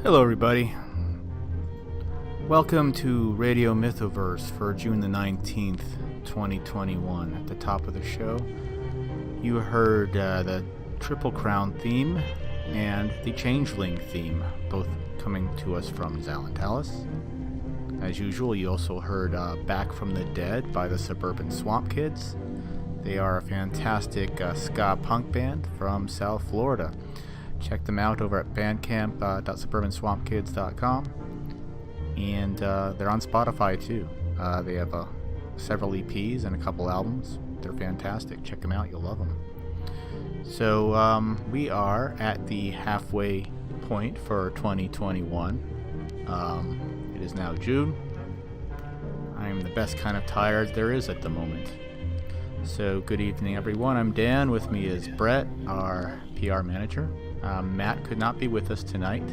Hello everybody. Welcome to Radio Mythoverse for June the 19th, 2021. At the top of the show, you heard the Triple Crown theme and the Changeling theme, both coming to us from Zalentalis. As usual, you also heard Back from the Dead by the Suburban Swamp Kids. They are a fantastic ska punk band from South Florida. Check them out over at bandcamp.suburbanswampkids.com, and they're on Spotify too. They have several EPs and a couple albums. They're fantastic. Check them out. You'll love them. So we are at the halfway point for 2021. It is now June. I am the best kind of tired there is at the moment. So good evening, everyone. I'm Dan. With me is Brett, our PR manager. Matt could not be with us tonight.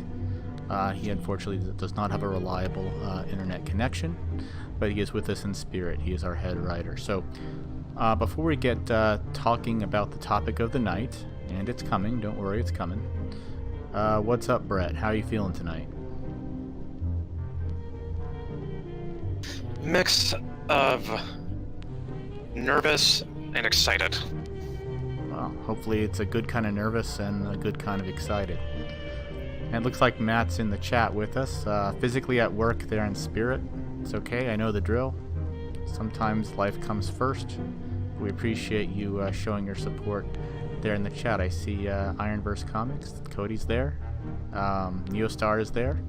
He unfortunately does not have a reliable internet connection, but he is with us in spirit. He is our head writer. So before we get talking about the topic of the night, and it's coming, don't worry, it's coming. What's up, Brett? How are you feeling tonight? Mix of nervous and excited. Well, hopefully it's a good kind of nervous and a good kind of excited. And it looks like Matt's in the chat with us, physically at work there in spirit. It's okay, I know the drill. Sometimes life comes first. We appreciate you showing your support there in the chat. I see Ironverse Comics, Cody's there, Neostar is there.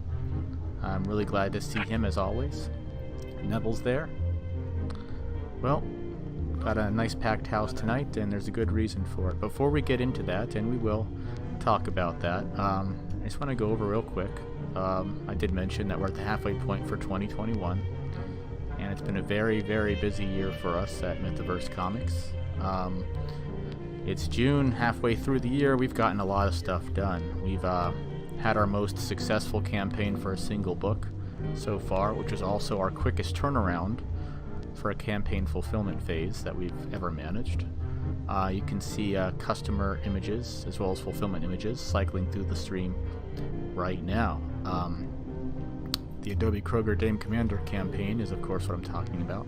I'm really glad to see him as always. Neville's there. Well, got a nice packed house tonight, and there's a good reason for it. Before we get into that, and we will talk about that, I just want to go over real quick. I did mention that we're at the halfway point for 2021, and it's been a very, very busy year for us at Mythoverse Comics. It's June, halfway through the year. We've gotten a lot of stuff done. We've had our most successful campaign for a single book so far, which is also our quickest turnaround for a campaign fulfillment phase that we've ever managed. You can see customer images as well as fulfillment images cycling through the stream right now. The Adobe Kroger Dame Commander campaign is of course what I'm talking about.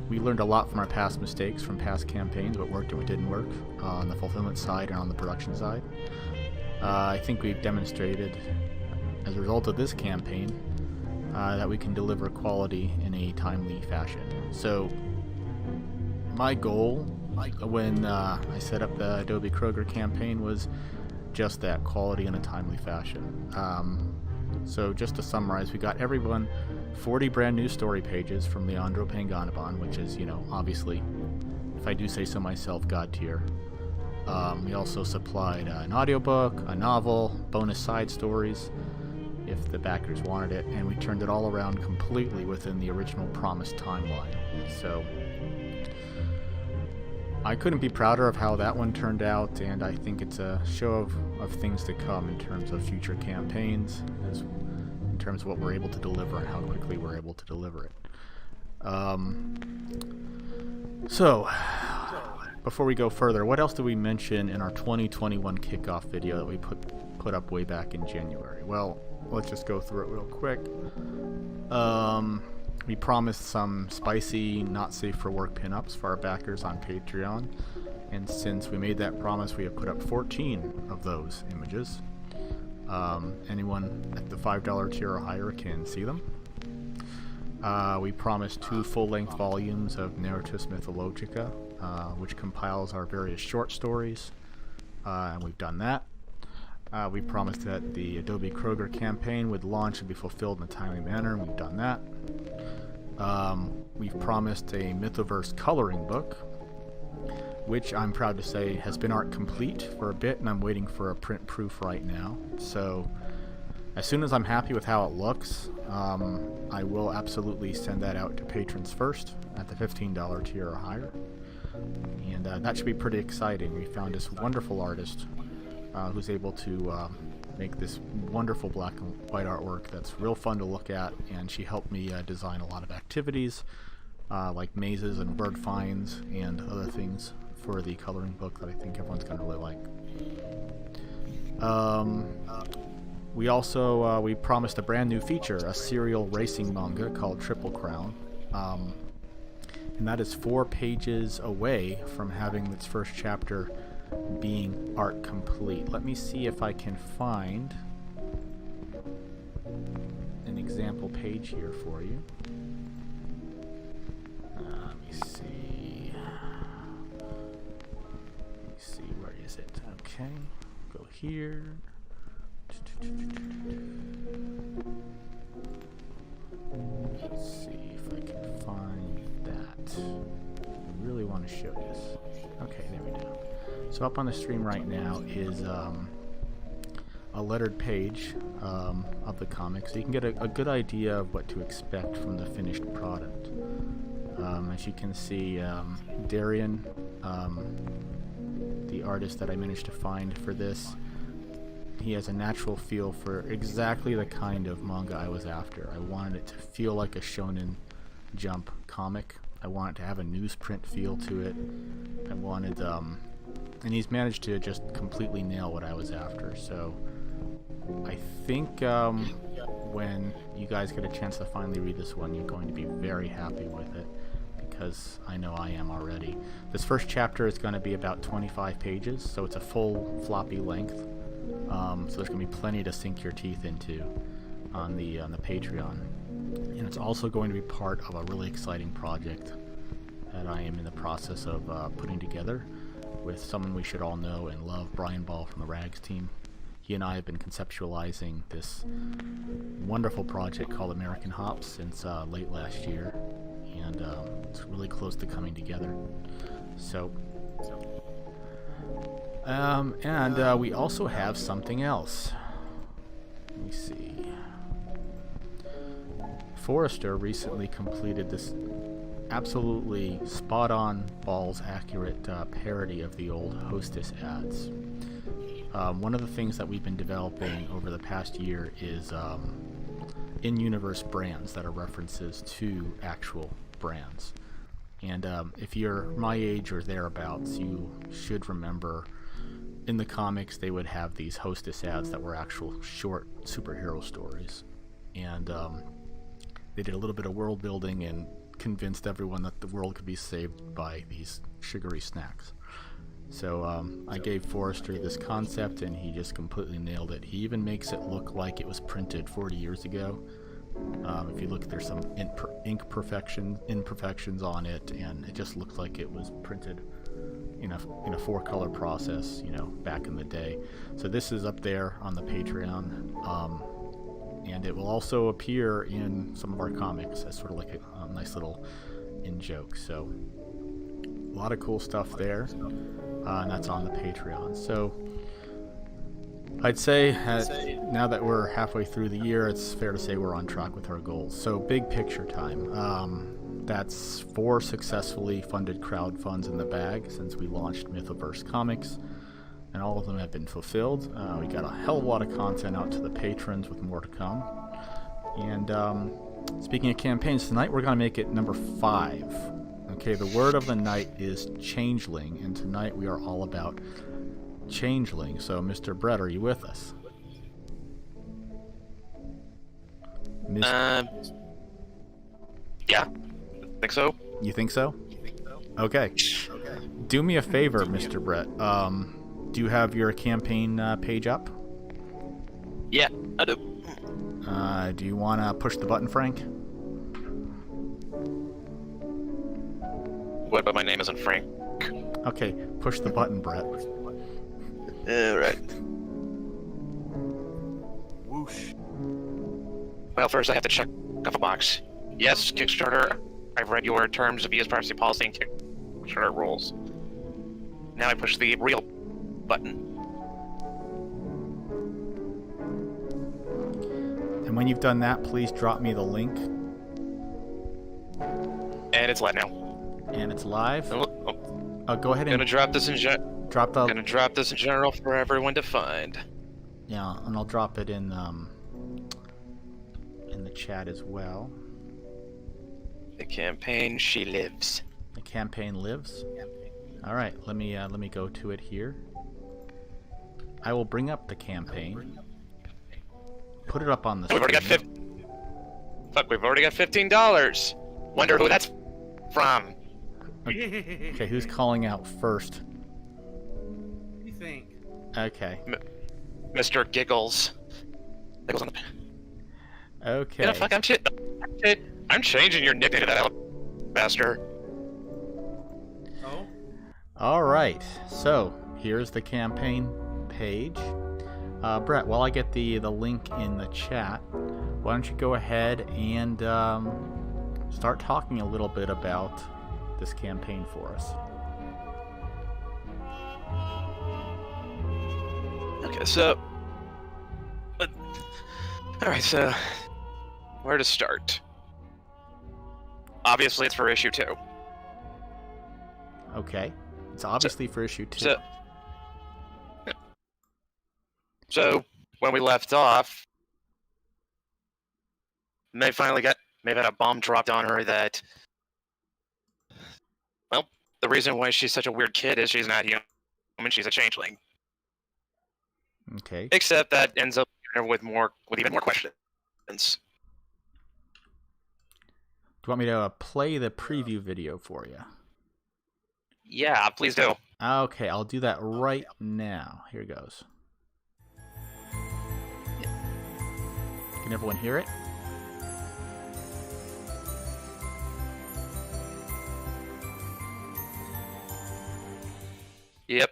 We learned a lot from our past mistakes from past campaigns, what worked and what didn't work on the fulfillment side and on the production side. I think we've demonstrated as a result of this campaign that we can deliver quality in a timely fashion. So my goal when I set up the Adobe Kroger campaign was just that, quality in a timely fashion. So just to summarize, we got everyone 40 brand new story pages from Leandro Panganaban, which is, obviously, if I do say so myself, God tier. We also supplied an audiobook, a novel, bonus side stories, if the backers wanted it, and we turned it all around completely within the original promised timeline. So I couldn't be prouder of how that one turned out, and I think it's a show of things to come in terms of future campaigns, in terms of what we're able to deliver and how quickly we're able to deliver it. So before we go further, what else did we mention in our 2021 kickoff video that we put up way back in January? Well, let's just go through it real quick. We promised some spicy, not safe for work pinups for our backers on Patreon, and since we made that promise, we have put up 14 of those images. Anyone at the $5 tier or higher can see them. We promised 2 full-length volumes of Narratus Mythologica, which compiles our various short stories, and we've done that. We promised that the Adobe Kroger campaign would launch and be fulfilled in a timely manner, and we've done that. We've promised a Mythoverse coloring book, which I'm proud to say has been art complete for a bit, and I'm waiting for a print proof right now. So as soon as I'm happy with how it looks, I will absolutely send that out to patrons first at the $15 tier or higher. And that should be pretty exciting. We found this wonderful artist who's able to make this wonderful black and white artwork that's real fun to look at, and she helped me design a lot of activities like mazes and bird finds and other things for the coloring book that I think everyone's going to really like. We also we promised a brand new feature, a serial racing manga called Triple Crown, and that is 4 pages away from having its first chapter being art complete. Let me see if I can find an example page here for you. Let me see. Where is it? Okay, go here. Let's see if I can find that. I really want to show this. Okay, there we go. So up on the stream right now is a lettered page of the comic, so you can get a good idea of what to expect from the finished product. As you can see, Darian, the artist that I managed to find for this, he has a natural feel for exactly the kind of manga I was after. I wanted it to feel like a Shonen Jump comic. I wanted to have a newsprint feel to it. I wanted, and he's managed to just completely nail what I was after. So I think when you guys get a chance to finally read this one, you're going to be very happy with it, because I know I am already. This first chapter is going to be about 25 pages, so it's a full floppy length. So there's going to be plenty to sink your teeth into on the Patreon. And it's also going to be part of a really exciting project that I am in the process of putting together with someone we should all know and love, Brian Ball from the Rags team. He and I have been conceptualizing this wonderful project called American Hops since late last year, and it's really close to coming together. So, and we also have something else. Let me see. Forrester recently completed this absolutely spot-on, balls-accurate parody of the old Hostess ads. One of the things that we've been developing over the past year is in-universe brands that are references to actual brands. And if you're my age or thereabouts, you should remember in the comics they would have these Hostess ads that were actual short superhero stories. And they did a little bit of world building and convinced everyone that the world could be saved by these sugary snacks. So I gave Forrester this concept, and he just completely nailed it. He even makes it look like it was printed 40 years ago. If you look, there's some imperfections on it, and it just looks like it was printed in a 4-color process, back in the day. So this is up there on the Patreon, and it will also appear in some of our comics as sort of like a nice little in-joke. So a lot of cool stuff there, and that's on the Patreon. So I'd say now that we're halfway through the year, it's fair to say we're on track with our goals. So big picture time. That's 4 successfully funded crowd funds in the bag since we launched Mythoverse Comics, and all of them have been fulfilled. We got a hell of a lot of content out to the patrons with more to come. And speaking of campaigns, tonight we're going to make it number 5. Okay, the word of the night is changeling, and tonight we are all about changeling. So, Mr. Brett, are you with us? Yeah. Think so? You think so? Okay. Do me a favor, Mr. Brett. Do you have your campaign page up? Yeah, I do. Do you want to push the button, Frank? What, but my name isn't Frank? Okay, push the button, Brett. Right. Whoosh. Well, first I have to check off a box. Yes, Kickstarter, I've read your terms of use, privacy policy, and Kickstarter rules. Now I push the real button. And when you've done that, please drop me the link. And it's live now. And it's live. Oh, Go ahead and gonna drop this in drop the. Gonna drop this in general for everyone to find. Yeah, and I'll drop it in the chat as well. The campaign, she lives. The campaign lives. All right, let me go to it here. I will bring up the campaign. put it up on the We've already got Fuck, we've already got $15. Wonder who that's from. Okay, who's calling out first? What do you think? Okay. Mr. Giggles. Giggles on the... Okay. You know, fuck, I'm changing your nickname to that alabaster. Oh? Alright, so here's the campaign page. Brett, while I get the link in the chat, why don't you go ahead and start talking a little bit about this campaign for us. Okay, so... Alright, so... Where to start? Obviously, it's for issue 2. Okay. It's obviously for issue 2. So, when we left off, Maeve had a bomb dropped on her that... Well, the reason why she's such a weird kid is she's not human, she's a changeling. Okay. Except that ends up with even more questions. Do you want me to play the preview video for you? Yeah, please do. Okay, I'll do that right now. Here goes. Can everyone hear it? Yep.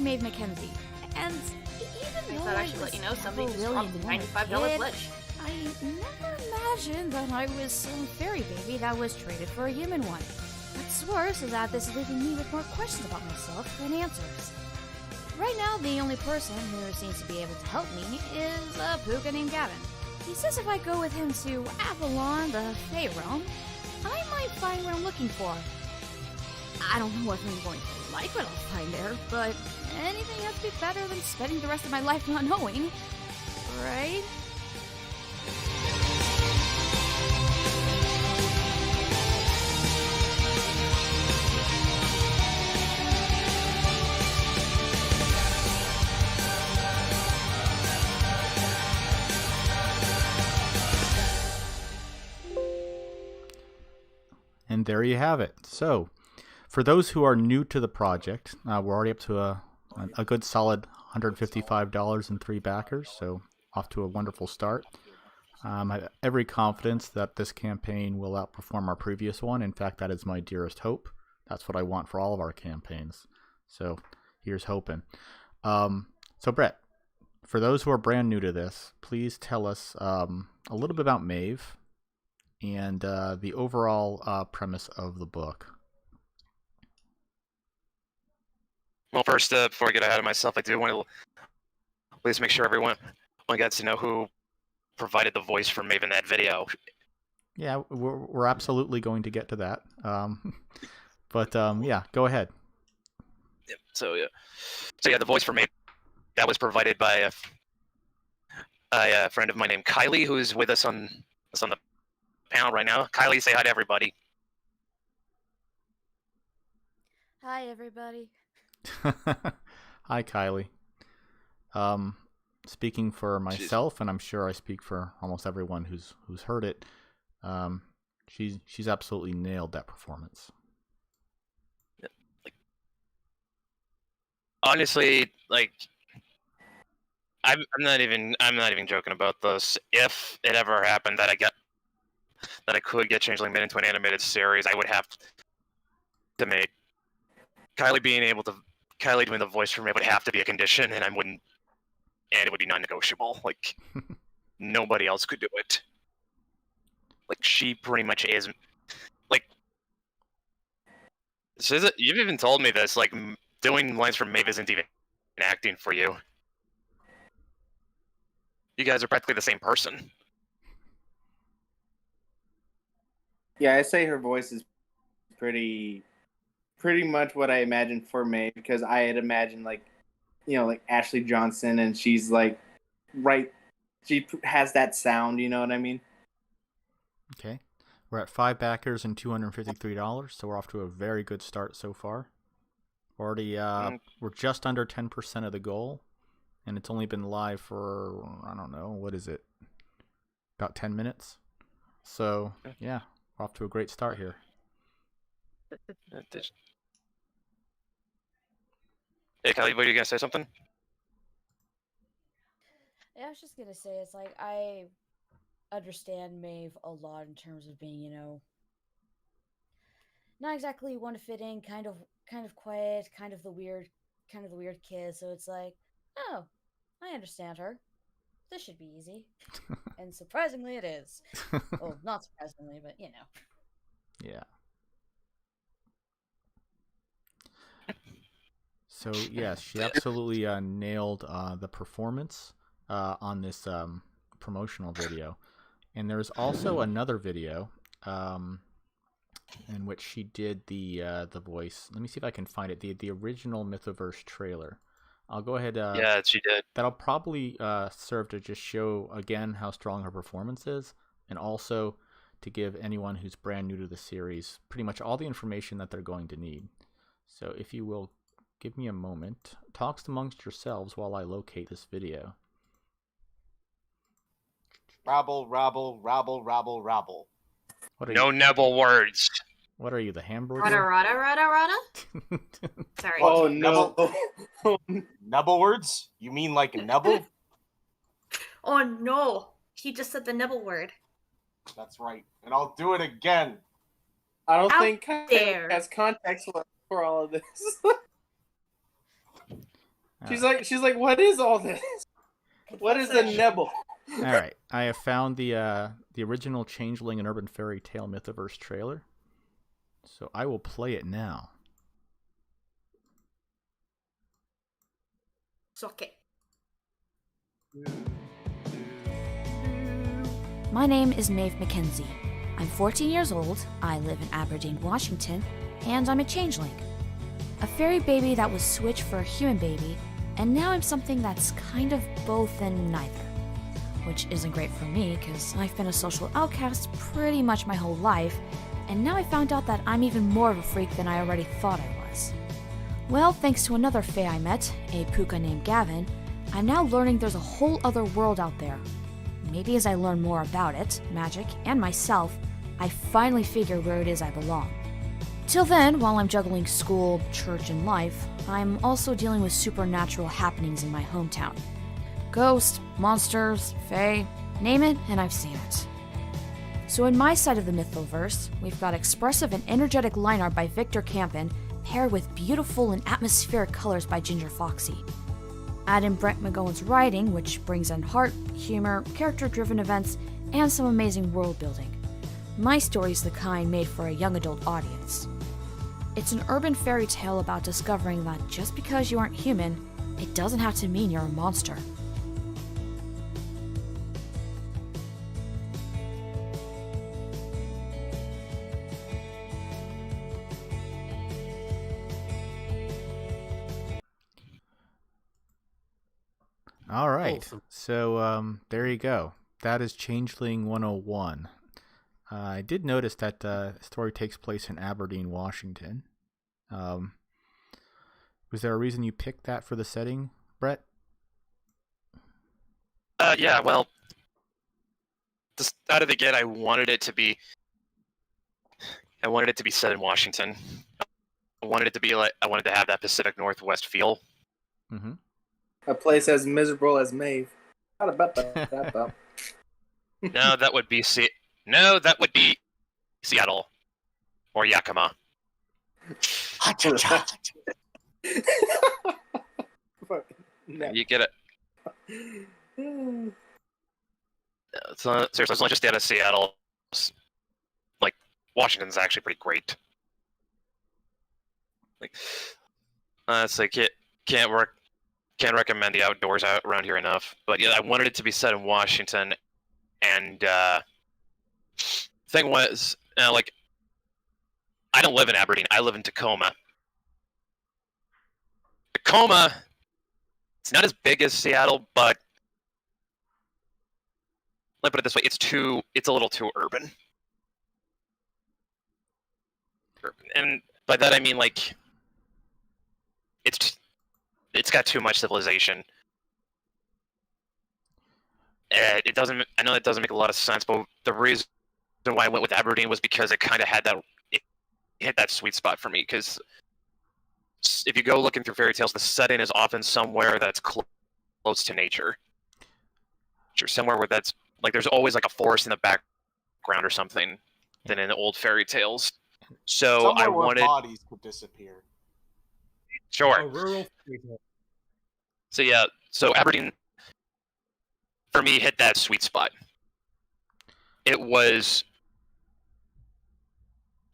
Maeve Mackenzie, and even though I should let you know somebody just really dropped a $95 pledge. I never imagined that I was some fairy baby that was traded for a human one. What's worse is that this is leaving me with more questions about myself than answers. Right now, the only person who seems to be able to help me is a puka named Gavin. He says if I go with him to Avalon, the Fey realm, I might find what I'm looking for. I don't know if I'm going to like what I'll find there, but anything has to be better than spending the rest of my life not knowing, right? And there you have it. So, for those who are new to the project, we're already up to a good solid $155 and 3 backers, so off to a wonderful start. I have every confidence that this campaign will outperform our previous one. In fact, that is my dearest hope. That's what I want for all of our campaigns. So here's hoping. So Brett, for those who are brand new to this, please tell us a little bit about Maeve and the overall premise of the book. Well, first, before I get ahead of myself, I do want to please make sure everyone gets to know who provided the voice for Maeve in that video. Yeah, we're absolutely going to get to that. But yeah, go ahead. Yeah, so the voice for Maeve that was provided by a friend of mine named Kylie, who's with us on the panel right now. Kylie, say hi to everybody. Hi, everybody. Hi, Kylie. Speaking for myself, and I'm sure I speak for almost everyone who's heard it, she's absolutely nailed that performance. Yeah, honestly, I'm not even joking about this. If it ever happened that I could get Changeling made into an animated series, I would have to make Kylie doing the voice for me would have to be a condition, and it would be non-negotiable. Like, nobody else could do it. Like, she pretty much is. Like, you've even told me this. Like, doing lines for Maeve isn't even acting for you. You guys are practically the same person. Yeah, I say her voice is pretty much what I imagined for May, because I had imagined like like Ashley Johnson, and she's like right. She has that sound. You know what I mean? Okay. We're at 5 backers and $253, so we're off to a very good start so far. Already, we're just under 10% of the goal, and it's only been live for, I don't know, what is it? About 10 minutes? So, yeah, we're off to a great start here. Hey, Kelly, were you gonna say something? Yeah, I was just gonna say, it's like, I understand Maeve a lot in terms of being, not exactly one to fit in, kind of quiet, kind of the weird kid. So it's like, oh, I understand her. This should be easy. And surprisingly, it is. Well, not surprisingly, but Yeah. So, yes, she absolutely nailed the performance on this promotional video. And there's also another video in which she did the voice. Let me see if I can find it. The original Mythoverse trailer. I'll go ahead. Yeah, she did. That'll probably serve to just show again how strong her performance is, and also to give anyone who's brand new to the series pretty much all the information that they're going to need. So if you will give me a moment, talks amongst yourselves while I locate this video. Rabble, rabble, rabble, rabble, rabble. What are No you? nebble words. What are you, the Rada, hamburger? rada, rada, rada. Sorry. Oh no! Nubble words? You mean like nubble? Oh no. He just said the nibble word. That's right. And I'll do it again. I don't Out think there. has context for all of this. she's like, what is all this? What is a nibble? All right, I have found the original Changeling and Urban Fairy Tale Mythoverse trailer, so I will play it now. It's okay. My name is Maeve Mackenzie. I'm 14 years old, I live in Aberdeen, Washington, and I'm a changeling. A fairy baby that was switched for a human baby, and now I'm something that's kind of both and neither. Which isn't great for me, because I've been a social outcast pretty much my whole life, and now I found out that I'm even more of a freak than I already thought I was. Well, thanks to another fae I met, a puka named Gavin, I'm now learning there's a whole other world out there. Maybe as I learn more about it, magic, and myself, I finally figure where it is I belong. Till then, while I'm juggling school, church, and life, I'm also dealing with supernatural happenings in my hometown. Ghosts, monsters, fae, name it, and I've seen it. So in my side of the Mythoverse, we've got expressive and energetic line art by Victor Campen, paired with beautiful and atmospheric colors by Ginger Foxy. Add in Brent McGowan's writing, which brings in heart, humor, character-driven events, and some amazing world building. My story's the kind made for a young adult audience. It's an urban fairy tale about discovering that just because you aren't human, it doesn't have to mean you're a monster. All right, Awesome. so there you go. That is Changeling 101. I did notice that the story takes place in Aberdeen, Washington. Was there a reason you picked that for the setting, Brett? Yeah, well, just out of the gate, I wanted it to be set in Washington. I wanted to have that Pacific Northwest feel. Mm-hmm. A place as miserable as Maeve. No, that would be Seattle or Yakima. No. You get it. So, seriously, it's not just out of Seattle. Like, Washington's actually pretty great. Like, it's like can't recommend the outdoors out around here enough. But yeah, I wanted it to be set in Washington, and thing was, like I don't live in Aberdeen. I live in Tacoma. Tacoma, it's not as big as Seattle, but let me put it this way: it's a little too urban. And by that I mean like it's got too much civilization. It doesn't. I know that doesn't make a lot of sense, but the reason why I went with Aberdeen was because it kind of had that. It hit that sweet spot for me because if you go looking through fairy tales, the setting is often somewhere that's close to nature. Or somewhere where that's like there's always like a forest in the background or something than in the old fairy tales. So Somewhere I where wanted bodies could disappear. sure. A rural fairytale. So yeah, so Aberdeen for me hit that sweet spot. It was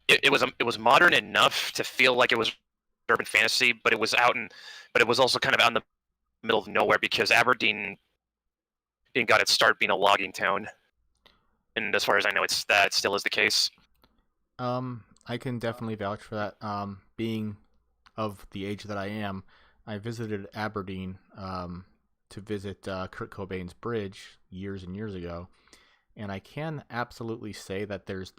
it was modern enough to feel like it was urban fantasy, but it was but it was also kind of out in the middle of nowhere because Aberdeen got its start being a logging town, and as far as I know, that still is the case. I can definitely vouch for that. Being of the age that I am, I visited Aberdeen to visit Kurt Cobain's bridge years and years ago, and I can absolutely say that there's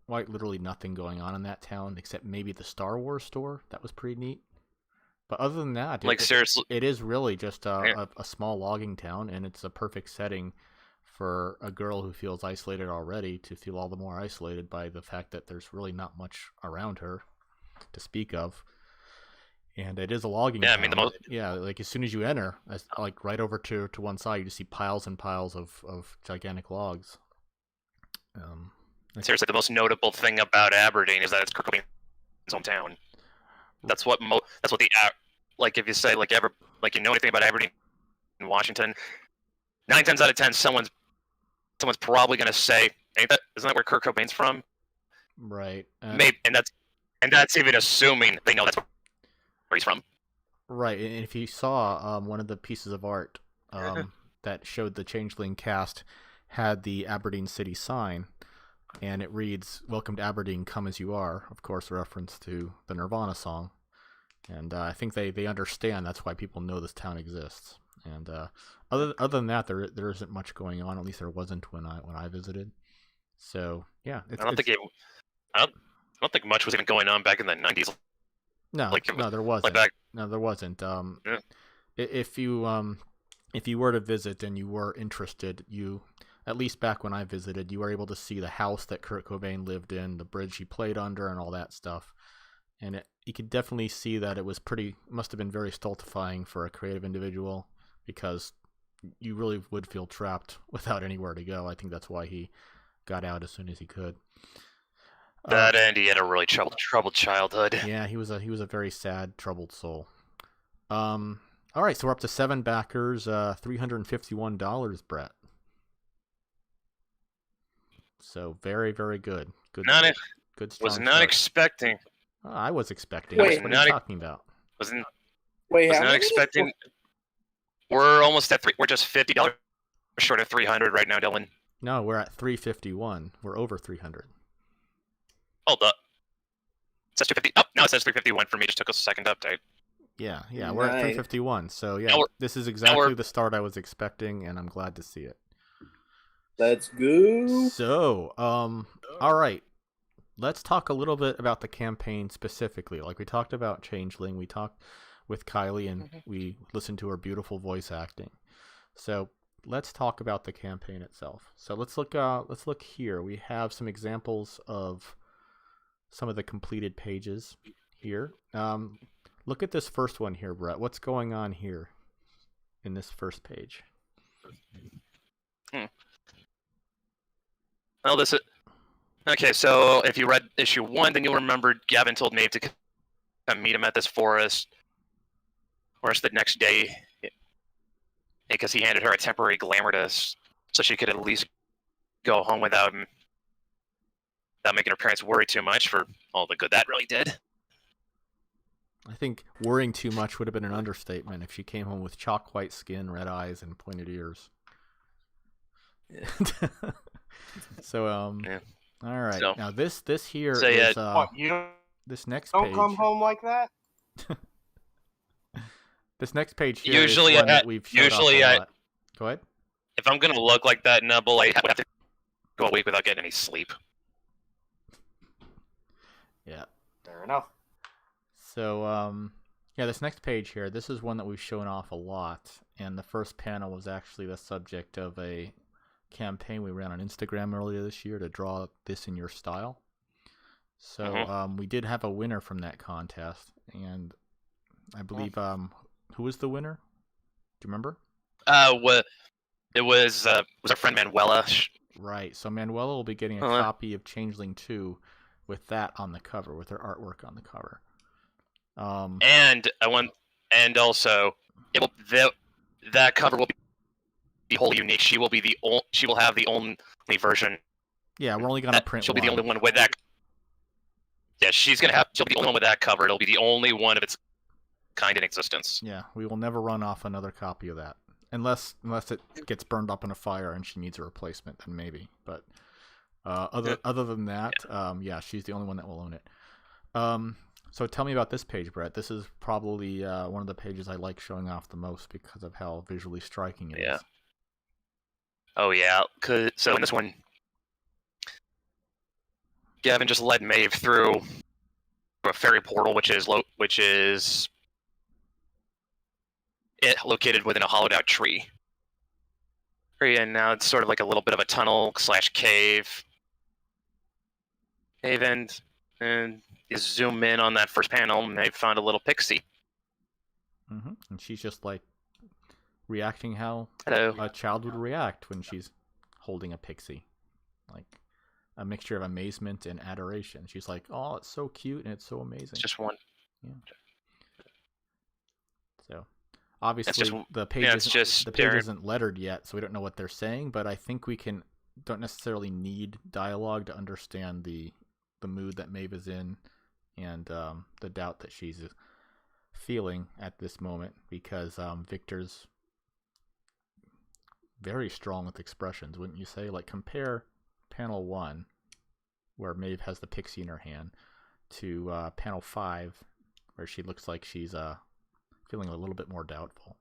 quite literally nothing going on in that town except maybe the Star Wars store. That was pretty neat. But other than that, Seriously, it is really just a small logging town, and it's a perfect setting for a girl who feels isolated already to feel all the more isolated by the fact that there's really not much around her to speak of. And it is a logging town. I mean, yeah, like as soon as you enter, like right over to one side, you just see piles and piles of gigantic logs. Seriously, the most notable thing about Aberdeen is that it's Kurt Cobain's hometown. That's what like if you say like you know anything about Aberdeen in Washington, 9 times out of 10 someone's probably gonna say, isn't that where Kurt Cobain's from? Right. Maybe, and that's even assuming they know that's where he's from. Right, and if you saw one of the pieces of art that showed the Changeling cast had the Aberdeen City sign, and it reads, "Welcome to Aberdeen, come as you are," of course a reference to the Nirvana song. And I think they understand that's why people know this town exists. And other than that, there isn't much going on. At least there wasn't when I visited. So yeah, I don't think much was even going on back in the 90s. No, there wasn't. No, there wasn't. Yeah. If you were to visit and you were interested, at least back when I visited, you were able to see the house that Kurt Cobain lived in, the bridge he played under, and all that stuff. And you could definitely see that it must have been very stultifying for a creative individual, because you really would feel trapped without anywhere to go. I think that's why he got out as soon as he could. And he had a really troubled childhood. Yeah, he was a very sad, troubled soul. All right, so we're up to 7 backers, $351, Brett. So very, very good. Good. Strong Was not start. expecting. I was expecting. Wait, what are you talking about? Was Wait, how not many? expecting. We're almost at We're just $50 short of 300 right now, Dylan. No, we're at 351. We're over 300. Hold up. It says 250. Oh, no, it says 351 for me. Just took a second update. Yeah, we're at Nice. 351. So yeah, this is exactly the start I was expecting, and I'm glad to see it. Let's go. So, all right. Let's talk a little bit about the campaign specifically. Like we talked about Changeling, we talked with Kylie, and we listened to her beautiful voice acting. So let's talk about the campaign itself. So let's look here. We have some examples of some of the completed pages here. Look at this first one here, Brett. What's going on here in this first page? Well, this is okay. So if you read issue 1, then you'll remember Gavin told Maeve to come meet him at this forest the next day, because he handed her a temporary glamour disc so she could at least go home without making her parents worry too much for all the good that really did. I think worrying too much would have been an understatement if she came home with chalk white skin, red eyes, and pointed ears. So, Yeah. All right. So- Now this here So, yeah, is What, you don't this next don't page. come home like that? This next page here Usually is one I- that we've showed usually off a I- lot. Go ahead. If I'm gonna look like that, Nubble, I would have to go a week without getting any sleep. Yeah. Fair enough. So, yeah, this next page here, this is one that we've shown off a lot, and the first panel was actually the subject of a campaign we ran on Instagram earlier this year to draw this in your style. So, we did have a winner from that contest, and I believe, who was the winner? Do you remember? It was our friend Manuela. Right, so Manuela will be getting a Oh, copy of Changeling 2 with that on the cover, with her artwork on the cover. And also that cover will be wholly unique. She will have the only version. Yeah, we're only gonna print She'll one. be the only one with that. Yeah, she'll be the only one with that cover. It'll be the only one of its kind in existence. Yeah, we will never run off another copy of that. Unless it gets burned up in a fire and she needs a replacement, then maybe. But other than that, yeah, she's the only one that will own it. So tell me about this page, Brett. This is probably one of the pages I like showing off the most because of how visually striking it is. Oh yeah, so in this one, Gavin just led Maeve through a fairy portal, which is located within a hollowed out tree. And now it's sort of like a little bit of a tunnel / cave. And you zoom in on that first panel, and they found a little pixie. And she's just like reacting how Hello. a child would react when she's holding a pixie. Like a mixture of amazement and adoration. She's like, oh, it's so cute and it's so amazing. It's just one. Yeah. So obviously the page isn't lettered yet, so we don't know what they're saying, but I think we don't necessarily need dialogue to understand the mood that Maeve is in and the doubt that she's feeling at this moment, because Victor's very strong with expressions, wouldn't you say? Like, compare panel 1, where Maeve has the pixie in her hand, to panel 5, where she looks like she's feeling a little bit more doubtful.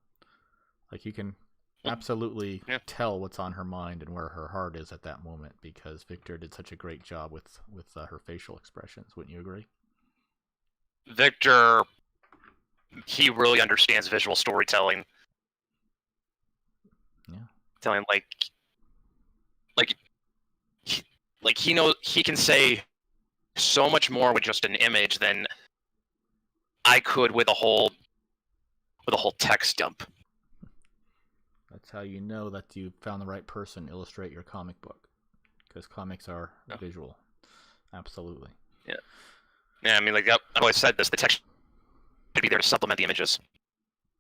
Like, you can absolutely tell what's on her mind and where her heart is at that moment, because Victor did such a great job with her facial expressions. Wouldn't you agree? Victor, he really understands visual storytelling. Yeah. Telling he knows he can say so much more with just an image than I could with a whole text dump. That's how you know that you found the right person to illustrate your comic book, because comics are visual. Absolutely. Yeah. Yeah, I mean, like, I've always said this, the text should be there to supplement the images,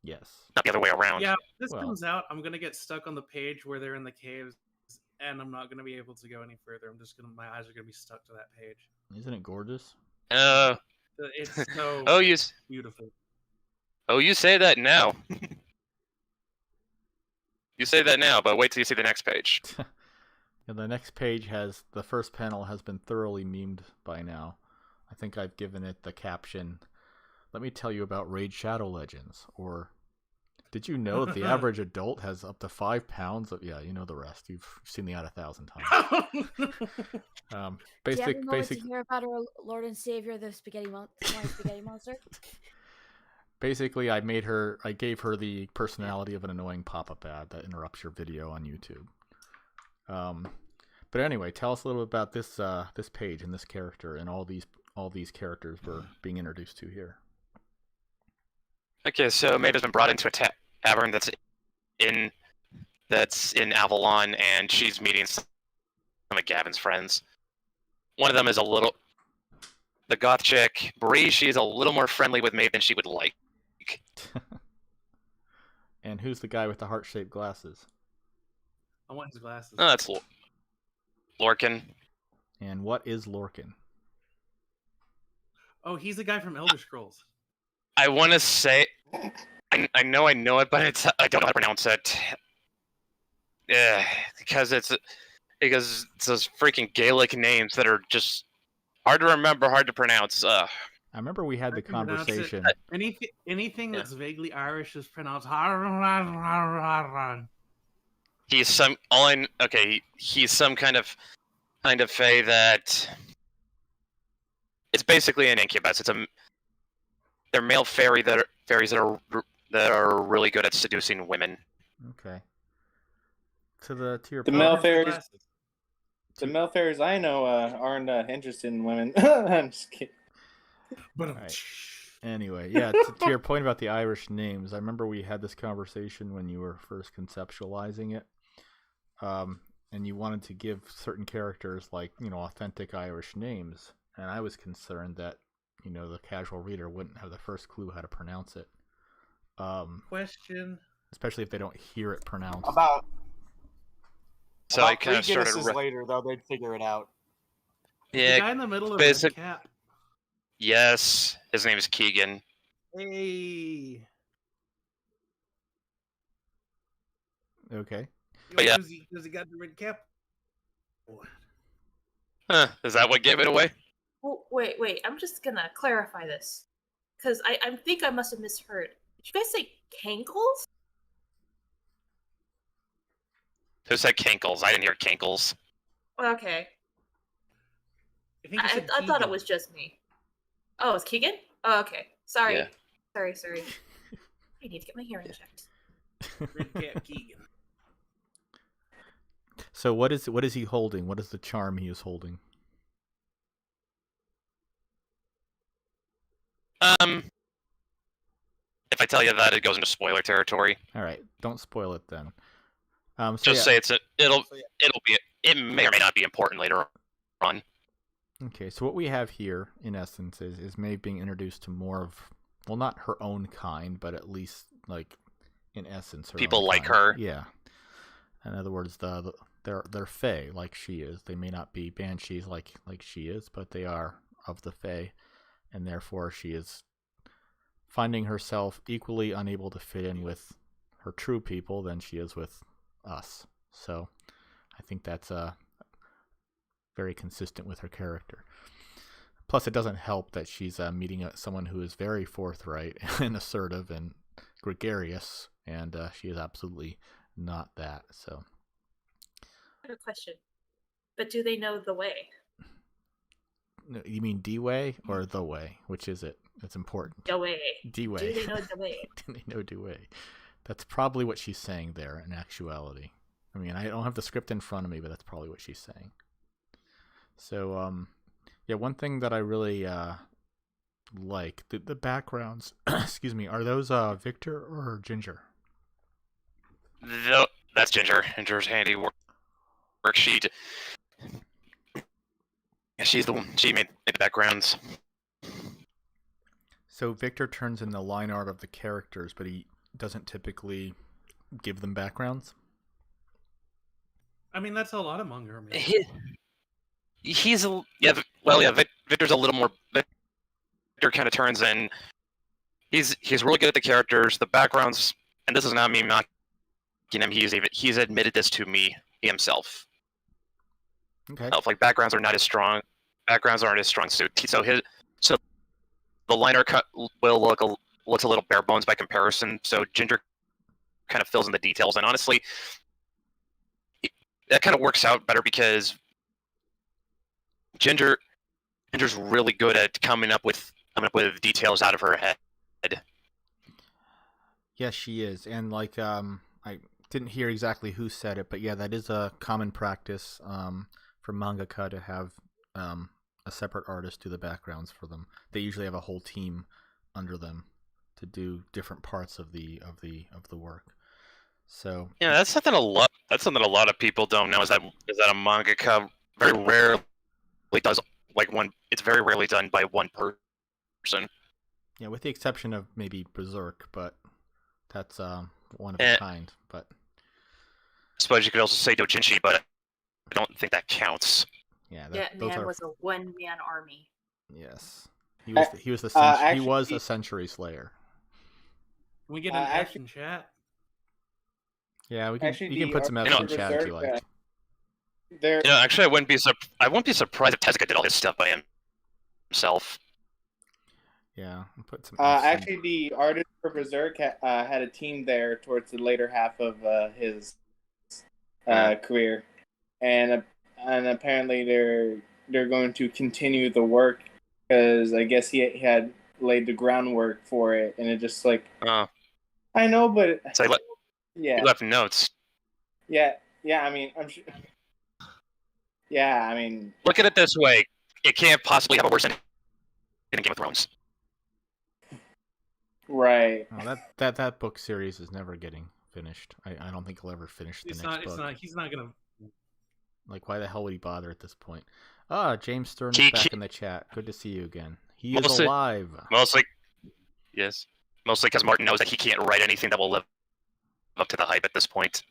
Yes. not the other way around. Yeah, if this Well- comes out, I'm gonna get stuck on the page where they're in the caves, and I'm not gonna be able to go any further. My eyes are gonna be stuck to that page. Isn't it gorgeous? It's so beautiful. You say that now. You say that now, but wait till you see the next page. And the next page the first panel has been thoroughly memed by now. I think I've given it the caption, "Let me tell you about Raid Shadow Legends," or "Did you know that the average adult has up to 5 pounds of..." Yeah, you know the rest. You've seen the ad 1,000 times. Do you ever want to hear about our Lord and Savior, the spaghetti monster? Basically, I gave her the personality of an annoying pop-up ad that interrupts your video on YouTube. But anyway, tell us a little bit about this page and this character and all these characters we're being introduced to here. Okay, so Maeve has been brought into a tavern that's in Avalon, and she's meeting some of Gavin's friends. One of them is the goth chick, Bree. She's a little more friendly with Maeve than she would like. And who's the guy with the heart-shaped glasses? I want his glasses. Oh, that's Lorcan. And what is Lorcan? Oh, he's the guy from Elder Scrolls. I want to say, I know it, but I don't know how to pronounce it. Yeah, because because it's those freaking Gaelic names that are just hard to remember, hard to pronounce. I remember we had the I can pronounce it. conversation. Anything Yeah. that's vaguely Irish is pronounced. He's some he's some kind of fae that it's basically an incubus. They're male fairies that are really good at seducing women. Okay. To your The point. male fairies. The male fairies I know aren't interested in women. I'm just kidding. But Right. Anyway, yeah, to your point about the Irish names, I remember we had this conversation when you were first conceptualizing it, and you wanted to give certain characters like authentic Irish names, and I was concerned that the casual reader wouldn't have the first clue how to pronounce it. Question. Especially if they don't hear it pronounced. So I kind of started. Later, though, they'd figure it out. The guy in the middle of basic- the cap. Yes, his name is Keegan. Hey. Okay. Yeah. Because he got the red cap. Huh, is that what gave it away? Oh, wait. I'm just gonna clarify this. Because I think I must have misheard. Did you guys say cankles? Who said Cankles? I didn't hear Cankles. Okay. I think he said I thought it Keegan. was just me. Oh, it's Keegan? Oh, okay. Sorry. Yeah. Sorry. I need to get my hearing checked. Red cap Keegan. So what is he holding? What is the charm he is holding? If I tell you that, it goes into spoiler territory. All right, don't spoil it then. Just say it may or may not be important later on. Okay, so what we have here, in essence, is Maeve being introduced to more of, well, not her own kind, but at least, like, in essence, her People own like kind. her. Yeah. In other words, they're fae, like she is. They may not be banshees like she is, but they are of the fae, and therefore she is finding herself equally unable to fit in with her true people than she is with us. So I think that's very consistent with her character. Plus, it doesn't help that she's meeting someone who is very forthright and assertive and gregarious, and she is absolutely not that. So, I have a question. But do they know the way? no, you mean D-Way or the way? Which is it? It's important. The way. D-Way. Do they know the way? Do they know D-Way? That's probably what she's saying there in actuality. I mean, I don't have the script in front of me, but that's probably what she's saying. So, yeah, one thing that I really like, the backgrounds, excuse me, are those Victor or Ginger? That's Ginger. Ginger's handiwork. Worksheet. Yeah, she's the one. She made the backgrounds. So Victor turns in the line art of the characters, but he doesn't typically give them backgrounds? I mean, that's a lot of manga. Victor's a little more. Victor kind of turns in. He's really good at the characters, the backgrounds, and this is not me mocking him. He's admitted this to me himself. Okay. Like backgrounds are not as strong. Backgrounds aren't as strong suit. So the liner cut will looks a little bare bones by comparison. So Ginger kind of fills in the details, and honestly, that kind of works out better because Ginger's really good at coming up with details out of her head. Yes, she is. And like I didn't hear exactly who said it, but yeah, that is a common practice for mangaka to have a separate artist do the backgrounds for them. They usually have a whole team under them to do different parts of the work. So yeah, that's something a lot of people don't know is that a mangaka very rarely does it's very rarely done by one person. yeah, with the exception of maybe Berserk, but that's one of a kind. But I suppose you could also say Dojinshi, but I don't think that counts. yeah, That those man are, was a one-man army. yes. He was a actually, century slayer. Can we get an F in chat? Yeah, we can. Actually, You can put some F's in chat if you like. There, You know, actually, I wouldn't be surprised if Tezuka did all his stuff by himself. Yeah, I'll put some F's in. actually, the artist for Berserk had a team there towards the later half of his career, and apparently they're going to continue the work because I guess he had laid the groundwork for it, and it just like Oh, I know, but so he yeah, left notes. yeah. I mean, I'm sure. Yeah, I mean, Look at it this way: it can't possibly have a worse ending than Game of Thrones. right. Oh, that book series is never getting finished. I don't think he'll ever finish the next book. He's not gonna. Like, why the hell would he bother at this point? Ah, James Stern is He- back in the chat. Good to see you again. He is Mostly- alive. Mostly because Martin knows that he can't write anything that will live up to the hype at this point.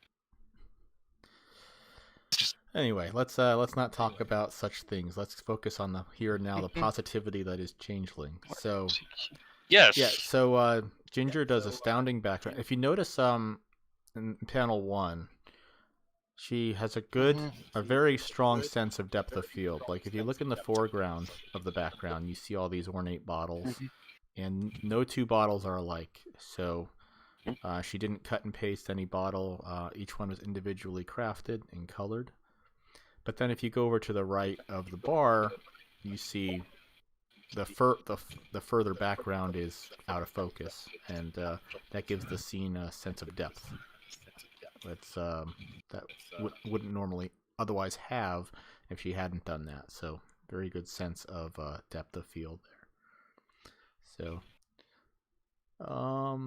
Anyway, let's not talk about such things. Let's focus on the here and now, the positivity that is Changeling. So Yes. yeah, so Ginger does astounding background. If you notice, in panel 1, she has a very strong sense of depth of field. Like, if you look in the foreground of the background, you see all these ornate bottles, and no two bottles are alike. So she didn't cut and paste any bottle. Each one was individually crafted and colored. But then if you go over to the right of the bar, you see the further background is out of focus, and that gives the scene a sense of depth. That's that wouldn't normally otherwise have if she hadn't done that. So very good sense of depth of field there. So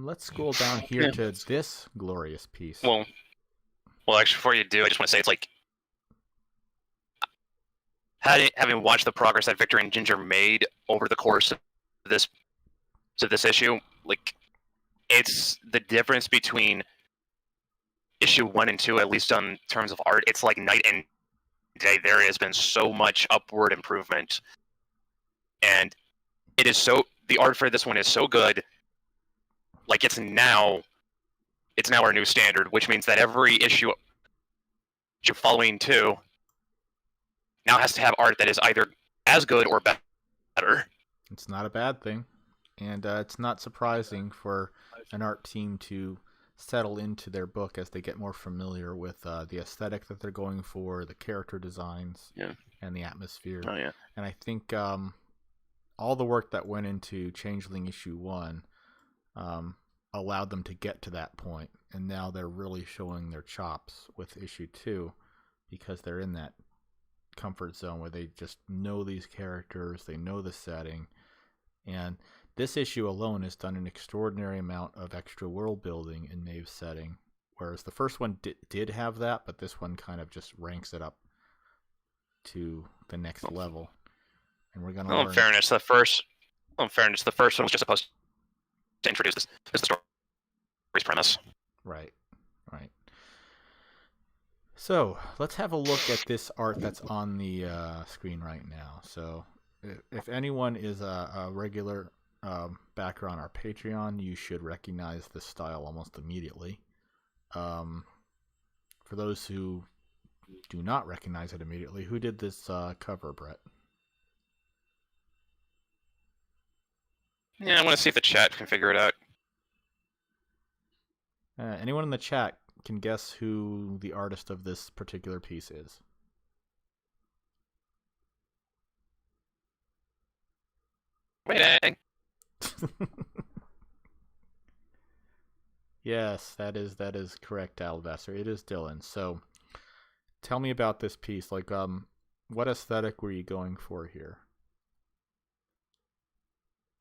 let's scroll down here to this glorious piece. Well, actually, before you do, I just want to say it's like having watched the progress that Victor and Ginger made over the course of this issue, like it's the difference between issue 1 and 2, at least on terms of art. It's like night and day. There has been so much upward improvement, and the art for this one is so good. Like it's now our new standard, which means that every issue following 2 now has to have art that is either as good or better. It's not a bad thing, and it's not surprising for an art team to settle into their book as they get more familiar with the aesthetic that they're going for, the character designs, and the atmosphere. Oh yeah. And I think all the work that went into Changeling issue 1 allowed them to get to that point, and now they're really showing their chops with issue 2 because they're in that comfort zone where they just know these characters, they know the setting, and this issue alone has done an extraordinary amount of extra world building in Maeve's setting, whereas the first one did have that, but this one kind of just ranks it up to the next level. And we're gonna learn. In fairness, the first one was just supposed to introduce the story's premise. Right. So let's have a look at this art that's on the screen right now. So if anyone is a regular backer on our Patreon, you should recognize this style almost immediately. For those who do not recognize it immediately, who did this cover, Brett? Yeah, I want to see if the chat can figure it out. Anyone in the chat can guess who the artist of this particular piece is? Waiting. Yes, that is correct, Alabaster. It is Dylan. So tell me about this piece. Like, what aesthetic were you going for here?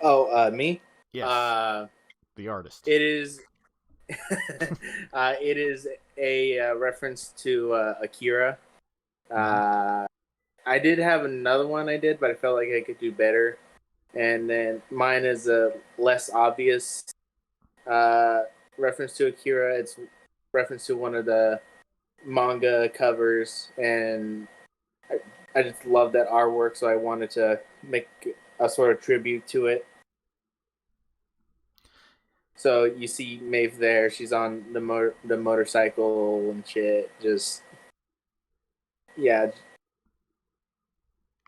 Oh, me? Yes. The artist. It is. It is a reference to Akira. I did have another one I did, but I felt like I could do better. And then mine is a less obvious reference to Akira. It's reference to one of the manga covers, and I just love that artwork, so I wanted to make a sort of tribute to it. So you see Maeve there. She's on the motorcycle and shit. Just Yeah,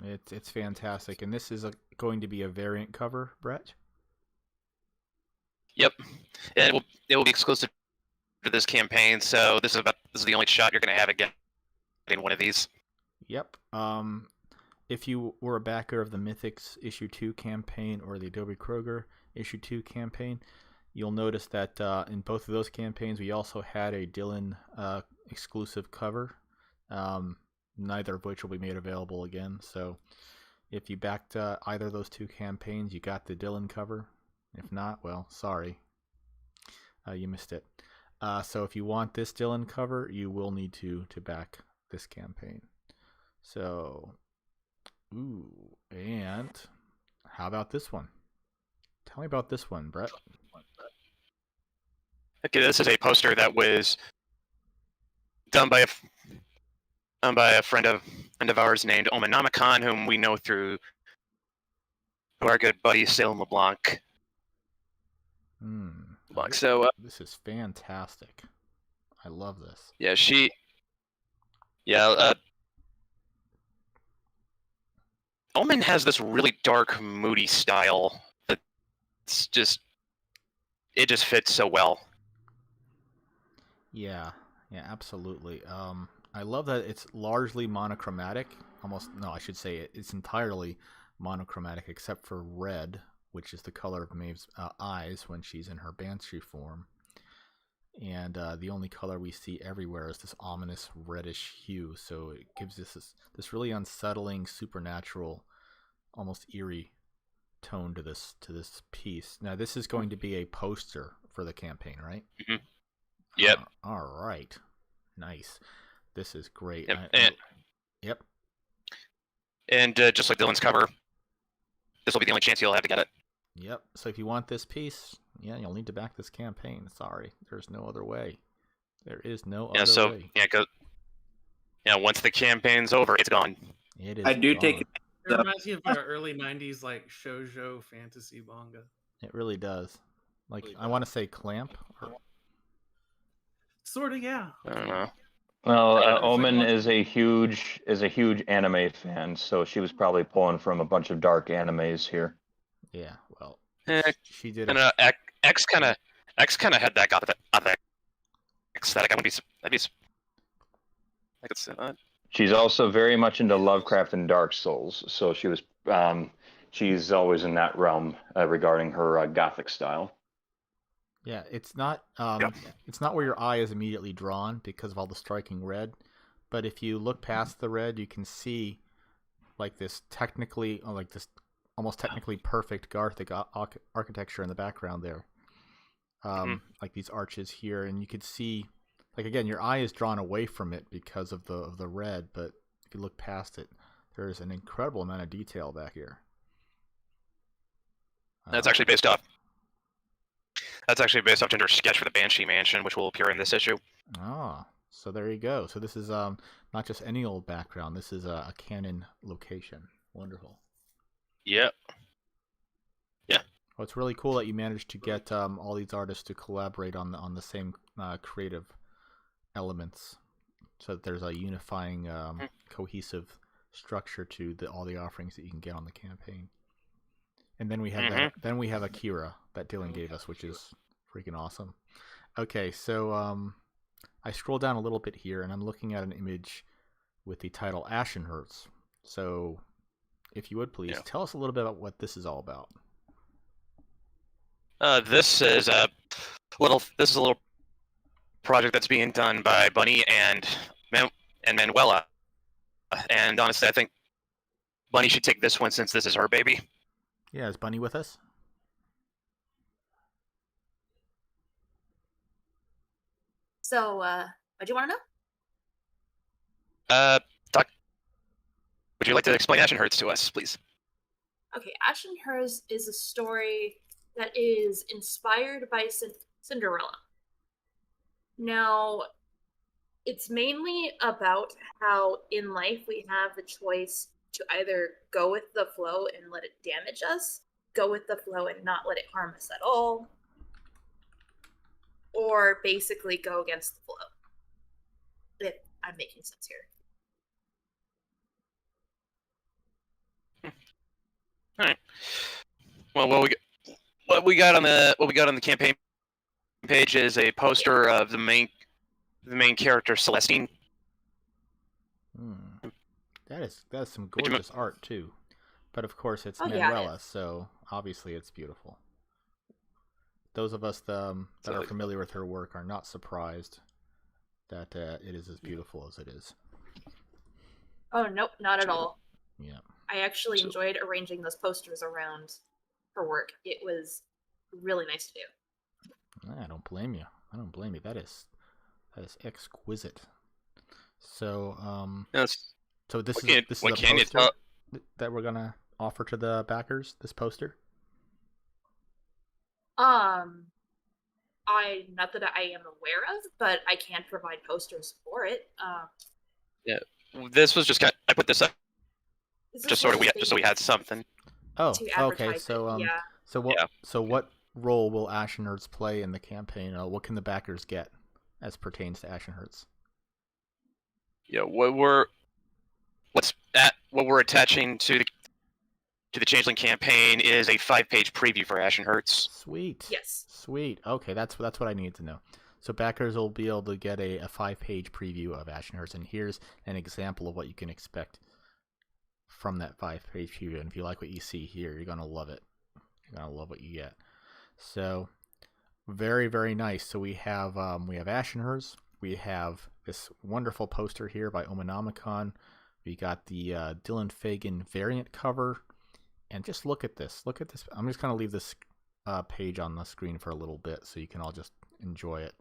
It's fantastic, and this is going to be a variant cover, Brett. Yep, and it will be exclusive to this campaign. So this is the only shot you're going to have at getting one of these. Yep. If you were a backer of the Mythics Issue 2 campaign or the Adobe Kroger Issue 2 campaign, you'll notice that in both of those campaigns, we also had a Dylan exclusive cover, neither of which will be made available again. So if you backed either of those two campaigns, you got the Dylan cover. If not, well, sorry. You missed it. So if you want this Dylan cover, you will need to back this campaign. So, ooh, and how about this one? Tell me about this one, Brett. Okay, this is a poster that was done by a friend of ours named Omenomicon, whom we know through our good buddy Salem LeBlanc. So this is fantastic. I love this. Omen has this really dark, moody style that's just fits so well. Yeah, absolutely. I love that it's largely monochromatic. I should say it's entirely monochromatic except for red, which is the color of Maeve's eyes when she's in her Banshee form. And the only color we see everywhere is this ominous reddish hue, so it gives us this really unsettling, supernatural, almost eerie tone to this piece. Now, this is going to be a poster for the campaign, right? Mm-hmm. Yep. All right. Nice. This is great. Yep. And just like Dylan's cover, this will be the only chance you'll have to get it. Yep. So if you want this piece, you'll need to back this campaign. Sorry, there's no other way. There is no other way. Once the campaign's over, it's gone. It is. I do gone. It reminds me of early '90s like shoujo fantasy manga. It really does. Like I want to say Clamp. Sort of, yeah. I don't know. Well, Omen is a huge anime fan, so she was probably pulling from a bunch of dark animes here. Yeah, well, she did. And X kind of had that gothic aesthetic. I could say that. She's also very much into Lovecraft and Dark Souls, so she's always in that realm regarding her gothic style. Yeah, it's not where your eye is immediately drawn because of all the striking red, but if you look past the red, you can see like this almost technically perfect Gothic architecture in the background there. Like these arches here, and you could see, like, again, your eye is drawn away from it because of the red, but if you look past it, there's an incredible amount of detail back here. That's actually based off Ginger's sketch for the Banshee Mansion, which will appear in this issue. So there you go. So this is not just any old background. This is a canon location. Wonderful. Yep. Yeah. Well, it's really cool that you managed to get all these artists to collaborate on the same creative elements, so that there's a unifying, cohesive structure to all the offerings that you can get on the campaign. And then we have we have Akira that Dylan gave us, which is freaking awesome. Okay, so I scroll down a little bit here, and I'm looking at an image with the title Ashenherz. So, if you would please tell us a little bit about what this is all about. This is a little project that's being done by Bunny and Manuela. And honestly, I think Bunny should take this one since this is her baby. Yeah, is Bunny with us? So, what do you want to know? Doc, would you like to explain Ashenherz to us, please? Okay, Ashenherz is a story that is inspired by Cinderella. Now, it's mainly about how in life we have the choice to either go with the flow and let it damage us, go with the flow and not let it harm us at all, or basically go against the flow. If I'm making sense here. All right. Well, what we got on the campaign page is a poster of the main character Celestine. That is some gorgeous art too, but of course it's Manuela, so obviously it's beautiful. Those of us that are familiar with her work are not surprised that it is as beautiful as it is. Oh nope, not at all. Yeah. I actually enjoyed arranging those posters around her work. It was really nice to do. I don't blame you. That is exquisite. So Yes. so this is a poster that we're gonna offer to the backers. This poster. Not that I am aware of, but I can provide posters for it. Yeah, this was just I put this up just so we had something. Oh, okay. So so what role will Ashenherz play in the campaign? What can the backers get as pertains to Ashenherz? Yeah, what we're attaching to the Changeling campaign is a 5-page preview for Ashenherz. Sweet. Yes. Sweet. Okay, that's what I need to know. So backers will be able to get a 5-page preview of Ashenherz, and here's an example of what you can expect from that 5-page preview. And if you like what you see here, you're gonna love it. You're gonna love what you get. So very, very nice. So we have Ashenherz. We have this wonderful poster here by Omonomicon. We got the Dylan Fagan variant cover. And just look at this. Look at this. I'm just going to leave this page on the screen for a little bit so you can all just enjoy it.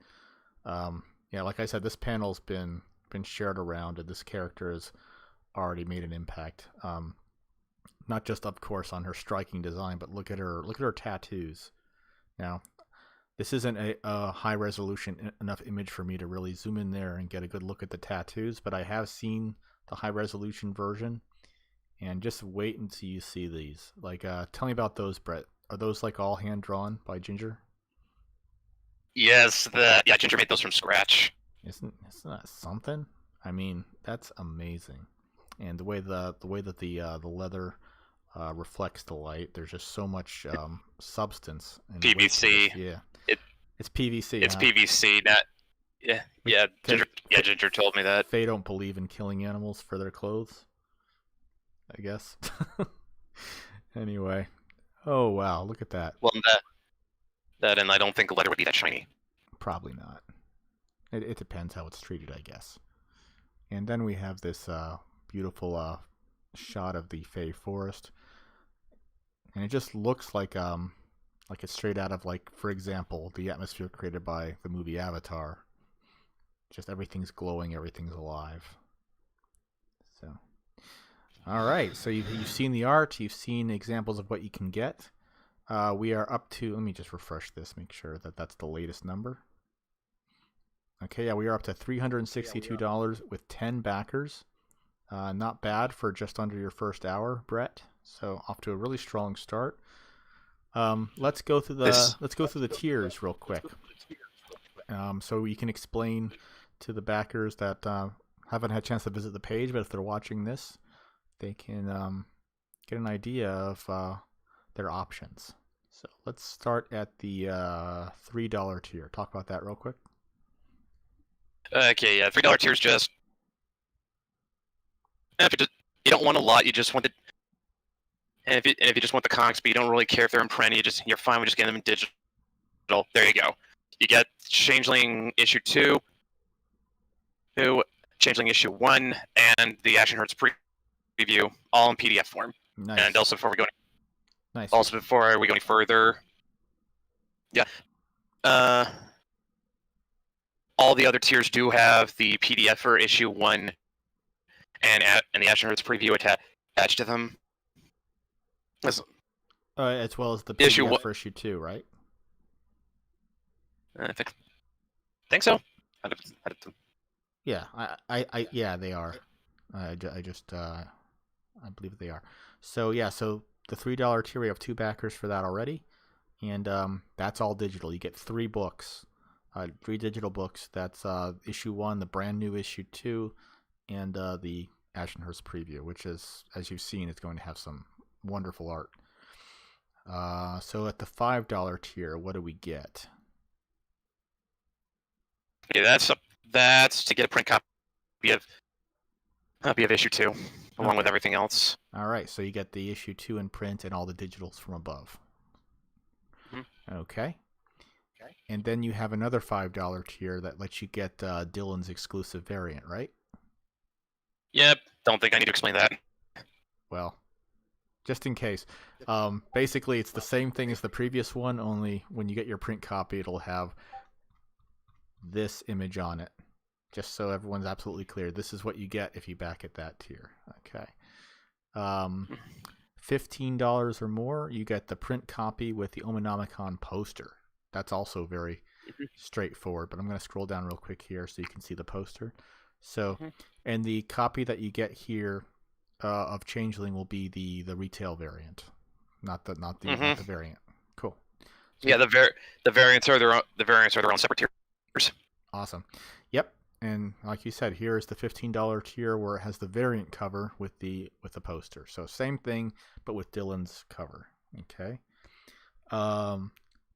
Yeah, like I said, this panel's been shared around, and this character has already made an impact. Not just, of course, on her striking design, but look at her tattoos. Now, this isn't a high resolution enough image for me to really zoom in there and get a good look at the tattoos, but I have seen the high resolution version. And just wait until you see these. Like, tell me about those, Brett. Are those like all hand drawn by Ginger? Yes, Ginger made those from scratch. Isn't that something? I mean, that's amazing. And the way that the leather reflects the light, there's just so much substance. And PVC. Yeah, it's PVC. It's PVC. Ginger told me that. They don't believe in killing animals for their clothes, I guess. Anyway. Oh, wow. Look at that. Well, that and I don't think the leather would be that shiny. Probably not. It depends how it's treated, I guess. And then we have this beautiful shot of the Fey Forest. And it just looks like it's straight out of, like, for example, the atmosphere created by the movie Avatar. Just everything's glowing, everything's alive. So... All right, so you've seen the art, you've seen examples of what you can get. We are up to, let me just refresh this, make sure that that's the latest number. Okay, yeah, we are up to $362 with 10 backers. Not bad for just under your first hour, Brett. So off to a really strong start. Let's go through the tiers real quick. So you can explain to the backers that haven't had a chance to visit the page, but if they're watching this, they can get an idea of their options. So let's start at the $3 tier. Talk about that real quick. Okay, yeah, $3 tier is just if you don't want a lot, you just want and if you just want the comics, but you don't really care if they're in print, you're fine with just getting them in digital. There you go. You get Changeling issue 2, Changeling issue 1, and the Ashenherz preview, all in PDF form. Nice. And also before we go any further, all the other tiers do have the PDF for issue 1 and the Ashenherz preview attached to them. As well as the PDF for issue 2, right? I think so. Yeah, yeah, they are. I believe they are. So yeah, so the $3 tier, we have 2 backers for that already, and that's all digital. You get 3 books, 3 digital books. That's issue 1, the brand new issue 2, and the Ashenherz preview, which is, as you've seen, it's going to have some wonderful art. So at the $5 tier, what do we get? Yeah, that's to get a print copy of issue 2, along with Okay. everything else. All right, so you get the issue 2 in print and all the digitals from above. Okay. And then you have another $5 tier that lets you get Dylan's exclusive variant, right? Yep, don't think I need to explain that. Well, just in case. Basically, it's the same thing as the previous one, only when you get your print copy, it'll have this image on it. Just so everyone's absolutely clear, this is what you get if you back at that tier. Okay. $15 or more, you get the print copy with the Omenomicon poster. That's also very straightforward, but I'm going to scroll down real quick here so you can see the poster. So, and the copy that you get here of Changeling will be the retail variant, not the variant. Cool. So Yeah, the variants are their own separate tiers. Awesome. Yep. And like you said, here is the $15 tier where it has the variant cover with the poster. So same thing, but with Dylan's cover. Okay.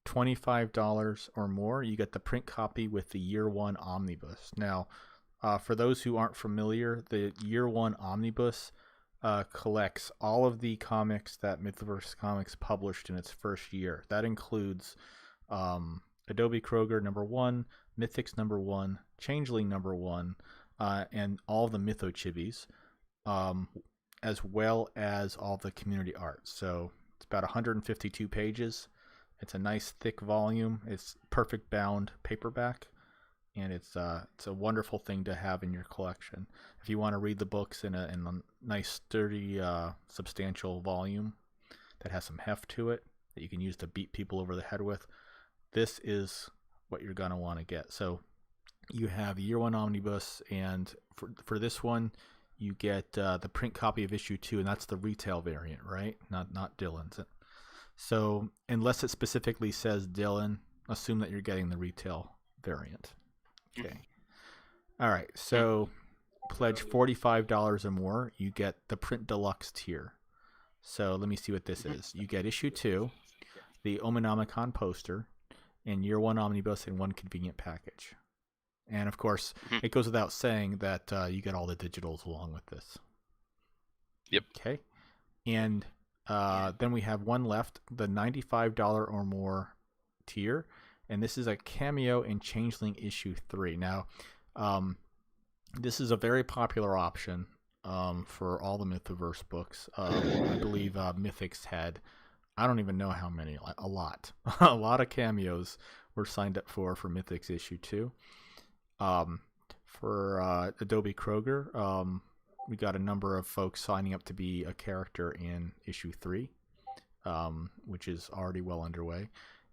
$25 or more, you get the print copy with the Year One Omnibus. Now, for those who aren't familiar, the Year One Omnibus collects all of the comics that Mythoverse Comics published in its first year. That includes Adobe Kroger #1, Mythics #1, Changeling #1, and all the Mytho Chibis, as well as all the community art. So it's about 152 pages. It's a nice thick volume. It's perfect bound paperback, and it's a wonderful thing to have in your collection. If you want to read the books in a nice, sturdy, substantial volume that has some heft to it that you can use to beat people over the head with, this is what you're going to want to get. So you have Year One Omnibus, and for this one, you get the print copy of issue 2, and that's the retail variant, right? Not Dylan's. So unless it specifically says Dylan, assume that you're getting the retail variant. Okay. All right. So pledge $45 or more, you get the print deluxe tier. So let me see what this is. You get issue 2, the Omenomicon poster, and Year One Omnibus in one convenient package. And of course, it goes without saying that you get all the digitals along with this. Yep. Okay. And then we have one left, the $95 or more tier, and this is a cameo in Changeling issue 3. Now, this is a very popular option for all the Mythoverse books. I believe Mythics had, I don't even know how many, a lot. A lot of cameos were signed up for Mythics issue 2. For Adobe Kroger, we got a number of folks signing up to be a character in issue 3, which is already well underway.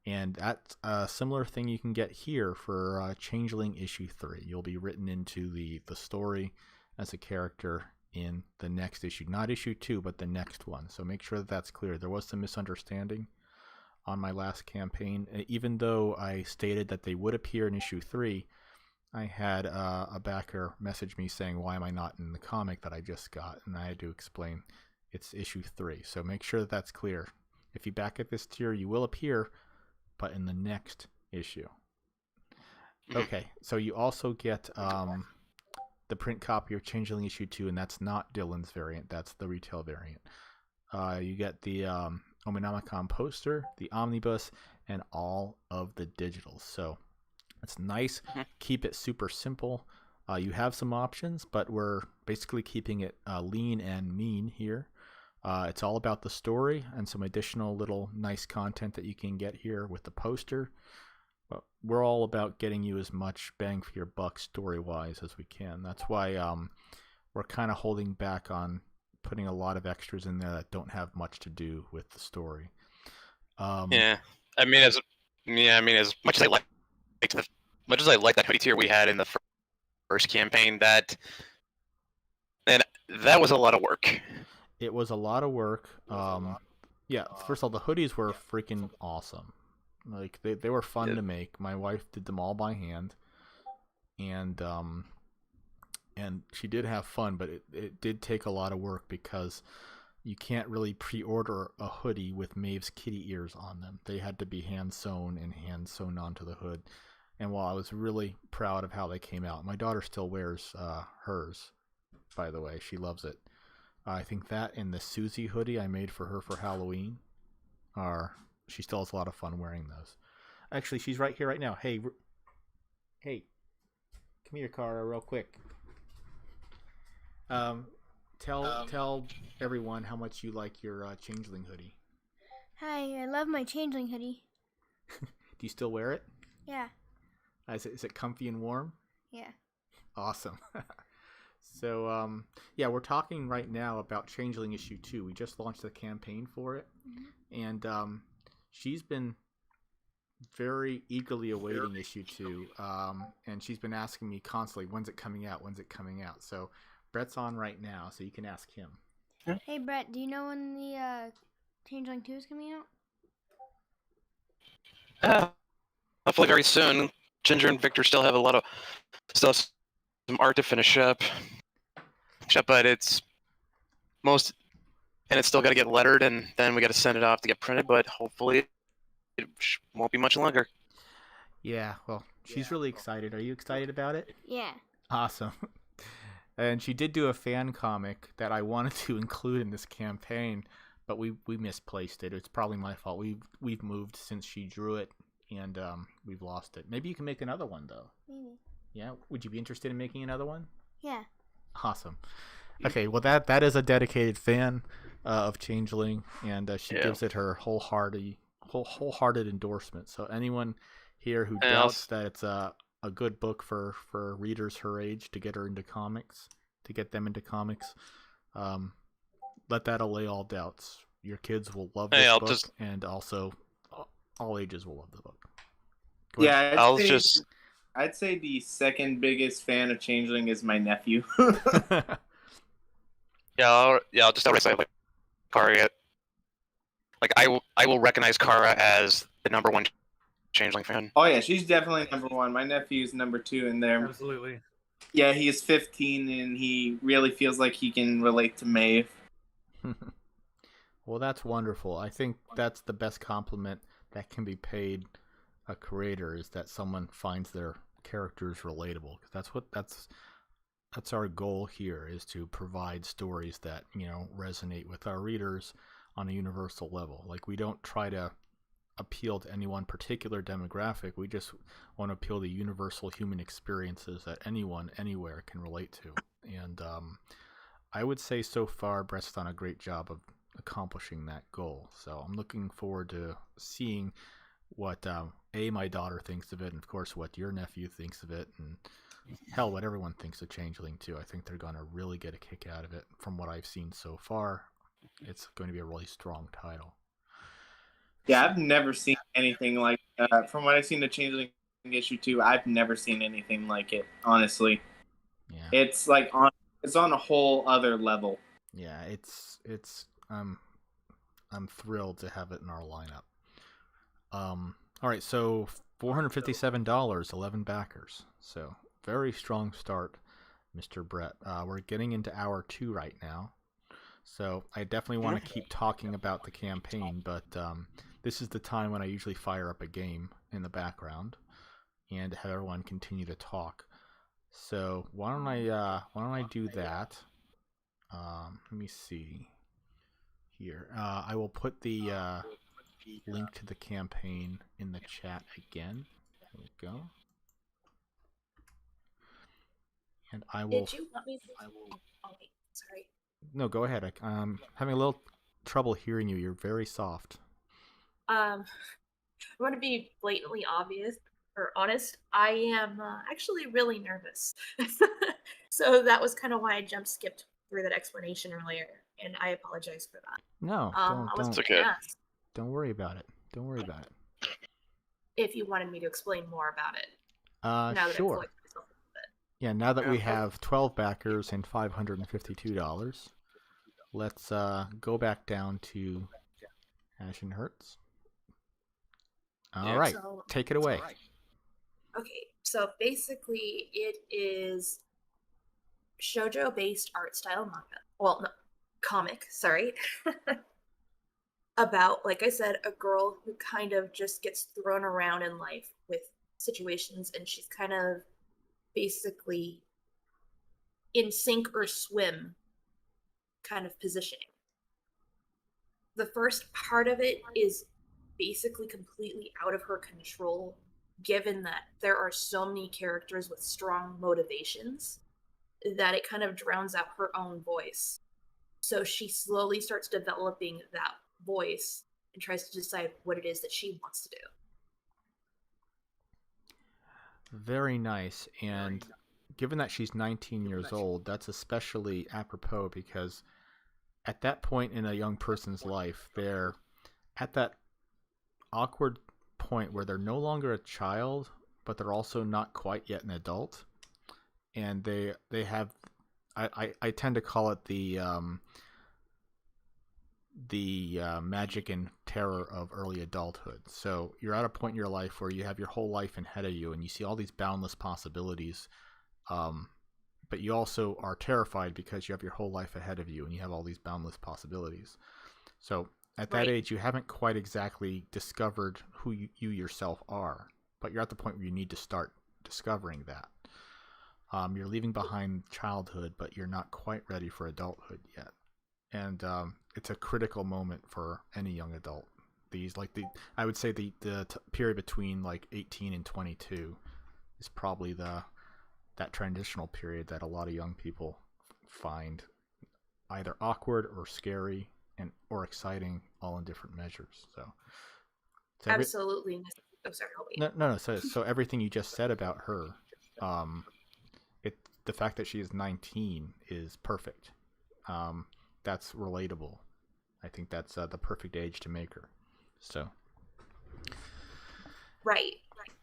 And that's a similar thing you can get here for Changeling issue 3. You'll be written into the story as a character in the next issue. Not issue 2, but the next one. So make sure that that's clear. There was some misunderstanding on my last campaign. Even though I stated that they would appear in issue 3, I had a backer message me saying, why am I not in the comic that I just got? And I had to explain it's issue 3. So make sure that that's clear. If you back at this tier, you will appear, but in the next issue. Okay, so you also get the print copy of Changeling issue 2, and that's not Dylan's variant. That's the retail variant. You get the Omenomicon poster, the omnibus, and all of the digitals. So it's nice. Keep it super simple. You have some options, but we're basically keeping it lean and mean here. It's all about the story and some additional little nice content that you can get here with the poster. But we're all about getting you as much bang for your buck story-wise as we can. That's why we're kind of holding back on putting a lot of extras in there that don't have much to do with the story. Yeah, I mean, as much as I like that hoodie tier we had in the first campaign, that was a lot of work. It was a lot of work. Yeah, first of all, the hoodies were freaking awesome. Like they were fun to make. My wife did them all by hand, and she did have fun, but it did take a lot of work because you can't really pre-order a hoodie with Maeve's kitty ears on them. They had to be hand sewn and hand sewn onto the hood. And while I was really proud of how they came out, my daughter still wears hers, by the way. She loves it. I think that and the Susie hoodie I made for her for Halloween she still has a lot of fun wearing those. Actually, she's right here right now. Hey, come here, Cara, real quick. Tell everyone how much you like your Changeling hoodie. Hi, I love my Changeling hoodie. Do you still wear it? Yeah. Is it comfy and warm? Yeah. Awesome. So, we're talking right now about Changeling issue 2. We just launched the campaign for it, and she's been very eagerly awaiting issue 2, and she's been asking me constantly, when's it coming out? When's it coming out? So, Brett's on right now, so you can ask him. Hey, Brett, do you know when the Changeling 2 is coming out? Hopefully very soon. Ginger and Victor still have a lot of stuff, some art to finish up. But it's still got to get lettered, and then we got to send it off to get printed. But hopefully, it won't be much longer. Yeah, well, she's really excited. Are you excited about it? Yeah. Awesome. And she did do a fan comic that I wanted to include in this campaign, but we misplaced it. It's probably my fault. We've moved since she drew it, and we've lost it. Maybe you can make another one, though. Maybe. Yeah? Would you be interested in making another one? Yeah. Awesome. Okay, well that is a dedicated fan of Changeling, and she gives it her wholehearted endorsement. So anyone here who doubts that it's a good book for readers her age to get them into comics, let that allay all doubts. Your kids will love this book, and also all ages will love the book. I'd say the second biggest fan of Changeling is my nephew. I'll just outright say, like, Kara. Like, I will recognize Kara as the number one Changeling fan. Oh yeah, she's definitely number one. My nephew's number 2 in there. Absolutely. Yeah, he is 15 and he really feels like he can relate to Maeve. Well, that's wonderful. I think that's the best compliment that can be paid a creator, is that someone finds their characters relatable. Because that's our goal here, is to provide stories that, resonate with our readers on a universal level. Like, we don't try to appeal to any one particular demographic. We just want to appeal to universal human experiences that anyone, anywhere can relate to. And I would say so far, Brett's done a great job of accomplishing that goal. So I'm looking forward to seeing what my daughter thinks of it, and of course what your nephew thinks of it, and hell, what everyone thinks of Changeling too. I think they're going to really get a kick out of it. From what I've seen so far, it's going to be a really strong title. Yeah, I've never seen anything like that. From what I've seen the Changeling issue 2, I've never seen anything like it, honestly. Yeah. It's like it's on a whole other level. Yeah, it's I'm thrilled to have it in our lineup. All right, so $457, 11 backers. So very strong start, Mr. Brett. We're getting into hour 2 right now. So I definitely want to keep talking about the campaign, but this is the time when I usually fire up a game in the background and have everyone continue to talk. So why don't I do that? Let me see here. I will put the link to the campaign in the chat again. There we go. And I will. Did you want me to? Oh wait, sorry. No, go ahead. I'm having a little trouble hearing you. You're very soft. I want to be blatantly honest. I am actually really nervous. So that was kind of why I skipped through that explanation earlier, and I apologize for that. No, don't worry about it. Don't worry about it. If you wanted me to explain more about it. Now that sure. I've collected myself a little bit. Yeah, now that we have 12 backers and $552, let's go back down to Ashen Hertz. All right, so, take it away. Okay, so basically it is shoujo-based art style manga. Well, no, comic, sorry, about, like I said, a girl who kind of just gets thrown around in life with situations, and she's kind of basically in sink or swim kind of positioning. The first part of it is basically completely out of her control, given that there are so many characters with strong motivations that it kind of drowns out her own voice. So she slowly starts developing that voice and tries to decide what it is that she wants to do. Very nice. And given that she's 19 years old, that's especially apropos because at that point in a young person's life, they're at that awkward point where they're no longer a child, but they're also not quite yet an adult. And they have, I tend to call it the magic and terror of early adulthood. So you're at a point in your life where you have your whole life ahead of you and you see all these boundless possibilities, but you also are terrified because you have your whole life ahead of you and you have all these boundless possibilities. So at that age, you haven't quite exactly discovered who you yourself are, but you're at the point where you need to start discovering that. You're leaving behind childhood, but you're not quite ready for adulthood yet. And it's a critical moment for any young adult. I would say the period between like 18 and 22 is probably that transitional period that a lot of young people find either awkward or scary or exciting, all in different measures. So absolutely. Oh, sorry, no. So everything you just said about her, the fact that she is 19 is perfect. That's relatable. I think that's the perfect age to make her. So. Right.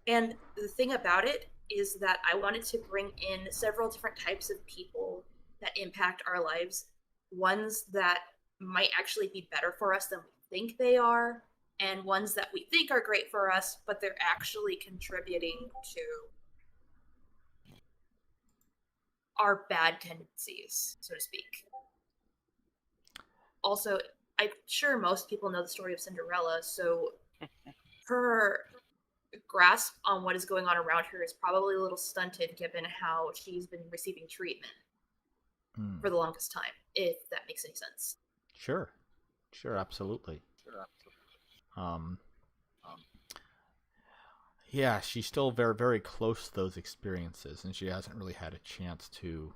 And the thing about it is that I wanted to bring in several different types of people that impact our lives. Ones that might actually be better for us than we think they are, and ones that we think are great for us, but they're actually contributing to our bad tendencies, so to speak. Also, I'm sure most people know the story of Cinderella, so her grasp on what is going on around her is probably a little stunted given how she's been receiving treatment for the longest time, if that makes any sense. Sure, absolutely. Yeah, she's still very, very close to those experiences, and she hasn't really had a chance to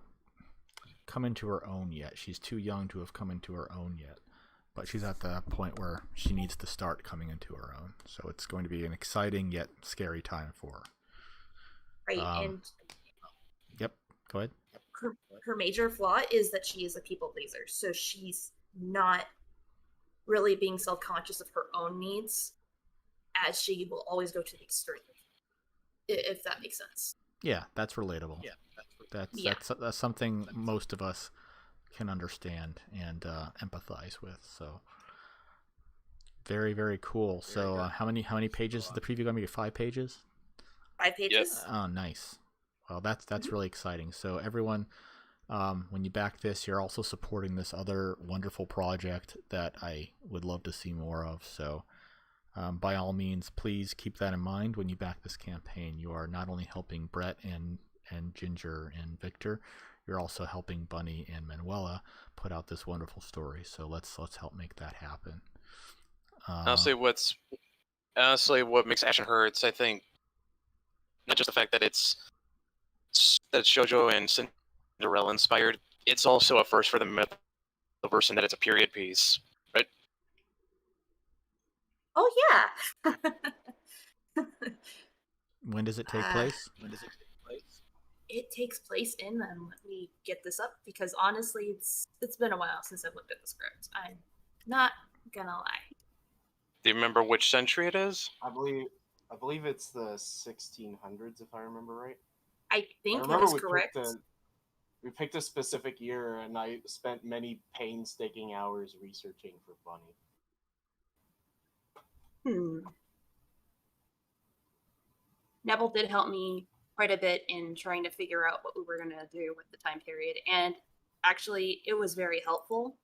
come into her own yet. She's too young to have come into her own yet, but she's at the point where she needs to start coming into her own. So it's going to be an exciting yet scary time for her. Right, and yep, go ahead. Her major flaw is that she is a people pleaser, so she's not really being self-conscious of her own needs, as she will always go to the extreme, if that makes sense. Yeah, that's relatable. That's something most of us can understand and empathize with. So very, very cool. So how many pages is the preview going to be? 5 pages? 5 pages. Yes. Oh, nice. Well, that's really exciting. So everyone, when you back this, you're also supporting this other wonderful project that I would love to see more of. So by all means, please keep that in mind when you back this campaign. You are not only helping Brett and Ginger and Victor, you're also helping Bunny and Manuela put out this wonderful story. So let's help make that happen. Honestly, what makes Action Hurts, I think, not just the fact that it's JoJo and Cinderella inspired, it's also a first for the Mythoverse in that it's a period piece, right? Oh yeah. When does it take place? It takes place in them. Let me get this up because honestly, it's been a while since I've looked at the script. I'm not gonna lie. Do you remember which century it is? I believe it's the 1600s, if I remember right. I think that is correct. We picked a specific year, and I spent many painstaking hours researching for Bunny. Neville did help me quite a bit in trying to figure out what we were going to do with the time period, and actually it was very helpful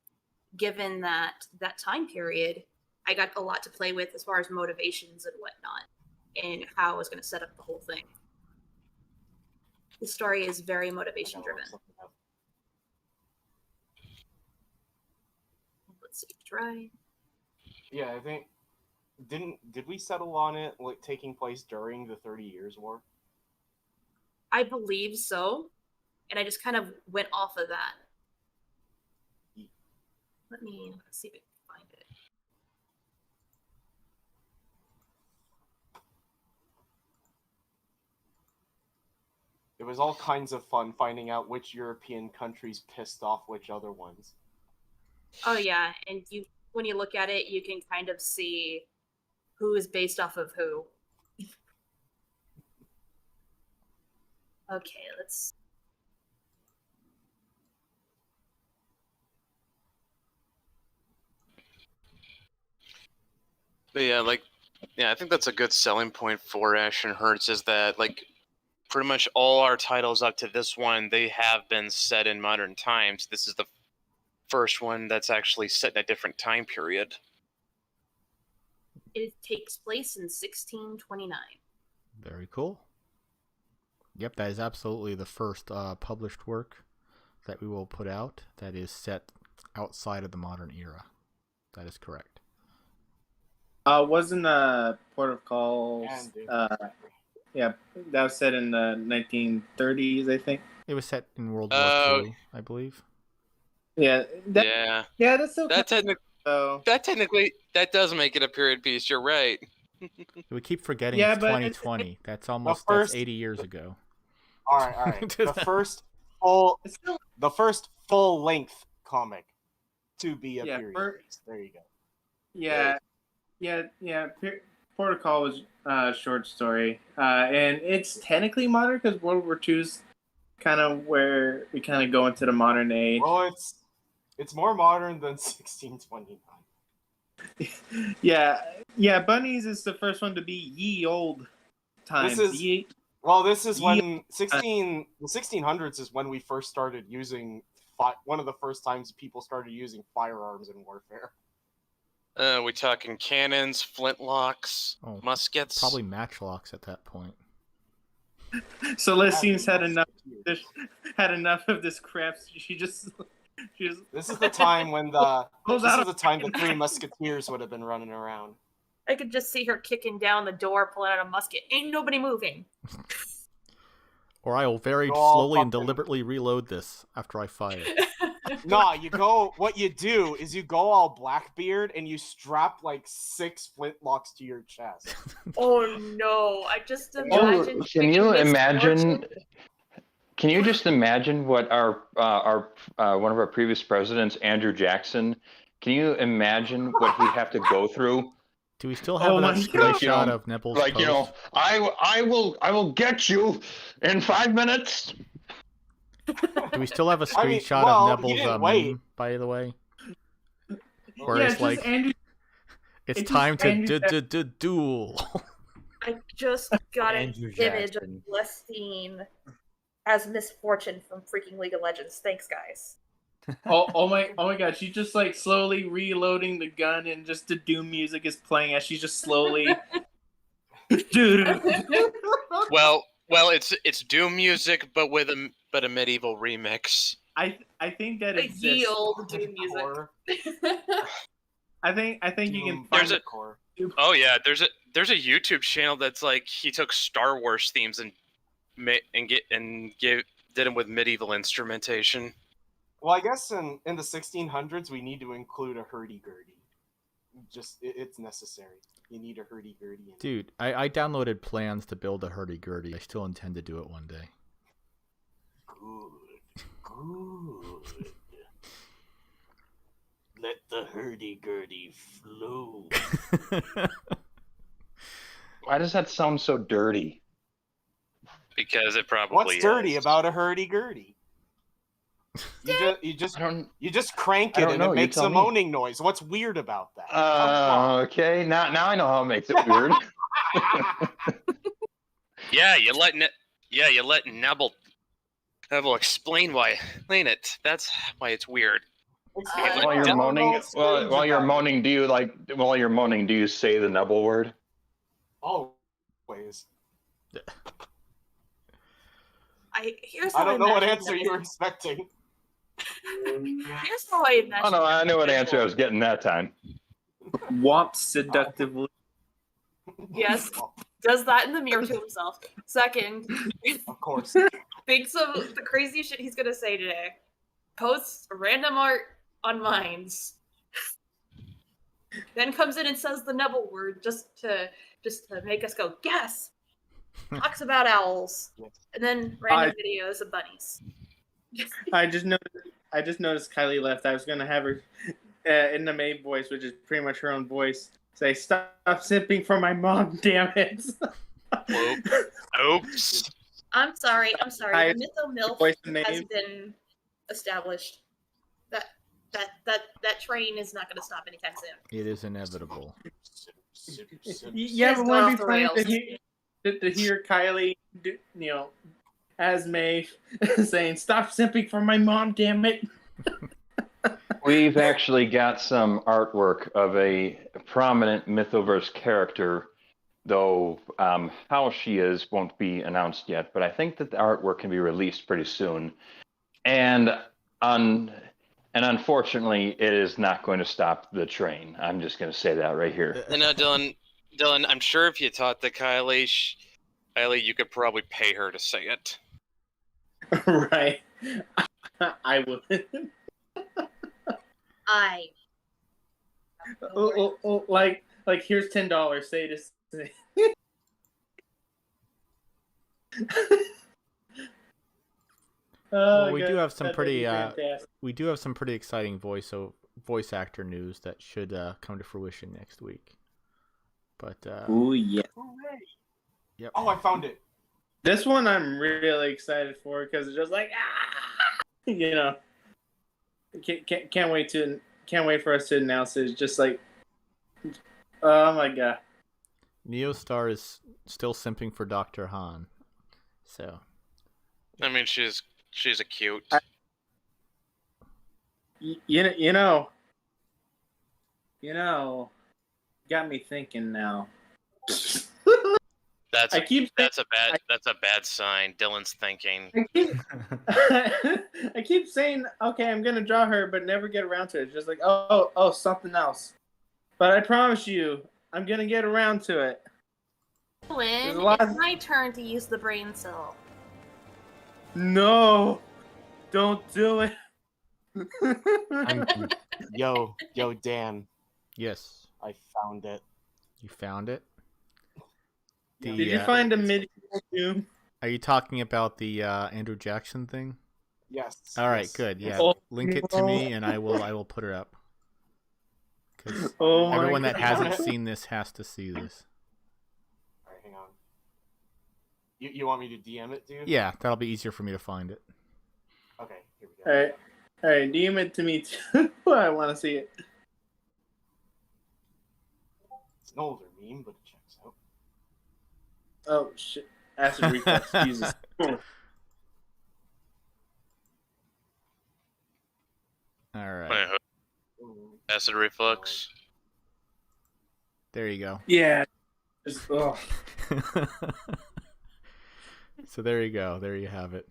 given that time period, I got a lot to play with as far as motivations and whatnot, and how I was going to set up the whole thing. The story is very motivation driven. Let's see, try. Yeah, I think did we settle on it like taking place during the 30 Years' War? I believe so, and I just kind of went off of that. Let's see if I can find it. It was all kinds of fun finding out which European countries pissed off which other ones. Oh yeah, and when you look at it, you can kind of see who is based off of who. Okay, let's. But yeah, I think that's a good selling point for Ashen Hertz is that, like, pretty much all our titles up to this one, they have been set in modern times. This is the first one that's actually set in a different time period. It takes place in 1629. Very cool. Yep, that is absolutely the first published work that we will put out that is set outside of the modern era. That is correct. Wasn't Port of Calls? Yeah, that was set in the 1930s, I think. It was set in World War II, I believe. Yeah. That's so. That technically does make it a period piece. You're right. We keep forgetting it's 2020. That's 80 years ago. All right. The first full length comic to be a period piece. There you go. Yeah. Protocol was a short story, and it's technically modern because World War II's kind of where we kind of go into the modern age. Well, it's more modern than 1629. Yeah. Bunnies is the first one to be ye old times. This is when the 1600s is when we first started using one of the first times people started using firearms in warfare. We talking cannons, flintlocks, muskets? Probably matchlocks at that point. Celestine's had enough of this crap. This is the time when the Three Musketeers would have been running around. I could just see her kicking down the door, pulling out a musket. Ain't nobody moving. Or I will very slowly and deliberately reload this after I fire. No, what you do is you go all Blackbeard and you strap like 6 flintlocks to your chest. Oh no, I just imagine. Can you imagine? Can you just imagine what our one of our previous presidents, Andrew Jackson, can you imagine what he'd have to go through? Do we still have that screenshot of Nipples? Like, post? I will get you in 5 minutes. Do we still have a screenshot of Nebel's meme, by the way? Where it's like, it's time to duel. I just got an image of Celestine as Miss Fortune from freaking League of Legends. Thanks, guys. oh my god, she's just like slowly reloading the gun and just the Doom music is playing as she's just slowly Well, it's Doom music but with a medieval remix. I think that exists. Ye old Doom music. I think you can find a core. Oh yeah, there's a YouTube channel that's like he took Star Wars themes and did them with medieval instrumentation. Well, I guess in the 1600s we need to include a hurdy-gurdy. It's necessary. You need a hurdy-gurdy. Dude, I downloaded plans to build a hurdy-gurdy. I still intend to do it one day. Good. Let the hurdy-gurdy flow. Why does that sound so dirty? Because it probably What's dirty about a hurdy-gurdy? You just crank it and it makes a moaning noise. What's weird about that? Okay, now I know how it makes it weird. You let Nebel explain it. That's why it's weird. While you're moaning, while you're moaning, do you say the Nebel word? Always. Here's I how don't know what imagine answer that- you were expecting. Here's how I imagine. Oh no, I knew what answer I was getting that time. Womp seductively. Yes, does that in the mirror to himself. Second, Of course. thinks of the crazy shit he's gonna say today. Posts random art on Minds. Then comes in and says the Nebel word just to make us go guess. Talks about owls, and then random videos of bunnies. I just noticed Kylie left. I was gonna have her in the maid voice, which is pretty much her own voice, say, "Stop simping for my mom, damn it." Oops. I'm sorry. The Mytho MILF voice has name. been established. That train is not going to stop anytime soon. It is inevitable. Yeah, It's but gone wouldn't off be the funny rails. to hear Kylie, as May, saying, "Stop simping for my mom, damn it." We've actually got some artwork of a prominent Mythoverse character, though how she is won't be announced yet, but I think that the artwork can be released pretty soon. And unfortunately, it is not going to stop the train. I'm just going to say that right here. No, Dylan, I'm sure if you taught the Kylie, you could probably pay her to say it. Right. I would. Like here's $10. Say this. Well, we do have some that'd pretty be fantastic. we do have some pretty exciting voice actor news that should come to fruition next week. But Ooh, yeah. Yep. Oh, I found it. This one I'm really excited for because it's just like can't wait for us to announce it. It's just like, oh my god. Neostar is still simping for Dr. Han. So I mean, she's a cute. You know, got me thinking now. That's I a bad sign. Dylan's thinking. I keep saying, okay, I'm gonna draw her, but never get around to it. It's just like, oh, something else. But I promise you, I'm gonna get around to it. Lynn, it's my turn to use the brain cell. No, don't do it. Yo, Dan. yes, I found it. you found it. Did you find a mid Doom? Are you talking about the Andrew Jackson thing? Yes. All right, yes. good. Yeah, Oh, link it to me, and I will put her up. Because Oh my everyone that God. hasn't seen this has to see this. All right, hang on. You want me to DM it to you? Yeah, that'll be easier for me to find it. Okay, here we go. All right, DM it to me too. I want to see it. It's an older meme, but it checks out. Oh shit! Acid reflux. Jesus. All right, Acid reflux. there you go. Yeah. Just, oh. So there you go. There you have it.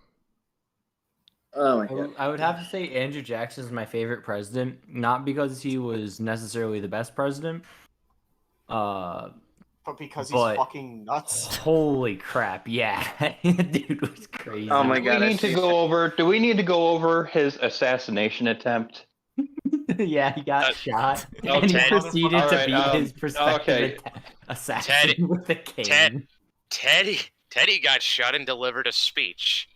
Oh my god. I would have to say Andrew Jackson is my favorite president, not because he was necessarily the best president. But because he's But- fucking nuts. Holy crap! Yeah, dude was crazy. Oh my god. Do we need to go over his assassination attempt? Yeah, he got shot, oh, and he Ted. proceeded All to right, beat his prospective okay. assassin with a cane. Teddy got shot and delivered a speech.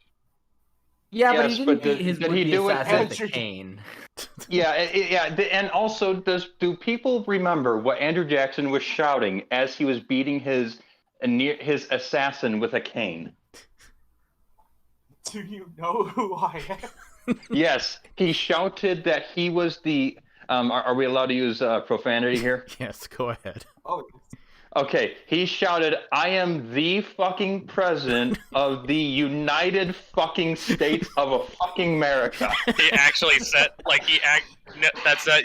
Yeah, but Yes, he didn't but beat his did would-be he do it assassin with Andrew- a cane. Yeah, and also, do people remember what Andrew Jackson was shouting as he was beating his assassin with a cane? Do you know who I am? Yes, he shouted that he was the. Are we allowed to use profanity here? Yes, go ahead. Oh, Okay, he shouted, "I am the fucking president of the United fucking States of a fucking America." He actually said, like, no, that's not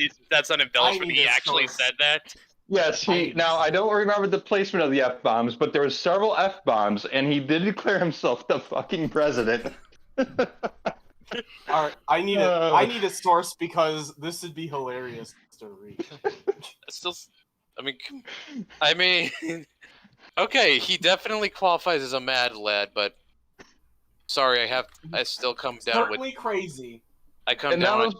embellishment. need He a actually source. said that. Yes, now I don't remember the placement of the F-bombs, but there were several F-bombs, and he did declare himself the fucking president. All right, I need a source because this would be hilarious to read. Still, I mean, okay, he definitely qualifies as a mad lad, but sorry, I still come down Certainly crazy. I come And down. that was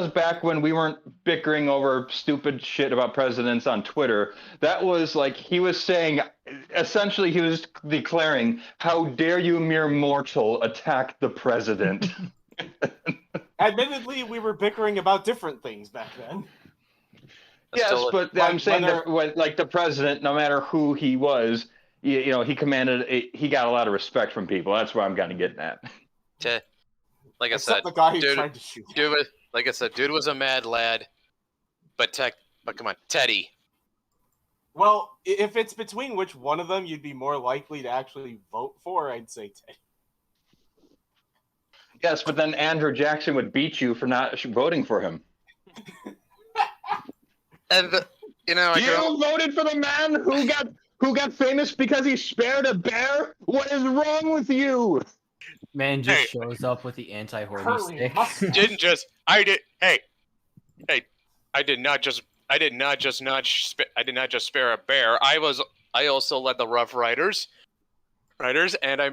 back when we weren't bickering over stupid shit about presidents on Twitter. That was like he was saying, essentially, he was declaring, "How dare you, mere mortal, attack the president?" Admittedly, we were bickering about different things back then. Yes, but I'm saying that like the president, no matter who he was, you know, he got a lot of respect from people. That's where I'm kind of getting at. Like I Except said, the guy who dude, tried to shoot. Like I said, dude was a mad lad, but come on, Teddy. Well, if it's between which one of them you'd be more likely to actually vote for, I'd say Teddy. Yes, but then Andrew Jackson would beat you for not voting for him. And you voted for the man who got famous because he spared a bear? What is wrong with you? Man just shows up with the anti-horny stick. I did not just spare a bear. I also led the Rough Riders, and I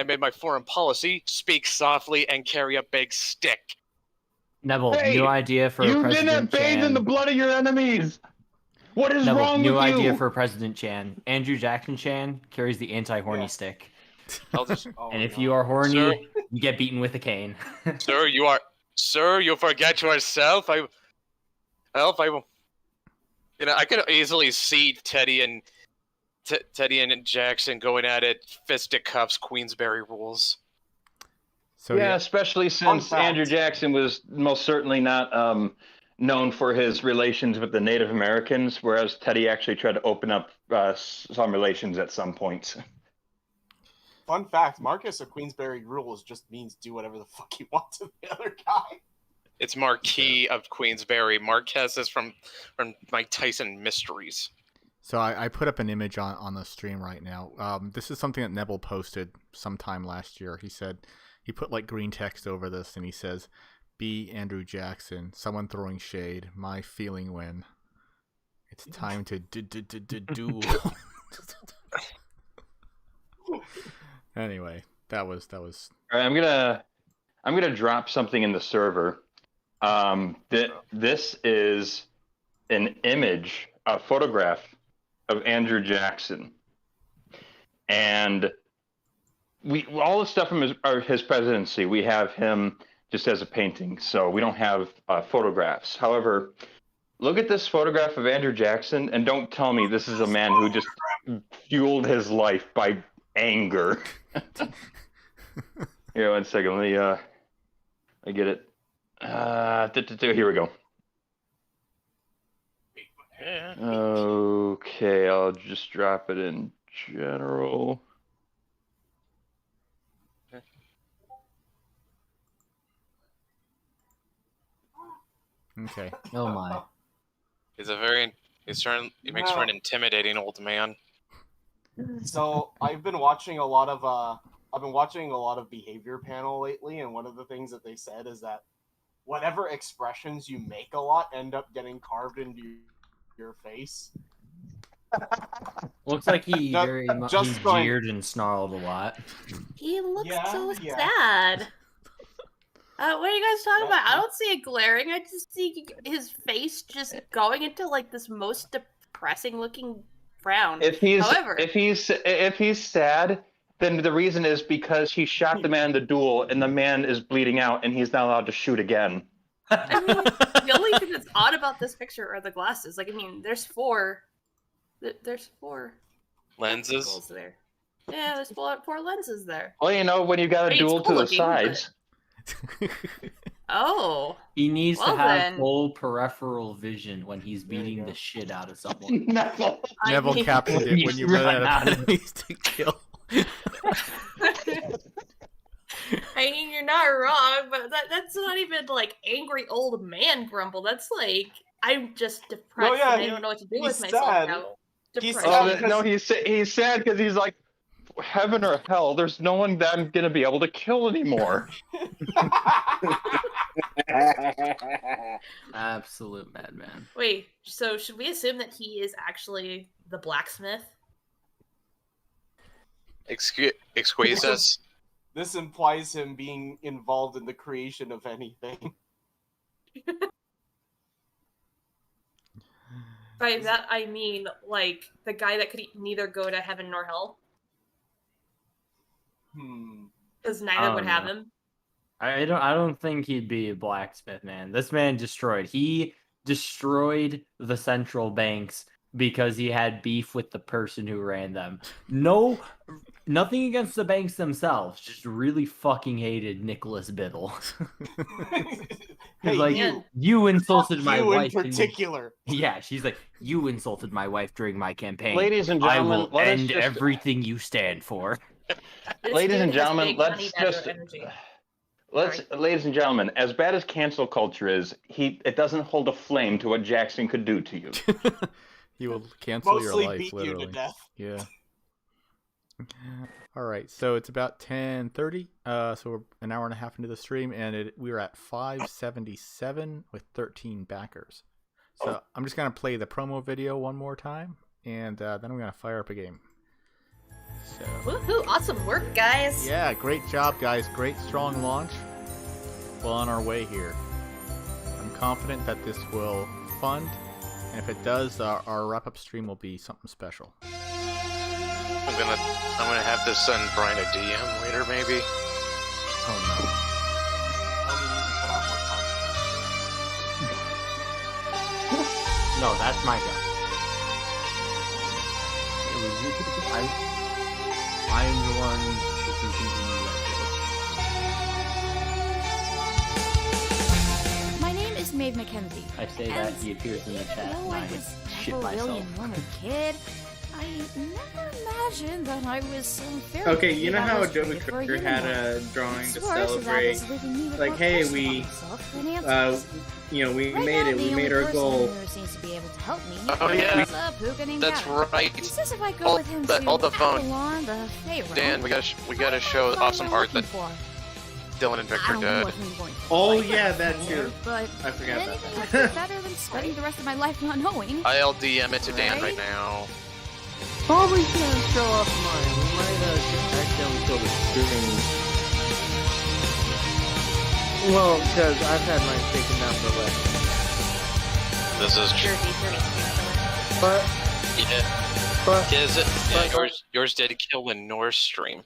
made my foreign policy speak softly and carry a big stick. Neville, new idea for President Chan. You didn't bathe in the blood of your enemies. What is Neville, wrong with you? New idea for President Chan. Andrew Jackson Chan carries the anti-horny stick. And if you are horny, Sir? you get beaten with a cane. Sir, you forget yourself. I could easily see Teddy and Jackson going at it, fisticuffs, Queensberry rules. So especially since Andrew Jackson was most certainly not known for his relations with the Native Americans, whereas Teddy actually tried to open up some relations at some points. Fun fact, Marcus of Queensberry rules just means do whatever the fuck you want to the other guy. It's Marquis of Queensberry. Marquez is from Mike Tyson Mysteries. So I put up an image on the stream right now. This is something that Neville posted sometime last year. He said he put like green text over this, and he says, "Be Andrew Jackson. Someone throwing shade. My feeling when it's time to duel." Anyway, that was. All right, I'm gonna drop something in the server. This is an image, a photograph of Andrew Jackson, and all the stuff from his presidency, we have him just as a painting, so we don't have photographs. However, look at this photograph of Andrew Jackson, and don't tell me this is a man who just fueled his life by anger. Here, 1 second. Let me, I get it. Here we go. Okay, I'll just drop it in general. Okay. Oh my. He makes for an intimidating old man. So I've been watching a lot of behavior panel lately, and one of the things that they said is that whatever expressions you make a lot end up getting carved into your face. Looks like he very much jeered and snarled a lot. He looks so sad. What are you guys talking about? I don't see it glaring. I just see his face just going into like this most depressing looking frown. If he's sad, then the reason is because he shot the man in the duel, and the man is bleeding out, and he's not allowed to shoot again. I mean, the only thing that's odd about this picture are the glasses. Like, I mean, there's four lenses there. Yeah, there's four lenses there. Well, you know, when you got a duel to the sides. Oh. He needs Well to have then. full peripheral vision when he's beating the shit out of someone. Neville. Neville captioned it when you run out of enemies to kill. I mean, you're not wrong, but that's not even like angry old man grumble. That's like I'm just depressed yeah, and I don't know what to do with myself sad. now. He's Depression. sad. No, he's sad because he's like, heaven or hell, there's no one that I'm gonna be able to kill anymore. Absolute madman. Wait, so should we assume that he is actually the blacksmith? Excuse us. This implies him being involved in the creation of anything. By that I mean like the guy that could neither go to heaven nor hell, because neither would have him. I don't think he'd be a blacksmith, man. This man he destroyed the central banks because he had beef with the person who ran them. Nothing against the banks themselves, just really fucking hated Nicholas Biddle. Hey, like, you insulted my wife. In particular. Yeah, she's like, you insulted my wife during my campaign. Ladies and gentlemen, I will end everything you stand for. Ladies and gentlemen, ladies and gentlemen, as bad as cancel culture is, it doesn't hold a flame to what Jackson could do to you. He will cancel Mostly your life, beat literally. you to death. Yeah. All right, so it's about 10:30. So we're an hour and a half into the stream, and we're at 577 with 13 backers. So I'm just gonna play the promo video one more time, and then I'm gonna fire up a game. So. Woohoo! Awesome work, guys. Yeah, great job, guys. Great strong launch. Well on our way here. I'm confident that this will fund, and if it does, our wrap-up stream will be something special. I'm gonna have to send Brian a DM later, maybe. Oh no. No, that's my job. I'm the one who can continue that My name is Maeve McKenzie. I say that, he appears in the chat, and I shit myself. William Norman kid. I never imagined that I was so very. Okay, you know how Adobe Creator had a drawing to celebrate, like, hey, we made it. We made our goal. Oh yeah, that's right. All the phone. Dan, we gotta show awesome art that Dylan and Victor did. Oh yeah, that too. But I forgot about anything that. better than spending the rest of my life not knowing. I'll DM it to Dan right now. Probably can't show off mine. We might just accidentally kill the stream. Well, because I've had mine taken down for less. This is true. But yours did kill a Norse stream.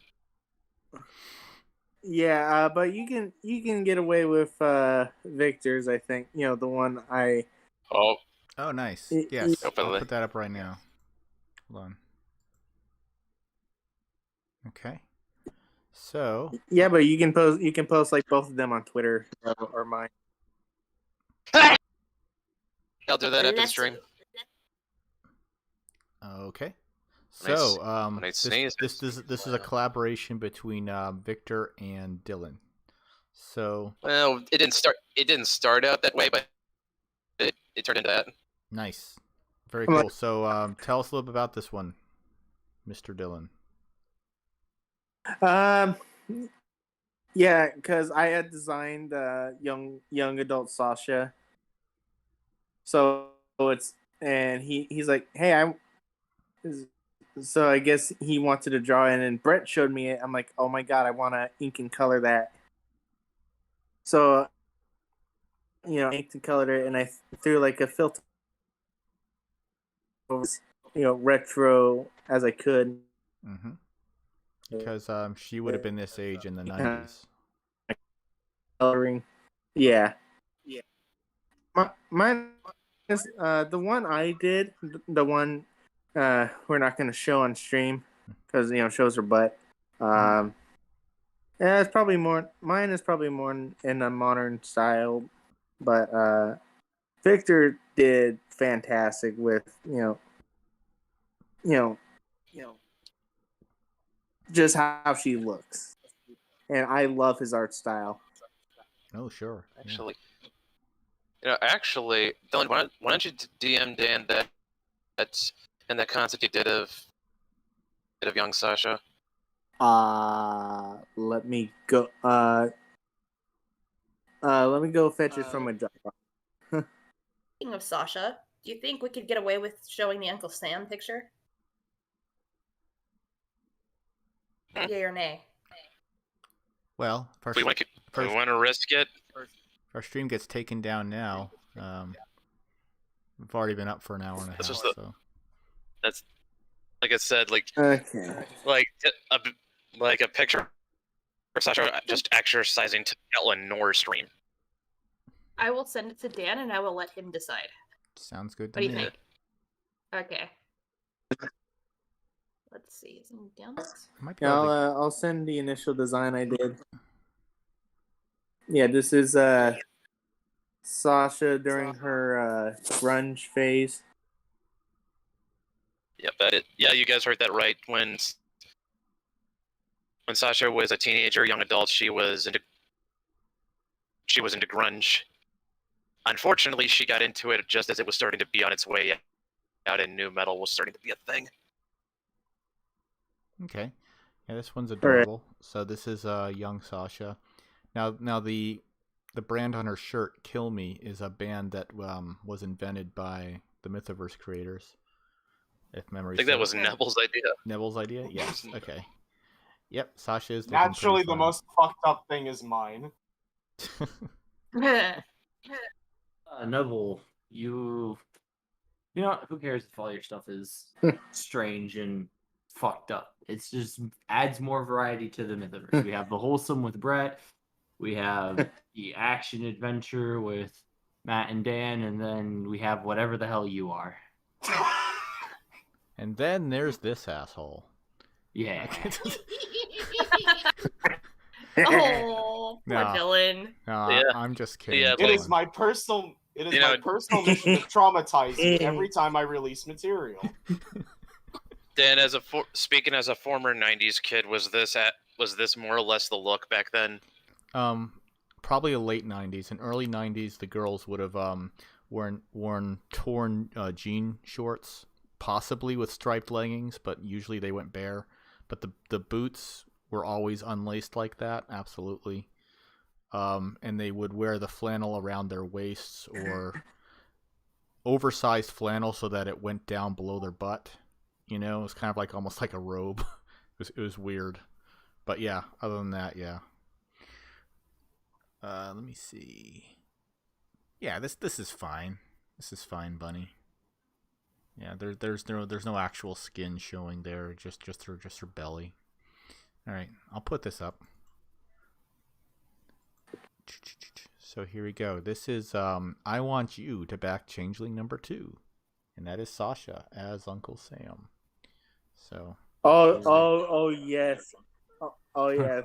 Yeah, but you can get away with Victor's. I think the one I. Oh, nice. Yes, I'll put that up right now. Hold on. Okay. So. Yeah, but you can post like both of them on Twitter or mine. I'll do that after the stream. Okay. So this is a collaboration between Victor and Dylan. So. Well, it didn't start out that way, but it turned into that. Nice. Very cool. So tell us a little bit about this one, Mr. Dylan. Yeah, because I had designed young adult Sasha. So he's like, hey, so I guess he wanted to draw it, and Brett showed me it. I'm like, oh my god, I want to ink and color that. So inked and colored it, and I threw like a filter, retro as I could. Mm-hmm. Because she would have been this age in the 90s. Coloring. Yeah. Mine is the one I did, the one we're not going to show on stream because shows her butt. Yeah, it's probably more. Mine is probably more in a modern style, but Victor did fantastic with you know, just how she looks, and I love his art style. Oh, sure. Actually, actually, Dylan, why don't you DM Dan that's and that concept you did of young Sasha? Let me go. Let me go fetch it from a Dropbox. Speaking of Sasha, do you think we could get away with showing the Uncle Sam picture? Yay or nay? Well, if We want to risk it. our stream gets taken down now. We've already been up for an hour and a half. So That's like I said, Okay. like a picture of Sasha just exercising to Ellen Nor stream. I will send it to Dan and I will let him decide. Sounds good to What me. do you think? Okay. Let's see. Is it down? Yeah, I'll send the initial design I did. Yeah, this is Sasha during her grunge phase. Yep, yeah, you guys heard that right. When Sasha was a teenager, young adult, she was into grunge. Unfortunately, she got into it just as it was starting to be on its way out, and nu metal was starting to be a thing. Okay. Yeah, this one's adorable. So this is young Sasha. Now the brand on her shirt, Kill Me, is a band that was invented by the Mythoverse creators. If memory I think serves. that was Neville's idea. Neville's idea? Yes. Okay. Yep, Sasha is looking Naturally, pretty the fine. most fucked up thing is mine. Neville, you know, who cares if all your stuff is strange and fucked up? It's just adds more variety to the Mythoverse. We have the wholesome with Brett, we have the action adventure with Matt and Dan, and then we have whatever the hell you are. And then there's this asshole. Yeah. Oh, poor No. Dylan. No, Yeah. I'm just kidding. Yeah, It is my personal. It is my personal mission to traumatize you every time I release material. Dan, speaking as a former '90s kid, was this more or less the look back then? Probably a late '90s and early '90s. The girls would have worn torn jean shorts, possibly with striped leggings, but usually they went bare. But the boots were always unlaced like that, absolutely. And they would wear the flannel around their waists or oversized flannel so that it went down below their butt. You know, it was kind of like almost like a robe. It was weird. But yeah, other than that, yeah. Let me see. Yeah, this is fine. This is fine, Bunny. Yeah, there's no actual skin showing there, just her belly. All right, I'll put this up. So here we go. This is I Want You to back Changeling number 2, and that is Sasha as Uncle Sam. So. Oh yes. Oh yeah.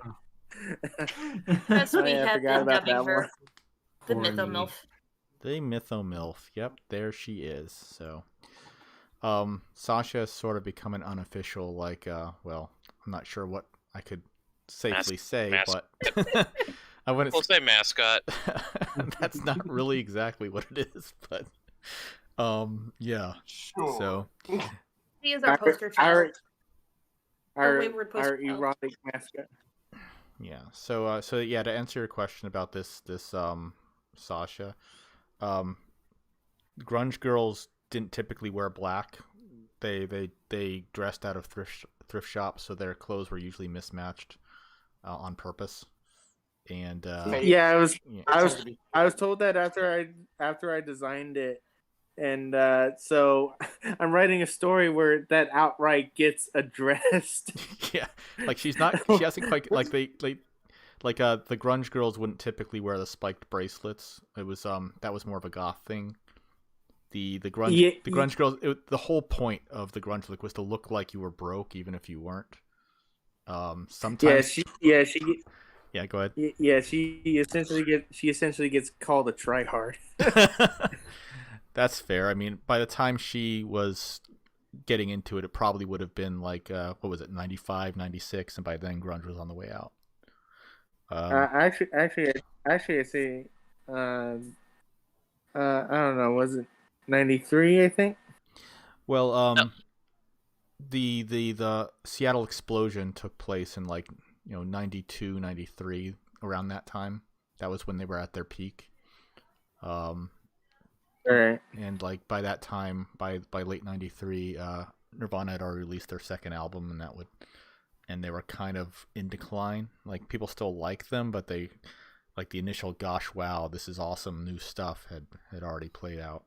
Yes, we I have forgot been about dubbing that her one. the Mythomilf. The Mythomilf. Yep, there she is. So, Sasha has sort of become an unofficial, well, I'm not sure what I could safely say, but I wouldn't. We'll say mascot. That's not really exactly what it is, but yeah. Sure. So He is our poster child. Our wayward poster child. erotic mascot. Yeah. So yeah, to answer your question about this Sasha, grunge girls didn't typically wear black. They dressed out of thrift shops, so their clothes were usually mismatched on purpose. And yeah, I was told that after I designed it, and so I'm writing a story where that outright gets addressed. Yeah, like she hasn't quite like the grunge girls wouldn't typically wear the spiked bracelets. It was that was more of a goth thing. The grunge girls, the whole point of the grunge look was to look like you were broke even if you weren't. Sometimes Yeah, go ahead. Yeah, she essentially gets called a tryhard. That's fair. I mean, by the time she was getting into it, it probably would have been like, what was it, 95, 96, and by then grunge was on the way out. Actually, I say, I don't know, was it 93? I think. Well, the Seattle explosion took place in like 92, 93, around that time. That was when they were at their peak. Right. And like by that time, by late '93, Nirvana had already released their second album, and they were kind of in decline. Like people still like them, but they like the initial "gosh, wow, this is awesome new stuff" had already played out.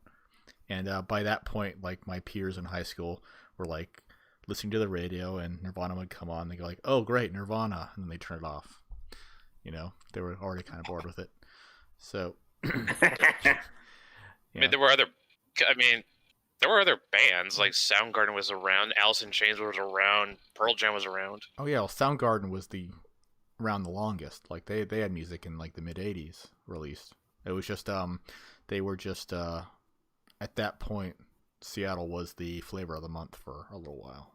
And by that point, like my peers in high school were like listening to the radio, and Nirvana would come on. They go like, "Oh, great, Nirvana," and then they turn it off. They were already kind of bored with it. So. I mean, there were other bands like Soundgarden was around, Alice in Chains was around, Pearl Jam was around. Oh yeah, well, Soundgarden was around the longest. Like they had music in like the mid '80s released. It was just they were just at that point Seattle was the flavor of the month for a little while.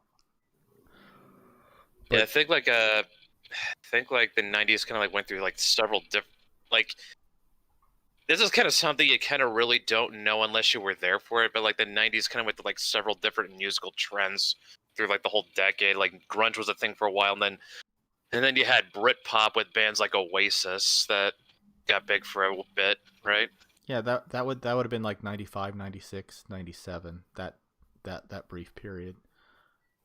But, yeah, I think like the '90s kind of like went through like several different like. This is kind of something you kind of really don't know unless you were there for it, but like the 90s kind of went through like several different musical trends through like the whole decade. Like grunge was a thing for a while, and then you had Britpop with bands like Oasis that got big for a bit, right? Yeah, that would have been like 95, 96, 97, that brief period.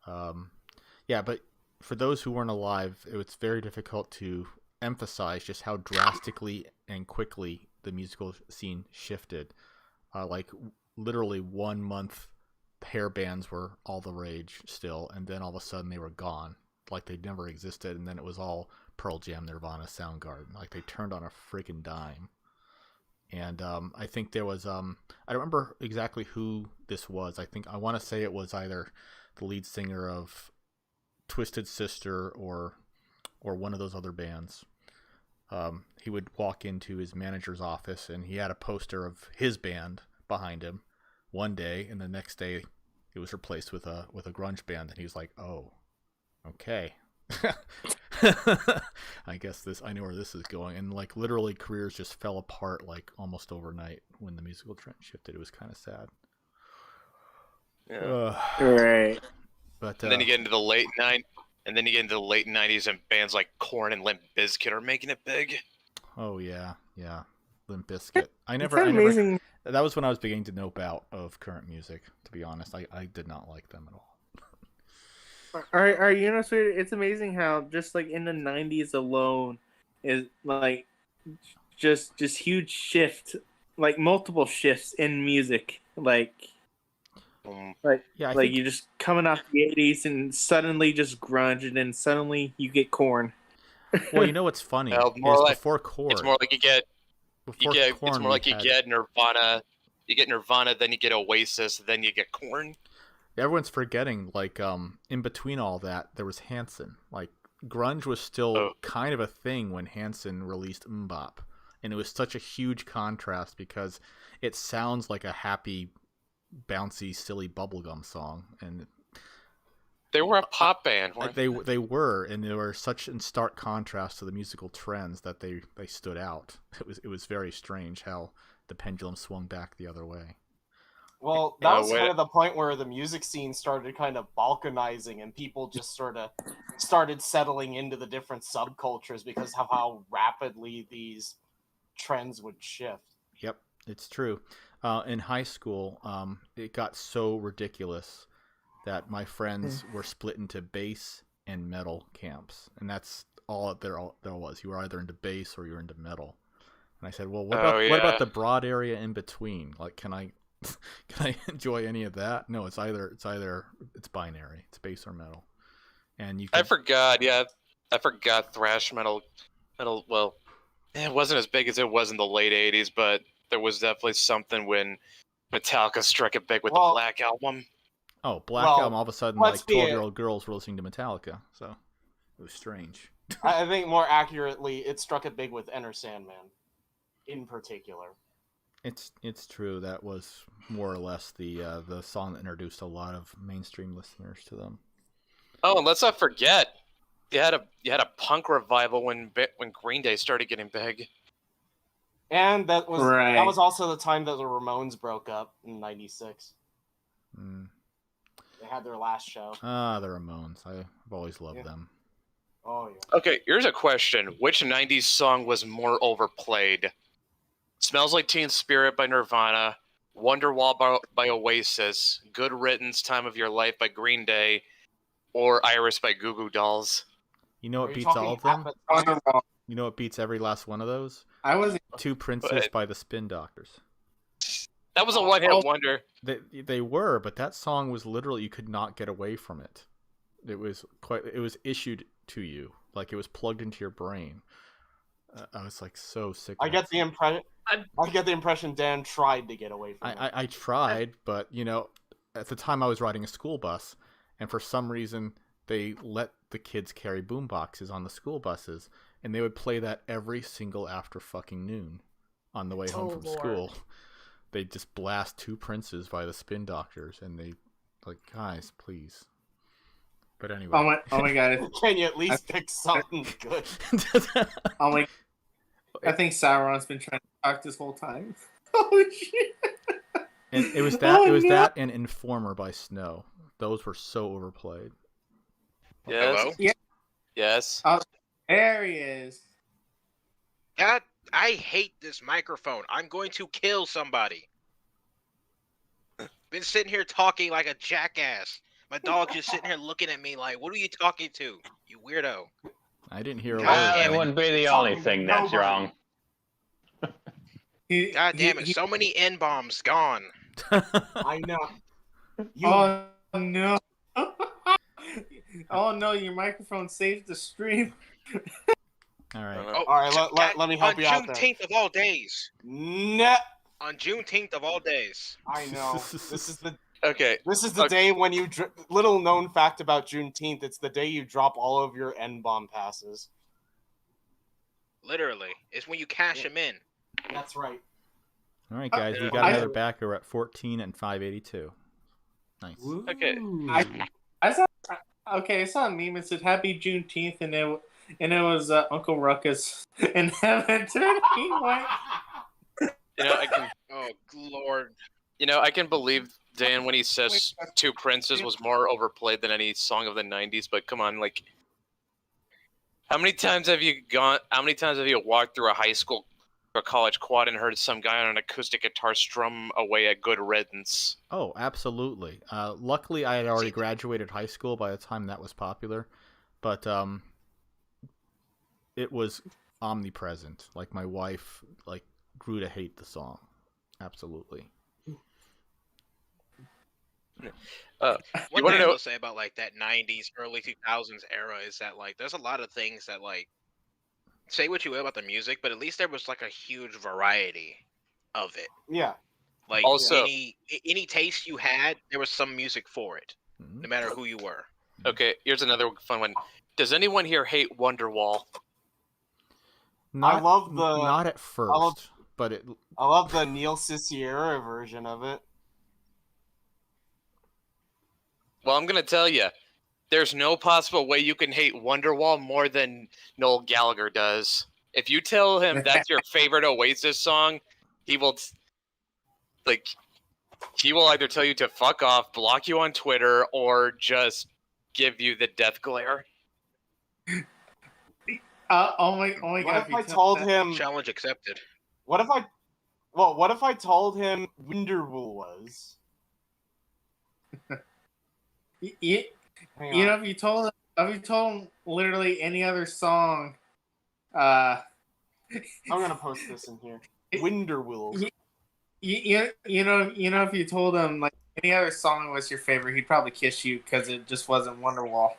Yeah, but for those who weren't alive, it's very difficult to emphasize just how drastically and quickly the musical scene shifted. Like literally 1 month hair bands were all the rage still, and then all of a sudden they were gone, like they never existed, and then it was all Pearl Jam, Nirvana, Soundgarden. Like they turned on a freaking dime. And I think there was I don't remember exactly who this was. I want to say it was either the lead singer of Twisted Sister or one of those other bands. He would walk into his manager's office and he had a poster of his band behind him one day, and the next day it was replaced with a grunge band, and he was like, "Oh, okay." I guess I know where this is going. And like literally careers just fell apart like almost overnight when the musical trend shifted. It was kind of sad. Yeah. Right. But and then you get into the late 90s and bands like Korn and Limp Bizkit are making it big. Oh yeah. Limp Bizkit. Amazing. That was when I was beginning to nope out of current music, to be honest. I did not like them at all. Are you know, sweet? It's amazing how just like in the 90s alone is like just huge shift, like multiple shifts in music, like you just coming off the 80s and suddenly just grunge, and then suddenly you get Korn. Well, you know what's funny is before Korn. It's more like you get Nirvana. You get Nirvana, then you get Oasis, then you get Korn. Everyone's forgetting, like, in between all that, there was Hanson. Like, grunge was still kind of a thing when Hanson released MMMBop. And it was such a huge contrast because it sounds like a happy, bouncy, silly bubblegum song. And they were a pop band, weren't they? They were, and they were such in stark contrast to the musical trends that they stood out. It was very strange how the pendulum swung back the other way. Well, that was kind of the point where the music scene started kind of balkanizing, and people just sort of started settling into the different subcultures because of how rapidly these trends would shift. Yep, it's true. In high school, it got so ridiculous that my friends were split into bass and metal camps, and that's all there was. You were either into bass or you were into metal. And I said, "Well, what about the broad area in between? Like, can I enjoy any of that?" No, it's binary. It's bass or metal. And I forgot thrash metal. Well, it wasn't as big as it was in the late 80s, but there was definitely something when Metallica struck it big with the Black Album. Oh, Black Album! All of a sudden, like 12-year-old girls were listening to Metallica, so it was strange. I think more accurately, it struck it big with Enter Sandman, in particular. It's true. That was more or less the song that introduced a lot of mainstream listeners to them. Oh, and let's not forget, you had a punk revival when Green Day started getting big. And that was Right. also the time that the Ramones broke up in '96. Mm. They had their last show. Ah, the Ramones. I've always loved them. Oh yeah. Okay, here's a question: which '90s song was more overplayed? "Smells Like Teen Spirit" by Nirvana, "Wonderwall" by Oasis, "Good Riddance: Time of Your Life" by Green Day, or "Iris" by Goo Goo Dolls? You know Are what you beats talking all of them? at the time? You know what beats every last one of those? I wasn't. Two Princes But- by the Spin Doctors. That was a one-hit wonder. They were, but that song was literally, you could not get away from it. It was issued to you, like it was plugged into your brain. I was like so sick. I of get that the song. impression. I get the impression Dan tried to get away from it. I tried, but at the time I was riding a school bus, and for some reason they let the kids carry boom boxes on the school buses, and they would play that every single after fucking noon on the way home from school. They just blast Two Princes by the Spin Doctors, and they like, guys, please. But anyway. Oh my god! Can you at least pick something good? Oh my! I think Sauron's been trying to talk this whole time. Oh shit! And it was that. It was that and Informer by Snow. Those were so overplayed. Yes. Hello? Yeah. Yes. Oh, there he is. God, I hate this microphone. I'm going to kill somebody. Been sitting here talking like a jackass. My dog's just sitting here looking at me like, what are you talking to, you weirdo? I didn't hear a God word. It damn it. wouldn't be the only thing that's wrong. God damn it, so many N-bombs gone. I know. Oh no! Oh no! Your microphone saved the stream. All right. Oh, All right, let me help you out On there. Juneteenth of all days. Nah, On Juneteenth of all days. I know. This is the Okay. day when you little known fact about Juneteenth. It's the day you drop all of your N-bomb passes. Literally. It's when you cash them in. That's right. All right, guys, we got another backer at 14 and 582. Nice. Okay. I saw a meme that said "Happy Juneteenth" and it was Uncle Ruckus and Heaven turning white. I can. Oh, Lord. I can believe Dan when he says Two Princes was more overplayed than any song of the '90s. But come on, like, how many times have you walked through a high school or college quad and heard some guy on an acoustic guitar strum away at "Good Riddance"? Oh, absolutely. Luckily, I had already graduated high school by the time that was popular, but it was omnipresent. Like my wife, grew to hate the song. Absolutely. One you thing want to I know? will say about like that '90s, early 2000s era is that like there's a lot of things that like say what you will about the music, but at least there was like a huge variety of it. Yeah. Like Also- any taste you had, there was some music for it, Mhm. no matter who you were. Okay, here's another fun one. Does anyone here hate Wonderwall? Not, love the- Not at first, but it. I love the Neil Cicierra version of it. Well, I'm gonna tell you, there's no possible way you can hate Wonderwall more than Noel Gallagher does. If you tell him that's your favorite Oasis song, he will either tell you to fuck off, block you on Twitter, or just give you the death glare. Oh my What god! if I told him? Challenge accepted. What if I told him Winderwool was? You Hang know, on. if you told him literally any other song, I'm gonna post this in here. Winderwool. you know, if you told him like any other song was your favorite, he'd probably kiss you because it just wasn't Wonderwall.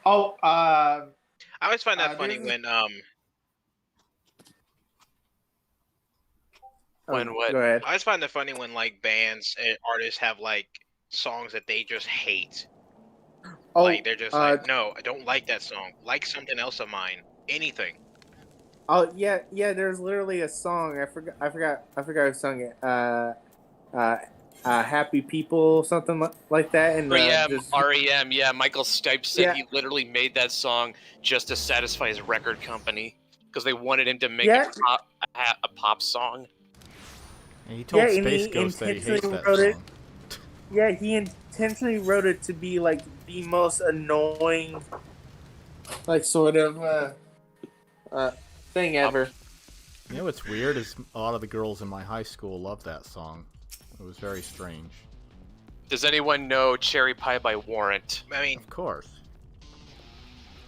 I always find that funny there's- when What? Go ahead. I always find it funny when like bands and artists have like songs that they just hate. Oh, Like they're just like, no, I don't like that song. Like something else of mine. Anything. oh yeah, yeah. There's literally a song. I forgot who sung it. Happy People, something like that. And REM, yeah. Michael Stipe said Yeah. he literally made that song just to satisfy his record company because they wanted him to make Yeah. a pop song. And he told Yeah, and Space he Ghost that he hates intentionally that wrote it. song. Yeah, he intentionally wrote it to be like the most annoying, like sort of thing ever. You know what's weird is a lot of the girls in my high school love that song. It was very strange. Does anyone know Cherry Pie by Warrant? I mean, Of course.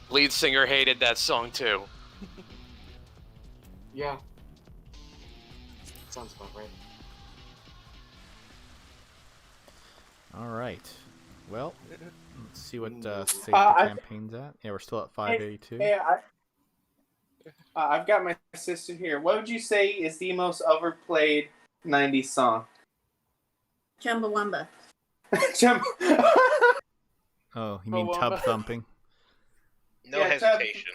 Lead singer hated that song too. Yeah. Sounds about right. All right. Well, let's see what state the I- campaign's at. Yeah, we're still at 582. Hey, I've got my sister here. What would you say is the most overplayed '90s song? Chumbawamba. Oh, you mean Chumbawamba. tub thumping? no Yeah, hesitation.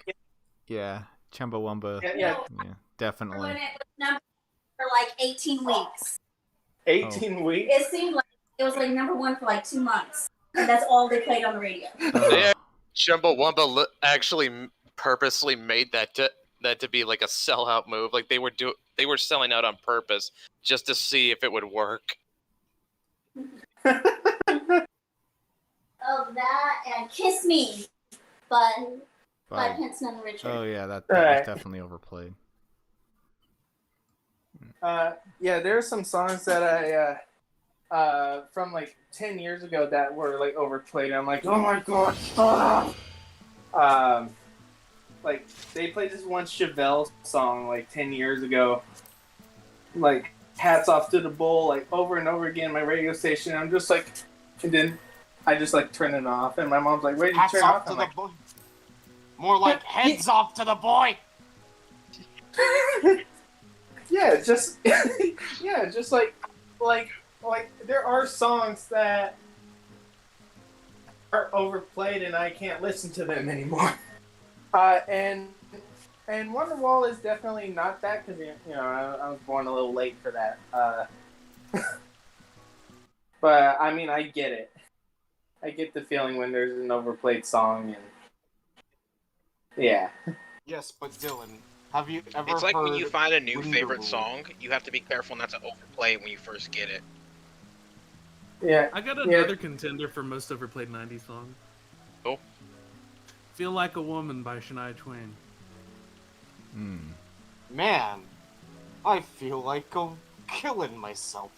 Yeah, Chumbawamba. Yeah. Definitely. When it was number for like 18 weeks. 18 weeks. It seemed like it was like number one for like 2 months. And that's all they played on the radio. Yeah, Chumbawamba actually purposely made that to be like a sellout move. Like they were selling out on purpose just to see if it would work. Oh, that and Kiss Me. But by By- Prince None the Richer. Oh yeah, that Alright. was definitely overplayed. Yeah, there are some songs that I from like 10 years ago that were like overplayed. I'm like, oh my god. Like they played this one Chevelle song like 10 years ago. Like Hats Off to the Bull, like over and over again on my radio station. I'm just like, and then I just like turn it off, and my mom's like, "Where did you Hats turn off off?" to I'm the like, boy. More like heads off to the boy. yeah, just yeah, just like there are songs that are overplayed, and I can't listen to them anymore. And Wonderwall is definitely not that because you know I was born a little late for that. But I mean, I get it. I get the feeling when there's an overplayed song, and yeah. Yes, but Dylan, have you ever It's like when you heard find a new Window favorite Room? song, you have to be careful not to overplay it when you first get it. Yeah. I got Yeah. another contender for most overplayed '90s song. Oh. "Feel Like a Woman" by Shania Twain. Man, I feel like I'm killing myself.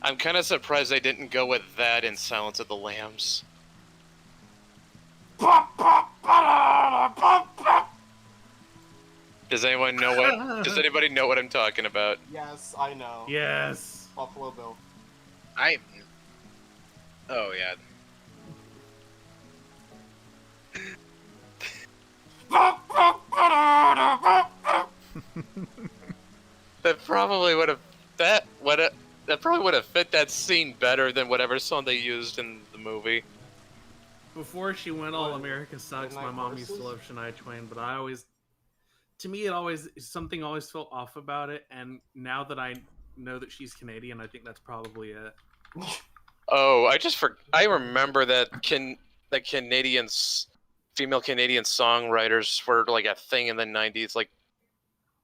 I'm kind of surprised they didn't go with that in Silence of the Lambs. Does anyone know what? Does anybody know what I'm talking about? Yes, I know. Yes. Buffalo Bill. Oh yeah. That probably would have that probably would have fit that scene better than whatever song they used in the movie. Before she went all America Sucks, my mom used to love Shania Twain, but to me, something always felt off about it, and now that I know that she's Canadian, I think that's probably it. Oh, I remember that female Canadian songwriters were like a thing in the 90s. Like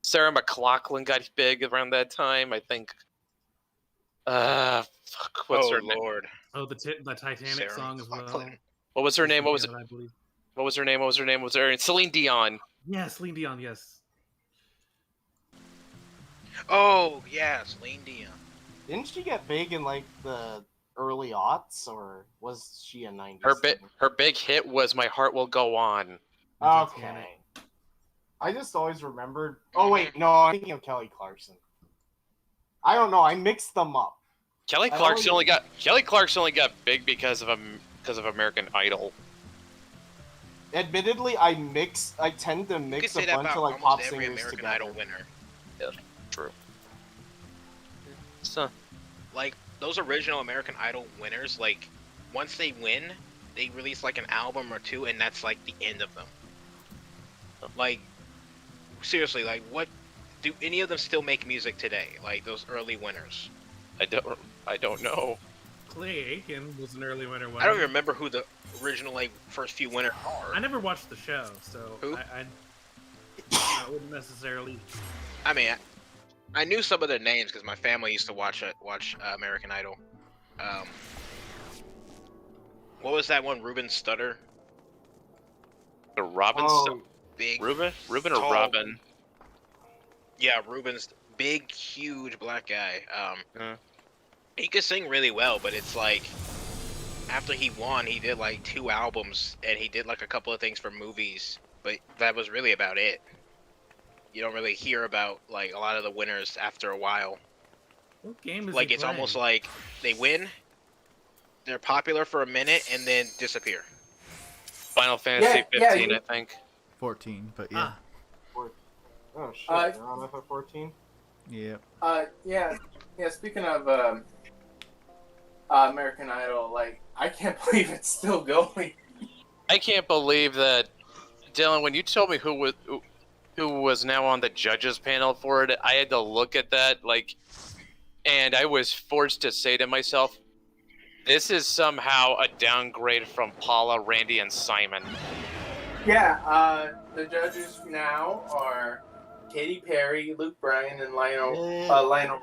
Sarah McLachlan got big around that time, I think. What's her name? Lord. Oh, the Titanic Sarah song as well. McLachlan. What was her name? What was it? I believe. What was her name? What was her name? Was her Celine Dion? Yeah, Celine Dion. Yes. Oh yeah, Celine Dion. Didn't she get big in like the early aughts, or was she a 90s? Her big hit was "My Heart Will Go On." Okay. I just always remembered. Oh wait, no, I'm thinking of Kelly Clarkson. I don't know. I mixed them up. Kelly Clarkson only got big because of American Idol. Admittedly, I tend to You could mix say a that bunch about of like almost pop every singers American together. Idol winner. Yeah, true. So, like those original American Idol winners, like once they win, they release like an album or two, and that's like the end of them. Like seriously, like what do any of them still make music today? Like those early winners. I don't know. Clay Aiken was an early winner. I don't even remember who the original like first few winners are. I never watched the show, so Who? I wouldn't necessarily. I mean, I knew some of their names because my family used to watch American Idol. What was that one? Ruben Stutter. The Robin. Big. Ruben or tall- Robin? Yeah, Ruben's big, huge black guy. He could sing really well, but it's like after he won, he did like 2 albums and he did like a couple of things for movies, but that was really about it. You don't really hear about like a lot of the winners after a while. What game is Like he it's playing? almost like they win, they're popular for a minute, and then disappear. Final Fantasy 15, I think. 14, but yeah. Oh shit, you're on FF14? Yep. Yeah. Speaking of American Idol, like I can't believe it's still going. I can't believe that, Dylan. When you told me who was now on the judges panel for it, I had to look at that, like, and I was forced to say to myself, "This is somehow a downgrade from Paula, Randy, and Simon." Yeah. The judges now are Katy Perry, Luke Bryan, and Lionel.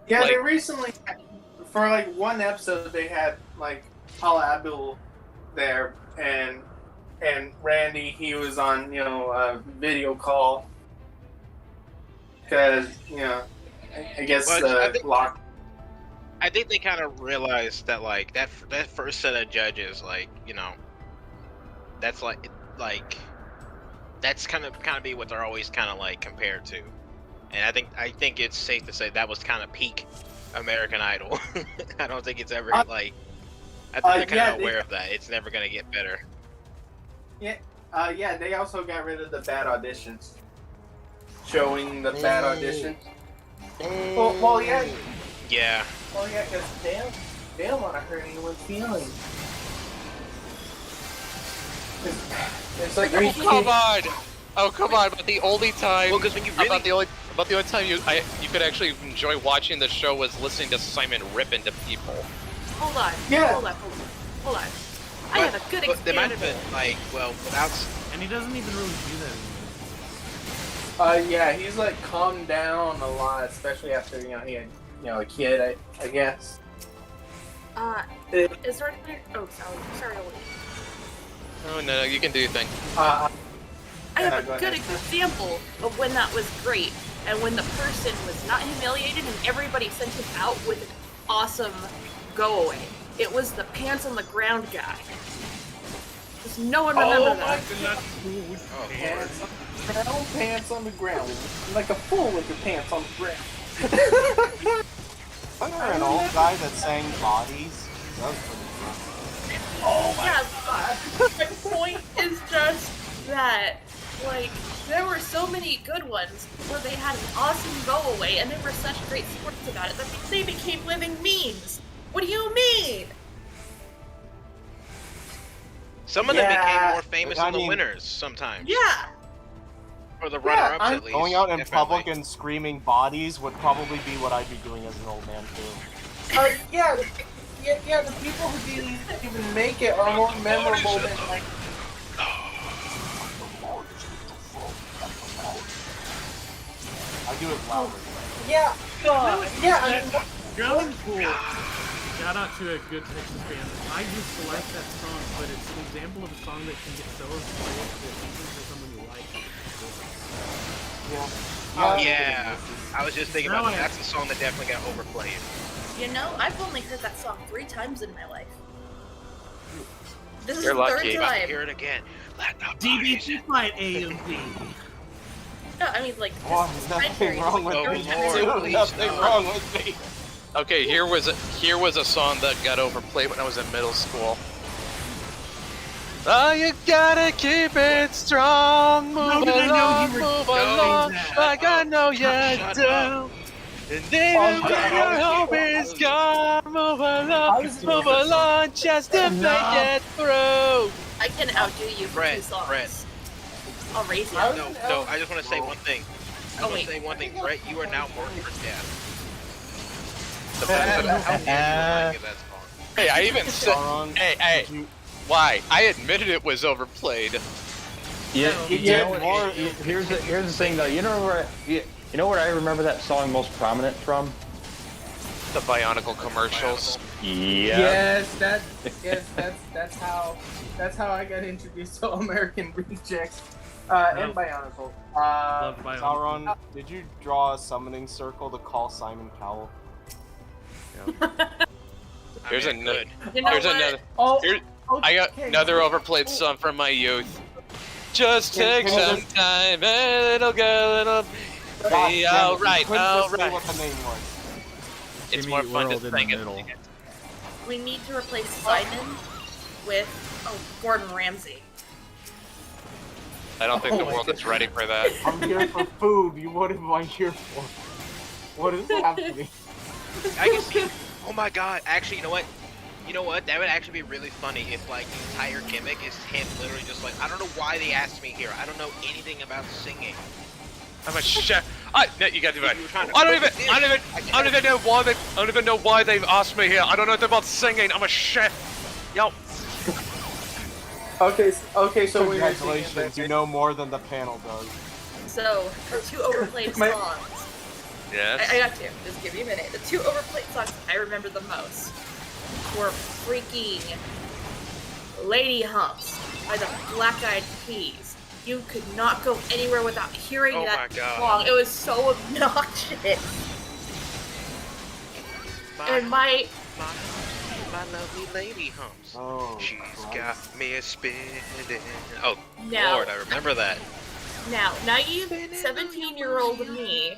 Yeah, they recently, for like one episode, they had like Paula Abdul there, and Randy. He was on a video call because I guess lock. I think they kind of realized that like that first set of judges, like that's like that's kind of be what they're always kind of like compared to, and I think it's safe to say that was kind of peak American Idol. I don't think it's ever like I think they're kind of aware of that. It's never gonna get better. Yeah, they also got rid of the bad auditions, showing the bad auditions. Well, yeah. Yeah. Well, yeah, because they don't want to hurt anyone's feelings. It's like, are you come on! Oh, come on! But the only time, when you really... about the only time you could actually enjoy watching the show was listening to Simon rip into people. Hold on. Yeah. Hold on. I have a good example. They might have been like, well, without. And he doesn't even really do that. Yeah, he's like calmed down a lot, especially after he had a kid. I guess. Is there anything? Oh, sorry. Oh no, you can do your thing. I have a good example of when that was great, and when the person was not humiliated, and everybody sent him out with an awesome go away. It was the pants on the ground guy. Does no one remember that? Pants on the ground, like a fool with your pants on the ground. Wasn't there an old guy that sang Bodies? That was pretty cool. Oh my God. My point is just that, like, there were so many good ones where they had an awesome go away and they were such great sports about it that they became living memes. What do you mean? Some of them became more famous than the winners sometimes. Yeah. Or the runner-ups at least. Going out in public and screaming Bodies would probably be what I'd be doing as an old man too. Yeah, the people who didn't even make it are more memorable than like. I do it louder. Yeah, Drowning Pool. Shout out to a good Texas band. I used to like that song, but it's an example of a song that can get so overplayed that even for someone you like. Yeah. I was just thinking about that. That's a song that definitely got overplayed. I've only heard that song 3 times in my life. This is You're the lucky. third time. Hear it again. DBT fight AMD. No, I mean, like, There's nothing wrong with me. Nothing wrong with me. Okay, here was a song that got overplayed when I was in middle school. Oh, you gotta keep it strong. Move along, move along. Like I know you do. And even when your hope is gone, move along, just to make it through. I can outdo you for 2 songs. Brett. I'll raise you. No, I just want to say one thing. I want to say one thing, Brett. You are now marked for death. Hey, I even said, hey, why? I admitted it was overplayed. Yeah, here's the thing though. You know where I remember that song most prominent from? The Bionicle commercials. Yeah. That's how I got introduced to American Rejects and Bionicle. Sauron, did you draw a summoning circle to call Simon Cowell? Here's another. You know Here's what? another. Oh, I got another overplayed song from my youth. Just take some time and it'll go, it'll be alright, alright. What the name was? It's Jimmy more fun to World in sing the it. middle. We need to replace Simon with Gordon Ramsay. I don't think the world is ready for that. I'm here for food. What am I here for? What is happening? I can see. Oh my god! Actually, you know what? You know what? That would actually be really funny if, like, the entire gimmick is him literally just like, I don't know why they asked me here. I don't know anything about singing. I'm a chef. No, you gotta do it. You were trying to I don't cook even know why they. I don't even know why they've asked me here. I don't know anything about singing. I'm a chef. Yo. Okay, so when you're singing Congratulations, you know more than the panel does. So, the 2 overplayed songs. Yes. I got to. Just give me a minute. The 2 overplayed songs I remember the most were freaking Lady Humps by the Black Eyed Peas. You could not go anywhere without hearing that song. It was so obnoxious. And my lovely lady humps. Oh, she's got me a spinning. Oh, Now- Lord, I remember that. Now, naive 17-year-old me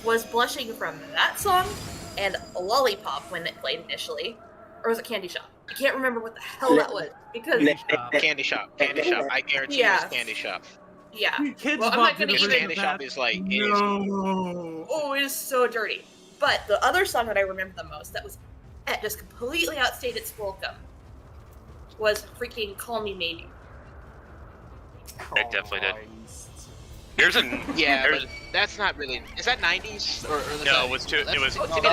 was blushing from that song and Lollipop when it played initially. Or was it Candy Shop? I can't remember what the hell that was. Because Candy Shop. I guarantee you it's Candy Shop. Yeah. Kids Well, I'm not gonna even. Candy Shop is like. Oh, it is so dirty. But the other song that I remember the most that was just completely outstayed its welcome was freaking Call Me Maybe. It definitely did. Here's a but that's not really. Is that 90s or no? It was two. It was. We're talking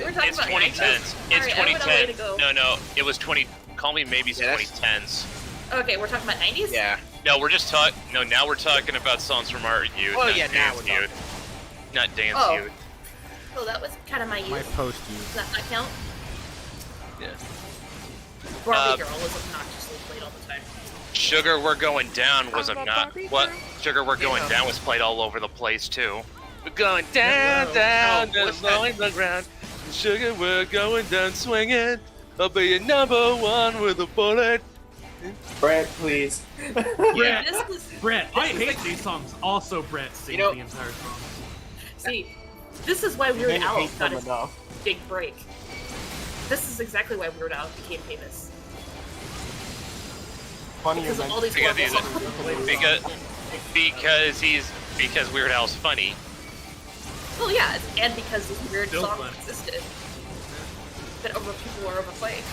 It's about 2010s. It's Sorry, I went away to 2010. go. No. It was 20. Call Me Maybe's 2010s. Okay, we're talking about 90s? Yeah. No, we're just talking. No, now we're talking about songs from our youth. Oh not yeah, now we're dance youth. talking. Not dance Oh. youth. So that was kind of my youth. My post Does youth. that not count? Yeah. Barbie Girl was obnoxiously played all the time. Sugar We're Going Down was what? Sugar We're Going Down was played all over the place too. We're going down, down, blowing the ground. Sugar We're Going Down, swinging. I'll be your number one with a bullet. Brett, please. Yeah. Brett, I hate these songs. Also, Brett sings the entire song. See, this is why Weird Al hate got them his enough. big break. This is exactly why Weird Al became famous. Funny Because you of all these Because horrible he's songs. because Weird Al's funny. Well, yeah, and because this weird Still song fun. existed. That people were overplayed.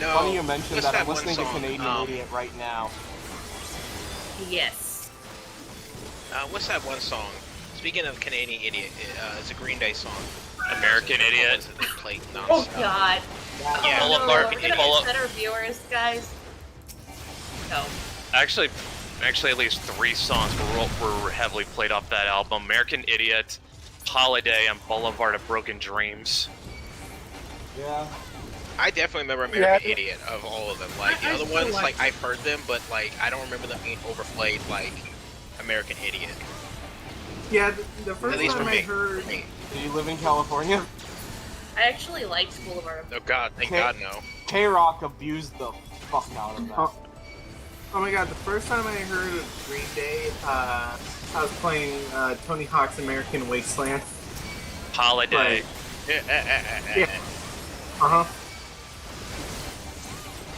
No. Funny you mentioned what's that. that I'm listening one to song? Canadian Idiot right now. Yes. What's that one song? Speaking of Canadian Idiot, it's a Green Day song. American Idiot. They played Oh nonstop. God. Yeah. Oh, no, Boulevard- we're gonna Boulevard- upset our viewers, guys. No. Actually, at least 3 songs were heavily played off that album: American Idiot, Holiday, and Boulevard of Broken Dreams. Yeah. I definitely remember American Idiot of all of them. Like the other ones, like I've heard them, but like I don't remember them being overplayed like American Idiot. Yeah, the At first least time for I me. heard. Do you live in California? I actually liked Boulevard of Oh God, thank God no. K-Rock abused the fuck out of that. Oh my God, the first time I heard of Green Day, I was playing Tony Hawk's American Wasteland. Holiday. Yeah. Uh huh.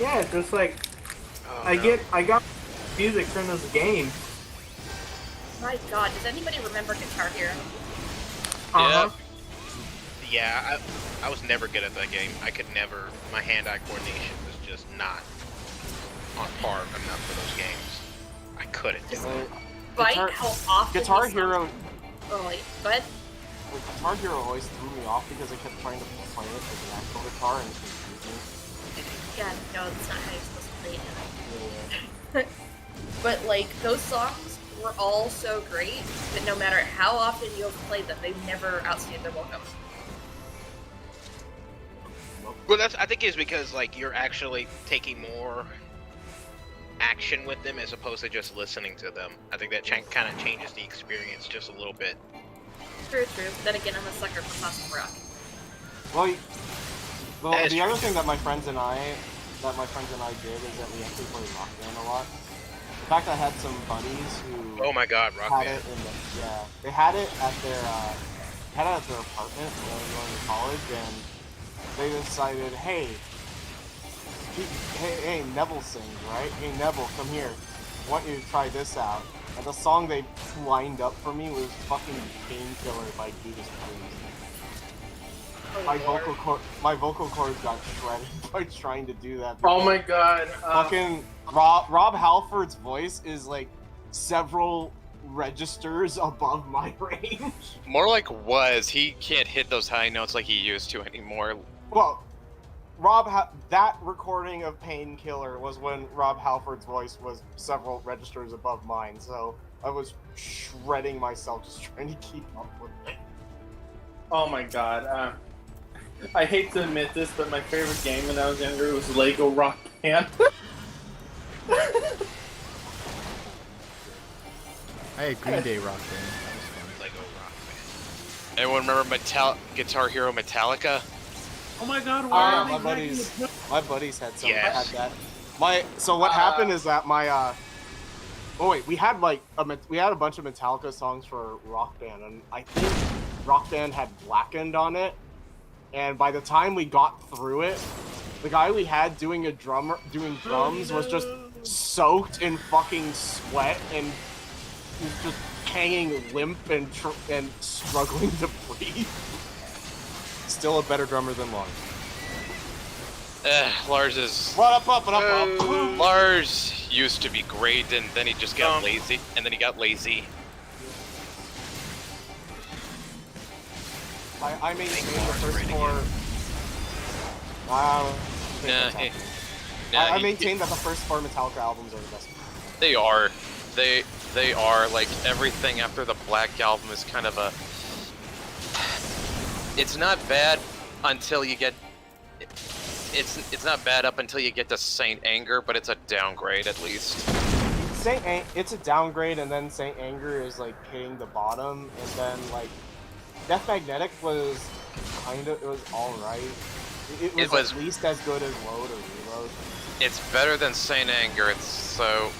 Yeah, just like Oh, I no. got music from this game. My God, does anybody remember Guitar Hero? Uh-huh. Yeah, I was never good at that game. I could never. My hand-eye coordination was just not on par enough for those games. I couldn't. Despite how often Guitar these Hero. songs- Oh wait, go ahead. Guitar Hero always threw me off because I kept trying to play it with an actual guitar and it confused me. Yeah, no, that's not how you're supposed to play it. But like those songs were all so great that no matter how often you have played them, they've never outstayed their welcome. Well, I think it's because like you're actually taking more action with them as opposed to just listening to them. I think that kind of changes the experience just a little bit. True. Then again, I'm a sucker for classic rock. Well, the other thing that my friends and I did is that we actually played Rock Band a lot. In fact, I had some buddies who. Oh my God, Rock had Band. it in they had it at their apartment when they were going to college, and they decided, hey, Neville sings, right? Hey, Neville, come here. I want you to try this out. And the song they lined up for me was fucking Painkiller by Judas Priest. My vocal cords got shredded by trying to do that. Oh my God. Fucking Rob Halford's voice is like several registers above my range. More like was. He can't hit those high notes like he used to anymore. Well, that recording of Painkiller was when Rob Halford's voice was several registers above mine, so I was shredding myself just trying to keep up with it. Oh my God. I hate to admit this, but my favorite game when I was younger was Lego Rock Band. I had Green Day Rock Band. That was fun. Lego Rock Band. Anyone remember Guitar Hero Metallica? Oh my God! Why are my they buddies, making my buddies had some. Yes. Had that. So what happened is that my oh wait, we had a bunch of Metallica songs for Rock Band, and I think Rock Band had Blackened on it. And by the time we got through it, the guy we had doing drums was just soaked in fucking sweat and was just hanging limp and struggling to breathe. Still a better drummer than Lars. Lars is. What up? Lars used to be great, and then he just got lazy. I maintain the first four. I maintain that the first four Metallica albums are the best. They are. They are. Like, everything after the Black Album is kind of a... It's not bad until you get... It's not bad up until you get to Saint Anger, but it's a downgrade at least. It's a downgrade, and then Saint Anger is like hitting the bottom, and then like Death Magnetic was alright. It was at least as good as Load or Reload. It's better than Saint Anger. It's so...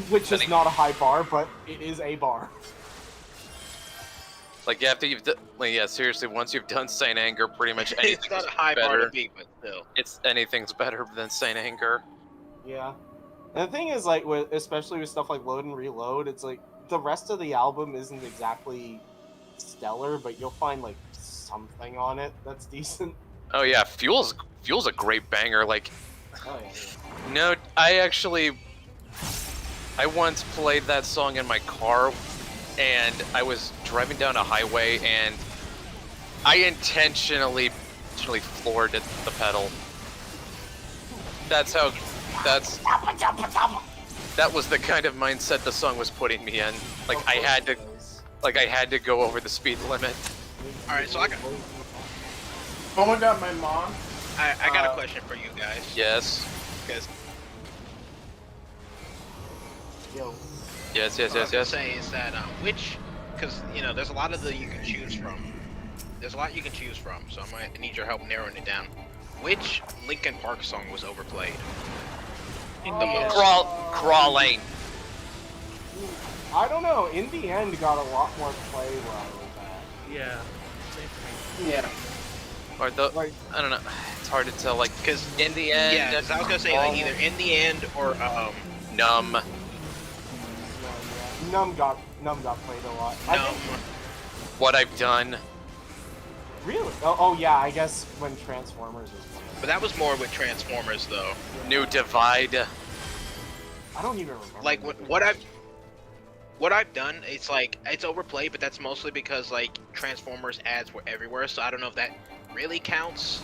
Which is not a high bar, but it is a bar. Like, after you've done... Like, yeah, seriously, once you've done Saint Anger, pretty much anything's It's not a high better. bar to beat, but still. Anything's better than Saint Anger. Yeah. And the thing is, like, especially with stuff like Load and Reload, it's like, the rest of the album isn't exactly stellar, but you'll find, like, something on it that's decent. Oh yeah, Fuel's a great banger. Like, Oh, yeah. no, I once played that song in my car, and I was driving down a highway, and I intentionally floored the pedal. That was the kind of mindset the song was putting me in. Like, I had to go over the speed limit. All right, so I got. Oh my God, my mom. I got a question for you guys. Yes. Because Yes. what I was gonna say is that because there's a lot you can choose from. There's a lot you can choose from, so I might need your help narrowing it down. Which Linkin Park song was overplayed? The most? Crawling. I don't know. In the end, got a lot more play where I was at. Yeah. Same for me. Yeah. Or I don't know. hard to tell. Like, Because in the end, yeah, 'cause I was gonna say like either in the end or Numb. Numb got played a lot. I think, What I've Done. really? Oh yeah, I guess when Transformers was playing. but that was more with Transformers though. New Divide. I don't even remember. Like what I've done, it's like it's overplayed, but that's mostly because like Transformers ads were everywhere, so I don't know if that really counts.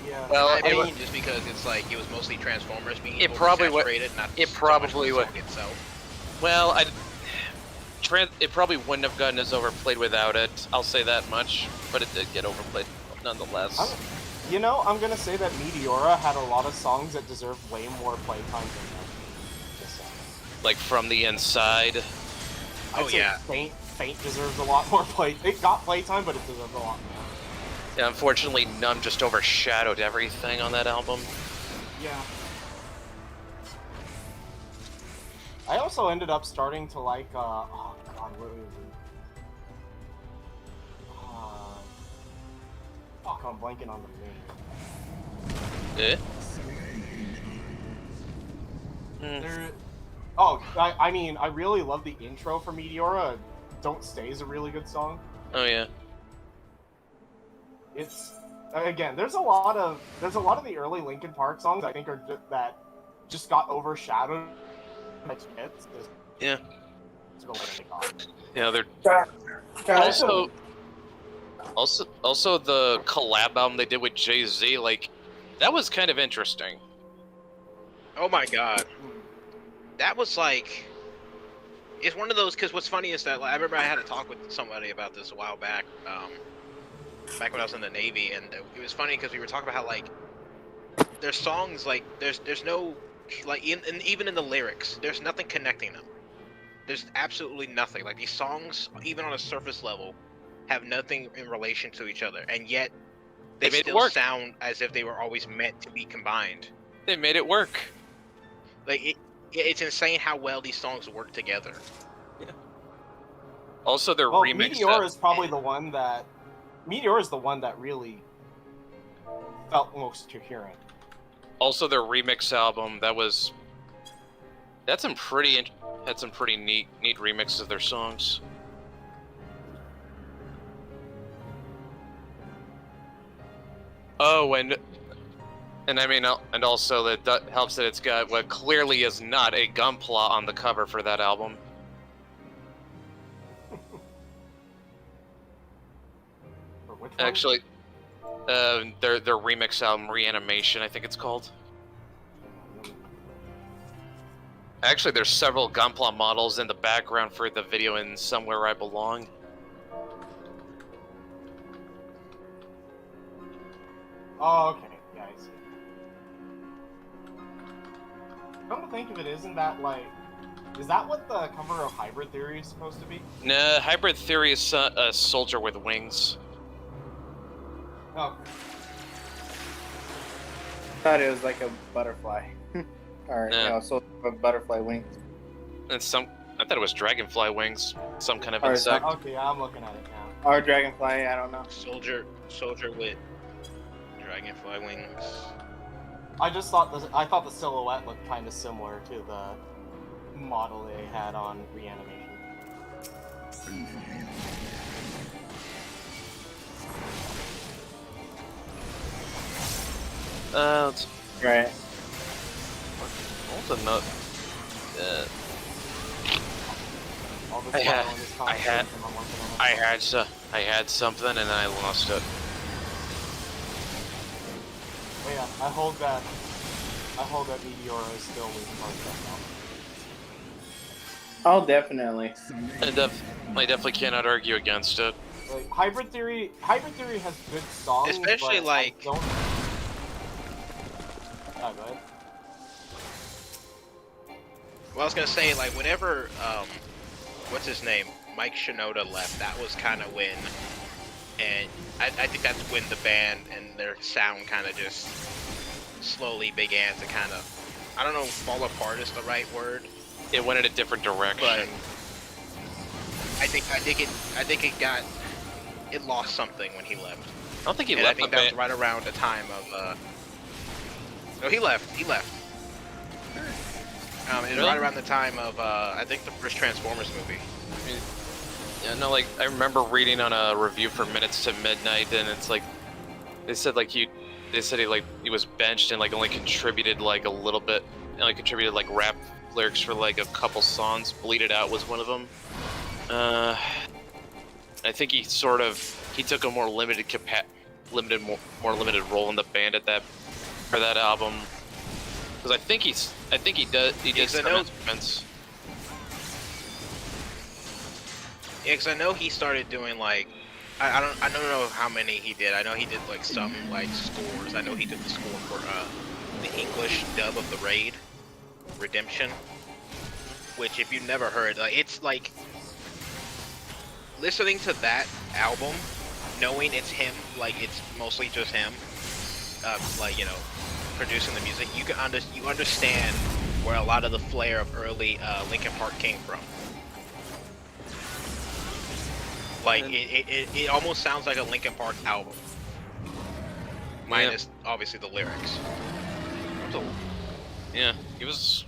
Yeah. Well, I mean, just because it's like it was mostly Transformers being It probably would. oversaturated, not It so probably much would. the song itself. Well, it probably wouldn't have gotten as overplayed without it. I'll say that much, but it did get overplayed nonetheless. You know, I'm gonna say that Meteora had a lot of songs that deserved way more playtime than that. Just saying. Like From the Inside. I'd say Faint deserves a lot more play. It got playtime, but it deserves a lot more. Yeah, unfortunately, Numb just overshadowed everything on that album. Yeah. I also ended up starting to like, oh god, what was it? Fuck, I'm blanking on the name. I mean, I really love the intro for Meteora. Don't Stay is a really good song. Oh yeah. It's again, there's a lot of the early Linkin Park songs I think are that just got overshadowed by hits. Yeah. Yeah, they're also the collab album they did with Jay-Z, like that was kind of interesting. Oh my god. That was like, it's one of those, because what's funny is that like, I remember I had a talk with somebody about this a while back, back when I was in the Navy, and it was funny because we were talking about how like, there's songs like, there's no, like even in the lyrics, there's nothing connecting them. There's absolutely nothing. Like these songs, even on a surface level, have nothing in relation to each other, and yet they made it still work. sound as if they were always meant to be combined. They made it work. Like it's insane how well these songs work together. Yeah. Also, their remix. Meteor is probably the one that really felt most coherent. Also, their remix album had some pretty neat remixes of their songs. Oh, and I mean, and also that helps that it's got what clearly is not a Gunpla on the cover for that album. Actually, their remix album, Reanimation, I think it's called. Actually, there's several Gunpla models in the background for the video in Somewhere I Belong. Oh, okay. Yeah, I see. Come to think of it, isn't that like... Is that what the cover of Hybrid Theory is supposed to be? Nah, Hybrid Theory is a soldier with wings. Oh. Thought it was like a butterfly. Or, so a butterfly wings. And I thought it was dragonfly wings. Some kind of Or insect. Okay, I'm looking at it now. Or dragonfly, I don't know. Soldier with dragonfly wings. I thought the silhouette looked kind of similar to the model they had on Reanimation. Right. What's a nut? I had something and then I lost it. Oh yeah, I hold that Meteora is still Linkin Park's best album. Oh, definitely. I definitely cannot argue against it. Like, Hybrid Theory has good songs, Especially but like... I don't... go ahead. Well, I was gonna say, like, whenever, what's his name? Mike Shinoda left, that was kind of when, and I think that's when the band and their sound kind of just slowly began to kind of, I don't know if fall apart is the right word. It went in a different direction. But I think it lost something when he left. I don't think he and left I think the that band. was right around the time of, No, he left. It was Really? right around the time of I think the first Transformers movie. Yeah, no, like I remember reading on a review for Minutes to Midnight, and it's like they said he was benched and like only contributed like a little bit, and like contributed like rap lyrics for like a couple songs. Bleed It Out was one of them. I think he took a more limited more limited role in the band for that album. Because I think he did some instruments. Yeah, because I know he started doing like I don't know how many he did. I know he did like some like scores. I know he did the score for the English dub of the Raid, Redemption. Which, if you've never heard, like it's like listening to that album, knowing it's him, like it's mostly just him, like producing the music. You understand where a lot of the flair of early Linkin Park came from. Like it almost sounds like a Linkin Park album, minus obviously the lyrics. Yeah, he was.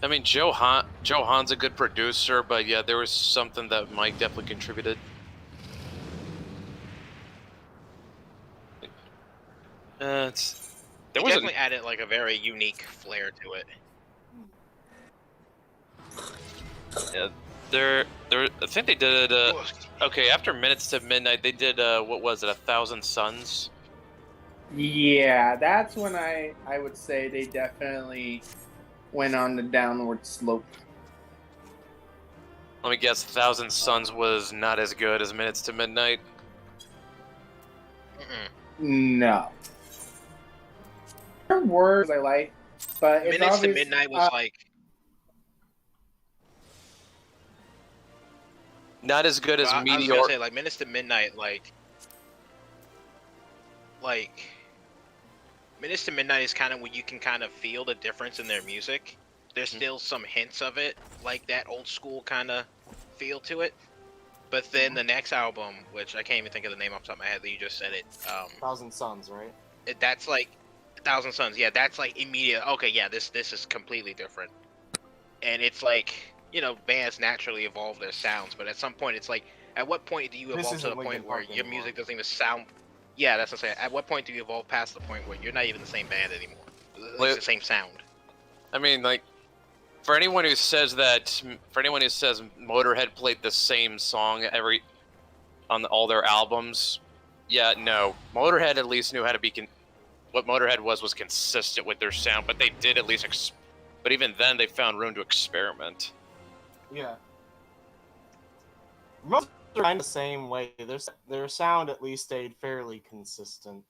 I mean, Joe Hahn's a good producer, but yeah, there was something that Mike definitely contributed. They definitely added like a very unique flair to it. Yeah, I think they did. Okay, after Minutes to Midnight, they did. What was it? 1,000 Suns. Yeah, that's when I would say they definitely went on the downward slope. Let me guess. 1,000 Suns was not as good as Minutes to Midnight. No. There are words I like, but it's Minutes to obvious, Midnight was like not as good as I was Meteor. gonna say like Minutes to Midnight, like Minutes to Midnight is kind of when you can kind of feel the difference in their music. There's still some hints of it, like that old school kind of feel to it. But then the next album, which I can't even think of the name off the top of my head, that you just said it. 1,000 Suns, right? That's like 1,000 Suns. Yeah, that's like immediate. Okay, yeah, this is completely different. And it's like, bands naturally evolve their sounds, but at some point, it's like, at what point do you evolve to the point where your music doesn't even sound? Yeah, that's what I'm saying. At what point do you evolve past the point where you're not even the same band anymore? It's the same sound. I mean, like, for anyone who says Motorhead played the same song on all their albums, yeah, no. Motorhead at least knew how to be. What Motorhead was consistent with their sound, but they did at least. But even then, they found room to experiment. Yeah. Most are kind of the same way. Their sound at least stayed fairly consistent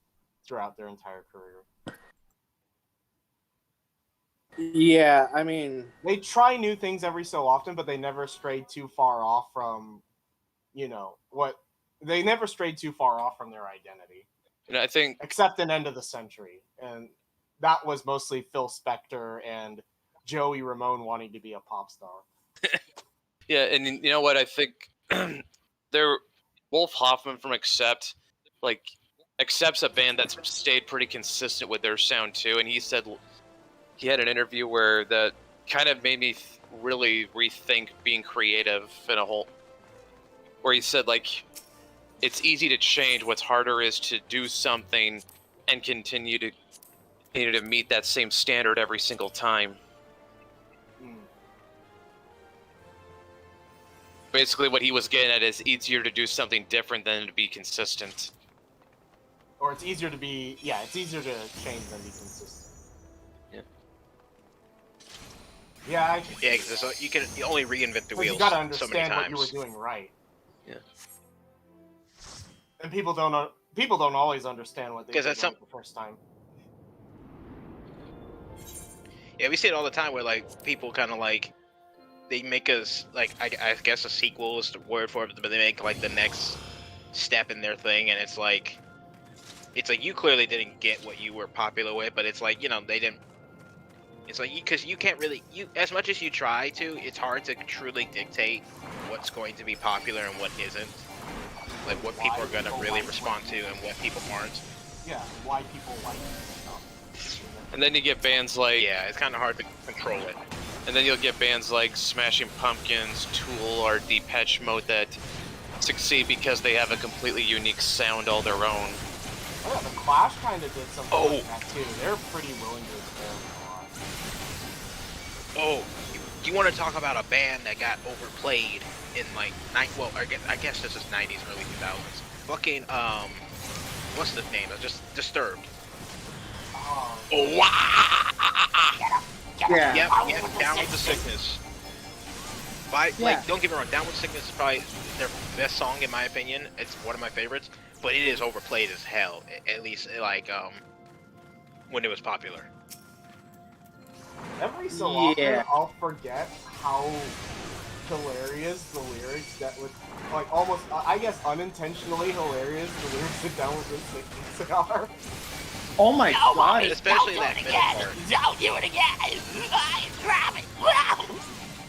throughout their entire career. Yeah, I mean, they try new things every so often, but they never strayed too far off from, they never strayed too far off from their identity. And I think, except in End of the Century, and that was mostly Phil Spector and Joey Ramone wanting to be a pop star. Yeah, and you know what? I think Wolf Hoffman from Accept, Accept's a band that's stayed pretty consistent with their sound too, and he said he had an interview where that kind of made me really rethink being creative in a whole. Where he said it's easy to change. What's harder is to do something and continue to meet that same standard every single time. Basically, what he was getting at is easier to do something different than to be consistent. Or it's easier to change than be consistent. Yeah. Yeah. Because you only reinvent the wheels. You gotta so many understand times. what you were doing right. Yeah. And people don't always understand what they did right the first time. Yeah, we see it all the time where people kind of they make us I guess a sequel is the word for it, but they make the next step in their thing, and it's like you clearly didn't get what you were popular with, but it's they didn't. It's because you can't really as much as you try to, it's hard to truly dictate what's going to be popular and what isn't. Like what people are gonna really respond to and what people aren't. Yeah, why people like it. And then you get bands like it's kind of hard to control it. And then you'll get bands like Smashing Pumpkins, Tool, or Depeche Mode that succeed because they have a completely unique sound all their own. Oh, yeah, the Clash kind of did something like that too. They're pretty willing to experiment a lot. Oh, you want to talk about a band that got overplayed in like I guess this is 90s, early 2000s. Fucking what's the name? Just Disturbed. Oh wow! Yep, Down with the Sickness. Like, don't get me wrong, Down with Sickness is probably their best song in my opinion. It's one of my favorites, but it is overplayed as hell. At least like when it was popular. Every so often, I'll forget how hilarious the lyrics that would, like, almost, I guess, unintentionally hilarious the lyrics that Down with the Sickness are. Oh my god! Especially that middle part. Don't do it again! I promise!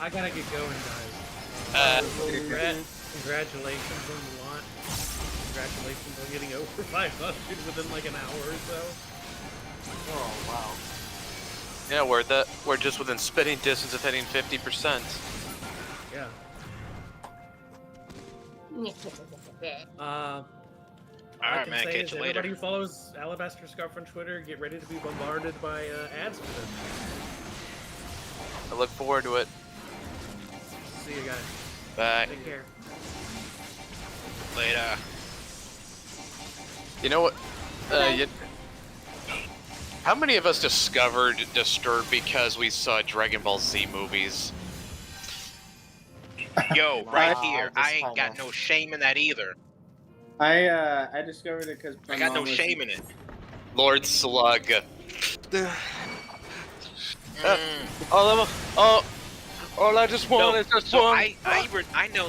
I gotta get going, guys. Congratulations on the launch. Congratulations on getting over 500 within like an hour or so. Oh, wow. Yeah, we're just within spitting distance of hitting 50%. Yeah. Alright, man, catch you later. Everybody who follows Alabaster Scarf on Twitter, get ready to be bombarded by ads for them. I look forward to it. See you guys. Bye. Take care. Later. You know what? How many of us discovered Disturbed because we saw Dragon Ball Z movies? Yo, right here, I ain't got no shame in that either. I discovered it because I got no shame in it. Lord Slug. All I just want is just one. I know.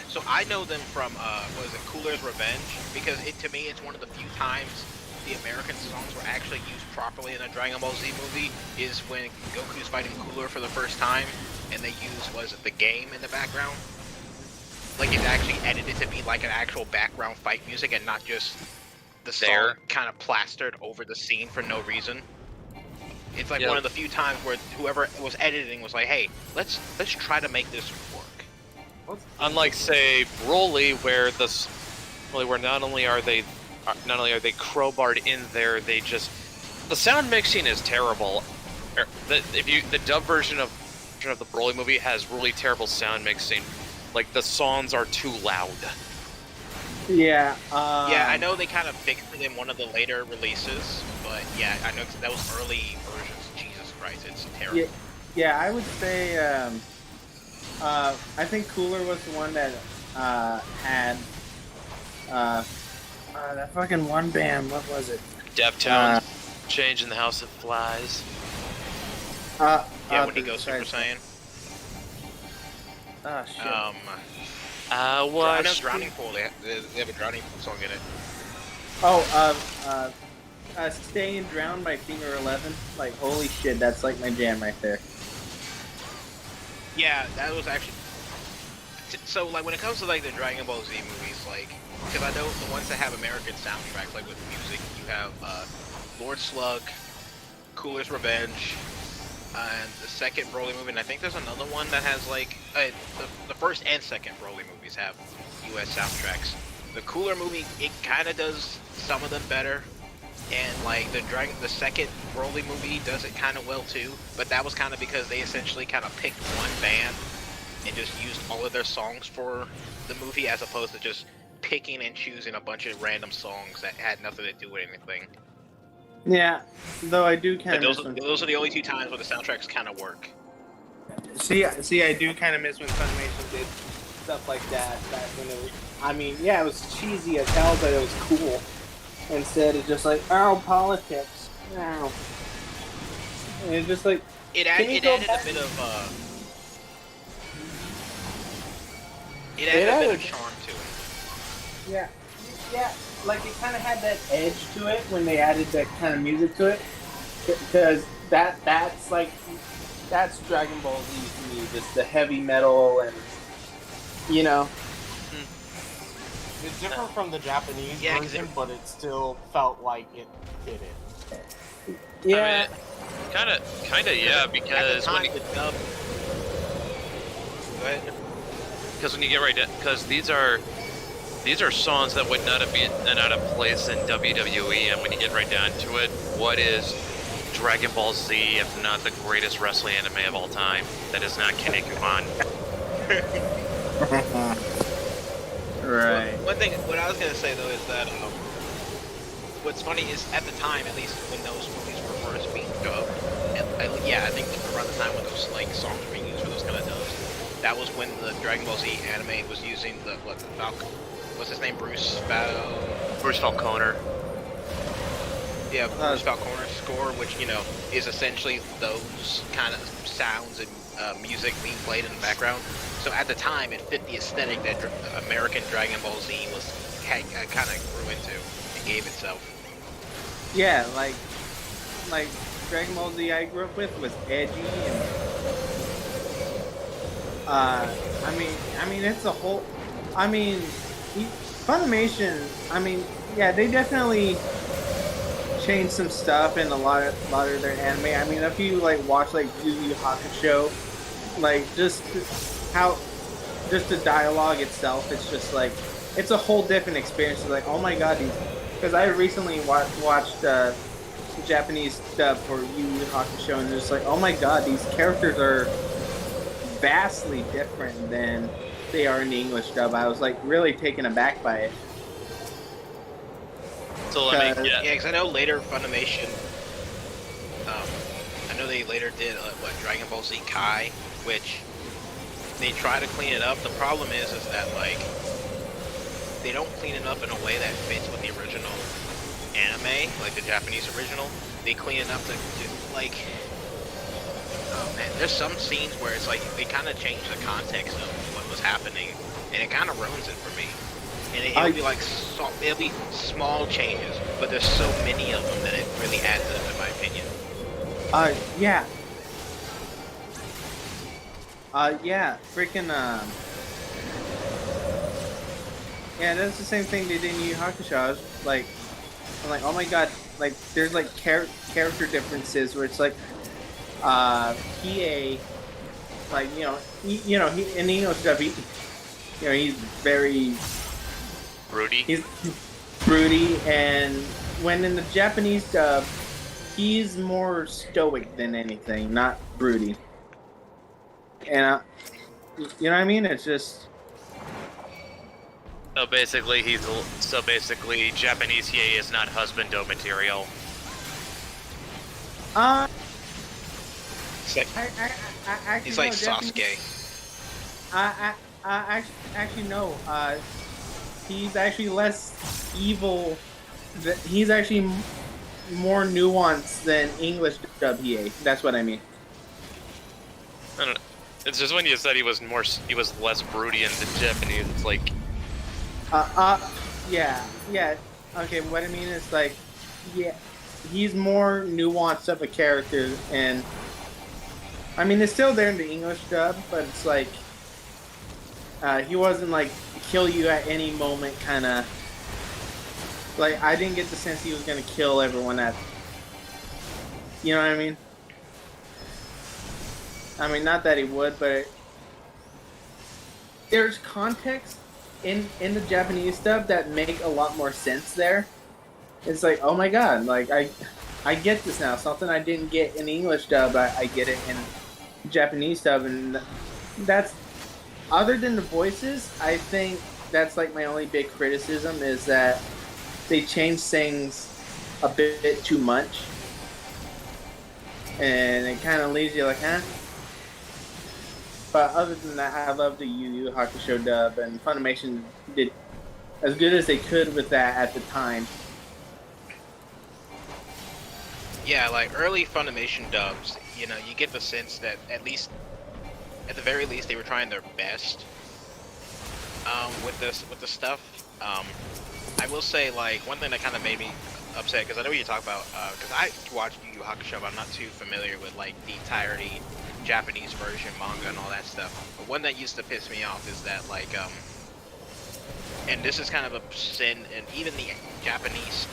So I know them from what is it, Cooler's Revenge? Because to me, it's one of the few times the American songs were actually used properly in a Dragon Ball Z movie. Is when Goku's fighting Cooler for the first time, and they use the game in the background. Like it's actually edited to be like an actual background fight music and not just the song kind of plastered over the scene for no reason. It's like one of the few times where whoever was editing was like, "Hey, let's try to make this work." Unlike say Broly, where not only are they crowbarred in there, the sound mixing is terrible. The dub version of the Broly movie has really terrible sound mixing. Like the songs are too loud. Yeah. Yeah, I know they kind of fixed it in one of the later releases, but yeah, I know that was early versions. Jesus Christ, it's terrible. Yeah, I would say I think Cooler was the one that had that fucking one band. What was it? Deftones, Change in the House of Flies. Yeah, when he goes Super Saiyan. Oh shit. I know Drowning Pool. They have a Drowning Pool song in it. Oh, Stay and Drown by Finger 11. Like, holy shit, that's like my jam right there. Yeah, that was actually. So, like, when it comes to like the Dragon Ball Z movies, like, because I know the ones that have American soundtracks, like with music, you have Lord Slug, Cooler's Revenge, and the second Broly movie, and I think there's another one that has like the first and second Broly movies have U.S. soundtracks. The Cooler movie, it kind of does some of them better, and like the second Broly movie does it kind of well too. But that was kind of because they essentially kind of picked one band and just used all of their songs for the movie, as opposed to just picking and choosing a bunch of random songs that had nothing to do with anything. Yeah, though I do kind of those are the only two times where the soundtracks kind of work. See, I do kind of miss when Funimation did stuff like that. Back when it was, I mean, yeah, it was cheesy as hell, but it was cool. Instead of just like, oh, politics, oh. And it's just like it added a bit of it added a bit of charm to it. Yeah, like it kind of had that edge to it when they added that kind of music to it, because that's Dragon Ball Z to me, just the heavy metal and you know. It's different from the Japanese version, but it still felt like it fit it. Yeah. Kind of, yeah. Because when you, Go ahead. because when you get right down, because these are songs that would not have been out of place in WWE, and when you get right down to it, what is Dragon Ball Z if not the greatest wrestling anime of all time? That is not Kinnikuman. Right. One thing, what I was gonna say though is that what's funny is at the time, at least when those movies were first being dubbed, and I think around the time when those like songs were being used for those kind of dubs, that was when the Dragon Ball Z anime was using the what's his name, Bruce Falconer. Yeah, Bruce Falconer's score, which is essentially those kind of sounds and music being played in the background. So at the time, it fit the aesthetic that American Dragon Ball Z kind of grew into and gave itself. Yeah, like Dragon Ball Z I grew up with was edgy and I mean it's a whole Funimation, yeah, they definitely changed some stuff in a lot of their anime. I mean, if you watch Yu Yu Hakushow, just the dialogue itself, it's just it's a whole different experience. It's oh my god, because I recently watched the Japanese dub for Yu Yu Hakushow, and it's oh my god, these characters are vastly different than they are in the English dub. I was really taken aback by it. So because I know later Funimation, I know they later did Dragon Ball Z Kai, which they try to clean it up. The problem is that they don't clean it up in a way that fits with the original anime, like the Japanese original. They clean it up to oh man, there's some scenes where it's they kind of change the context of what was happening, and it kind of ruins it for me. And it'll be it'll be small changes, but there's so many of them that it really adds up, in my opinion. Yeah. Freaking, yeah, that's the same thing they did in Yu Yu Hakusho. I was I'm oh my god, there's character differences where it's PA, he in the English dub, he's very broody. He's broody, and when in the Japanese dub, he's more stoic than anything, not broody. And you know what I mean? It's just. So basically, Japanese Hiei is not husbando material. He's like Sasuke. I actually no. He's actually less evil. He's actually more nuanced than English dub Hiei. That's what I mean. I don't know. It's just when you said he was less broody in the Japanese. It's yeah. Okay, what I mean is yeah, he's more nuanced of a character, and I mean it's still there in the English dub, but it's he wasn't kill you at any moment kind of. I didn't get the sense he was gonna kill everyone at. You know what I mean? I mean, not that he would, but there's context in the Japanese dub that make a lot more sense there. It's oh my god, I get this now. Something I didn't get in English dub, I get it in Japanese dub, and that's other than the voices. I think that's my only big criticism is that they change things a bit too much, and it kind of leaves you eh. But other than that, I love the Yu Yu Hakusho dub, and Funimation did as good as they could with that at the time. Yeah, early Funimation dubs, you get the sense that at the very least, they were trying their best with the stuff. I will say, one thing that kind of made me upset, because I know what you talk about, because I watched Yu Yu Hakusho, but I'm not too familiar with the entirety Japanese version manga and all that stuff. But one that used to piss me off is that and this is kind of a sin, and even the Japanese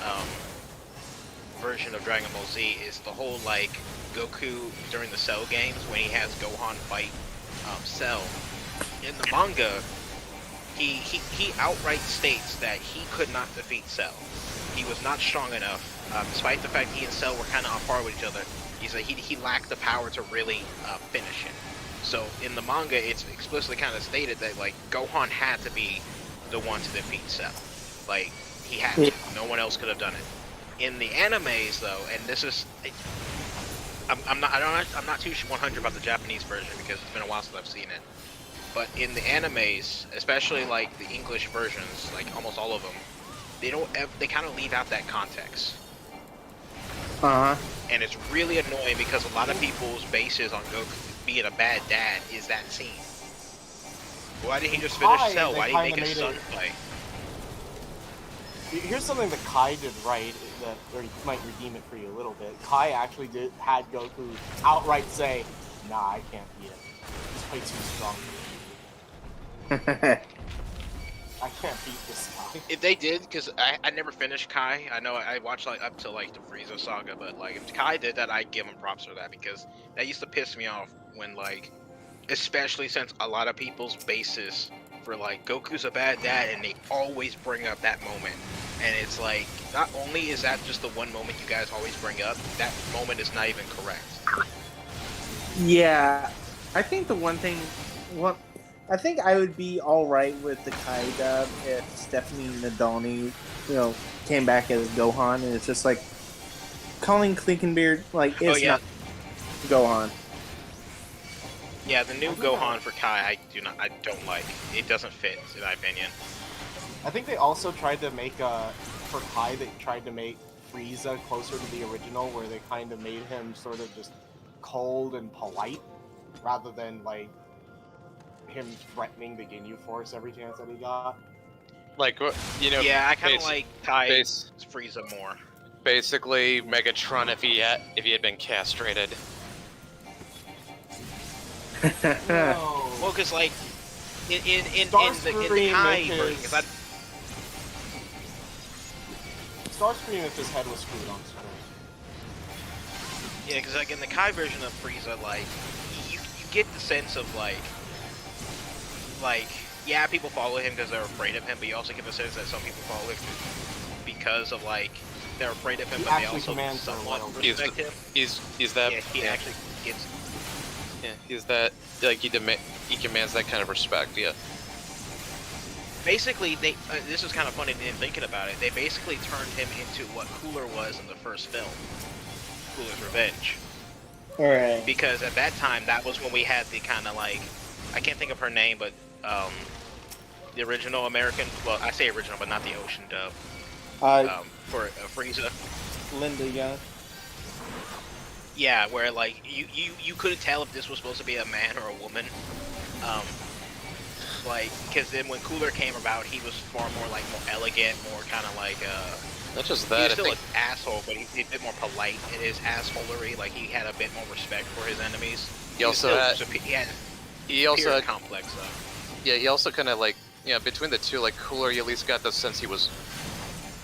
version of Dragon Ball Z is the whole like Goku during the Cell games when he has Gohan fight Cell. In the manga, he outright states that he could not defeat Cell. He was not strong enough, despite the fact he and Cell were kind of on par with each other. He lacked the power to really finish him. So in the manga, it's explicitly kind of stated that like Gohan had to be the one to defeat Cell. Like he had to. No one else could have done it. In the animes, though, and this is, I'm not too 100 about the Japanese version because it's been a while since I've seen it. But in the animes, especially like the English versions, like almost all of them, they kind of leave out that context. And it's really annoying because a lot of people's bases on Goku being a bad dad is that scene. Why didn't he just finish Cell? Why did he make his son fight? Here's something that Kai did right, that or he might redeem it for you a little bit. Kai actually had Goku outright say, "Nah, I can't beat him. He's way too strong for me. I can't beat this guy." If they did, because I never finished Kai. I know I watched like up to like the Frieza saga, but like if Kai did that, I'd give him props for that because that used to piss me off when like, especially since a lot of people's basis for like Goku's a bad dad, and they always bring up that moment. And it's like, not only is that just the one moment you guys always bring up, that moment is not even correct. Yeah, I think the one thing, I think I would be all right with the Kai dub if Stephanie Nadolny, came back as Gohan, and it's just like calling Klinkenbeard like it's not Gohan. Yeah, the new Gohan for Kai, I don't like. It doesn't fit, in my opinion. I think they also tried to make for Kai, they tried to make Frieza closer to the original, where they kind of made him sort of just cold and polite, rather than like him threatening the Ginyu Force every chance that he got. Like, Yeah, I kind of like Kai's Frieza more. Basically, Megatron if he had been castrated. No. Well, because like in the Kai version, Starscream if his head was screwed on screen. Yeah, because like in the Kai version of Frieza, like you get the sense of like yeah, people follow him because they're afraid of him, but you also get the sense that some people follow him because of like they're afraid of him, but they also somewhat respect him. He's that. Yeah, he actually gets. Yeah, he's that. Like he commands that kind of respect. Yeah. Basically, this is kind of funny thinking about it. They basically turned him into what Cooler was in the first film, Cooler's Revenge. Alright. Because at that time, that was when we had the kind of like, I can't think of her name, but the original American. Well, I say original, but not the Ocean dub. For Frieza. Linda Young. Yeah, where like you couldn't tell if this was supposed to be a man or a woman. Like, because then when Cooler came about, he was far more like more elegant, more kind of like not just that. He was still an asshole, but he's a bit more polite in his assholery. Like he had a bit more respect for his enemies. He also had a complex though. Yeah, he also kind of like between the two, like Cooler, you at least got the sense he was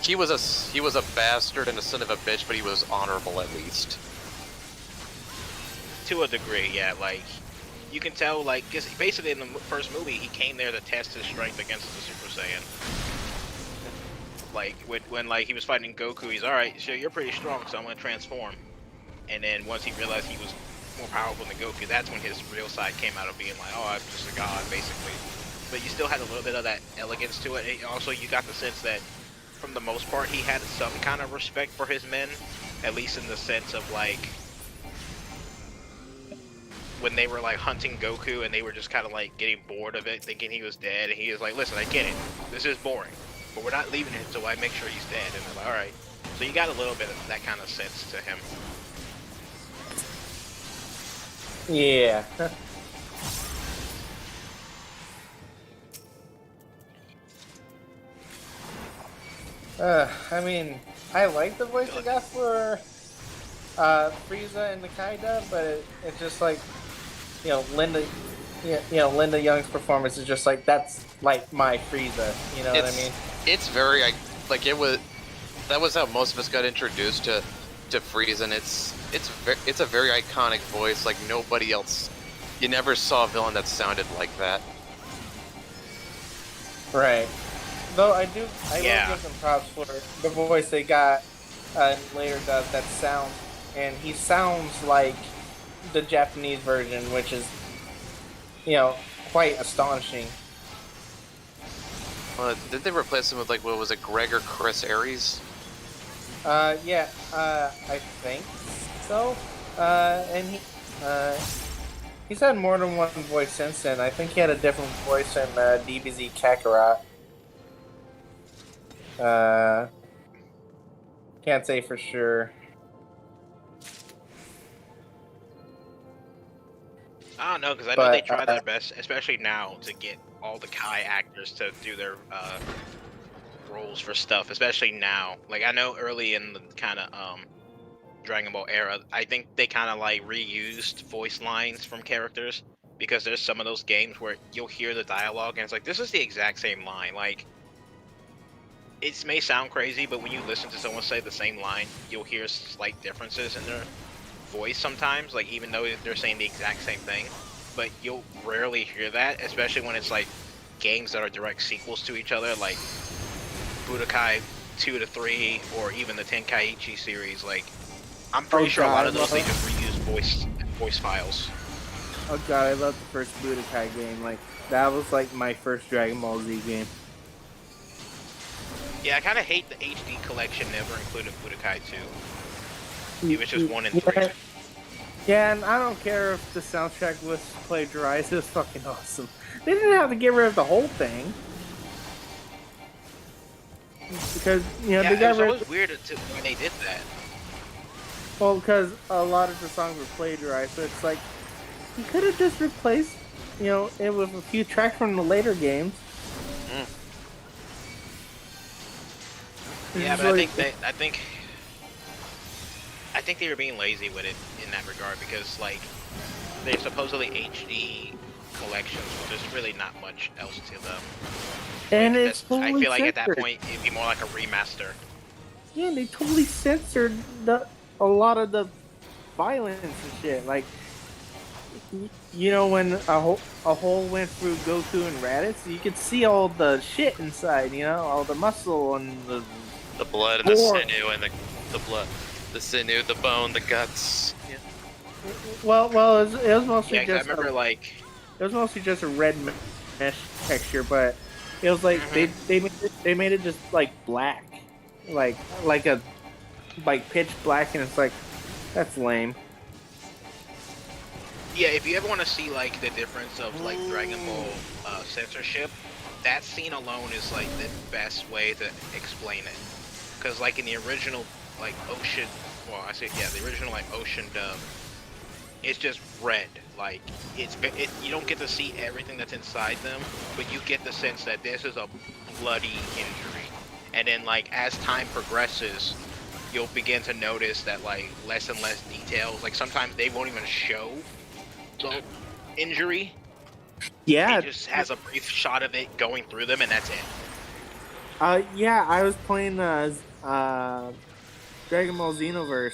a bastard and a son of a bitch, but he was honorable at least. To a degree, yeah. Like you can tell, like, cause basically in the first movie, he came there to test his strength against the Super Saiyan. Like when like he was fighting Goku, he's alright, sure, you're pretty strong, so I'm gonna transform. And then once he realized he was more powerful than Goku, that's when his real side came out of being like, oh, I'm just a god, basically. But you still had a little bit of that elegance to it. And also, you got the sense that, from the most part, he had some kind of respect for his men, at least in the sense of like when they were like hunting Goku and they were just kind of like getting bored of it, thinking he was dead, and he was like, listen, I get it, this is boring, but we're not leaving him until I make sure he's dead. And they're like, alright. So you got a little bit of that kind of sense to him. Yeah. I mean, I like the voice they got for Frieza and the Kai dub, but it's just like, Linda Young's performance is just like, that's like my Frieza, you know what I mean? It's very, like, that was how most of us got introduced to to Frieza, and it's a very iconic voice. Like nobody else, you never saw a villain that sounded like that. Right. Though I will give them props for the voice they got later does that sound, and he sounds like the Japanese version, which is, quite astonishing. Did they replace him with like what was it, Greg or Chris Aries? Yeah, I think so. And he's had more than one voice since then. I think he had a different voice in DBZ Kakarot. Can't say for sure. I don't know, because I know they try their best, especially now, to get all the Kai actors to do their roles for stuff, especially now. Like, I know early in the kind of Dragon Ball era, I think they kind of like reused voice lines from characters, because there's some of those games where you'll hear the dialogue and it's like, this is the exact same line. Like, it may sound crazy, but when you listen to someone say the same line, you'll hear slight differences in their voice sometimes, like even though they're saying the exact same thing. But you'll rarely hear that, especially when it's like games that are direct sequels to each other, like Budokai 2 to 3, or even the Tenkaichi series. Like, I'm pretty sure a lot of those they just reuse voice files. Oh god, I love the first Budokai game. Like, that was like my first Dragon Ball Z game. Yeah, I kind of hate the HD collection never included Budokai 2. It was just 1 and 3. Yeah, and I don't care if the soundtrack was plagiarized. It was fucking awesome. They didn't have to get rid of the whole thing. Because, they got it was always weird when they did that. Well, because a lot of the songs were plagiarized, so it's like, you could have just replaced, it with a few tracks from the later games. Yeah, but I think they were being lazy with it in that regard, because like they're supposedly HD collections, but there's really not much else to them. And like, it's totally I feel like censored. at that point it'd be more like a remaster. Yeah, they totally censored a lot of the violence and shit. Like, when a hole went through Goku and Raditz, you could see all the shit inside. All the muscle and the blood and the sinew and the blood, the sinew, the bone, the guts. Yeah. Well, it was mostly I remember it was mostly just a red mesh texture, but it was like they made it just like black, like pitch black, and it's like, that's lame. Yeah, if you ever want to see like the difference of like Dragon Ball censorship, that scene alone is like the best way to explain it. Because like in the original like Ocean, the original like Ocean dub, it's just red. Like you don't get to see everything that's inside them, but you get the sense that this is a bloody injury. And then like as time progresses, you'll begin to notice that like less and less details. Like sometimes they won't even show the injury. Yeah, it just has a brief shot of it going through them, and that's it. Yeah, I was playing Dragon Ball Xenoverse.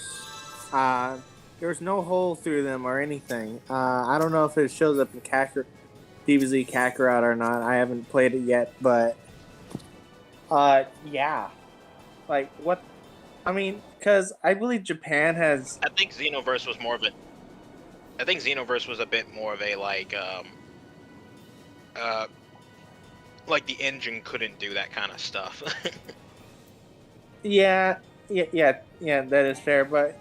There was no hole through them or anything. I don't know if it shows up in DBZ Kakarot or not. I haven't played it yet, but yeah. Like, what? I mean, because I believe Japan has... I think Xenoverse was more of a... I think Xenoverse was a bit more of a, like the engine couldn't do that kind of stuff. Yeah, that is fair, but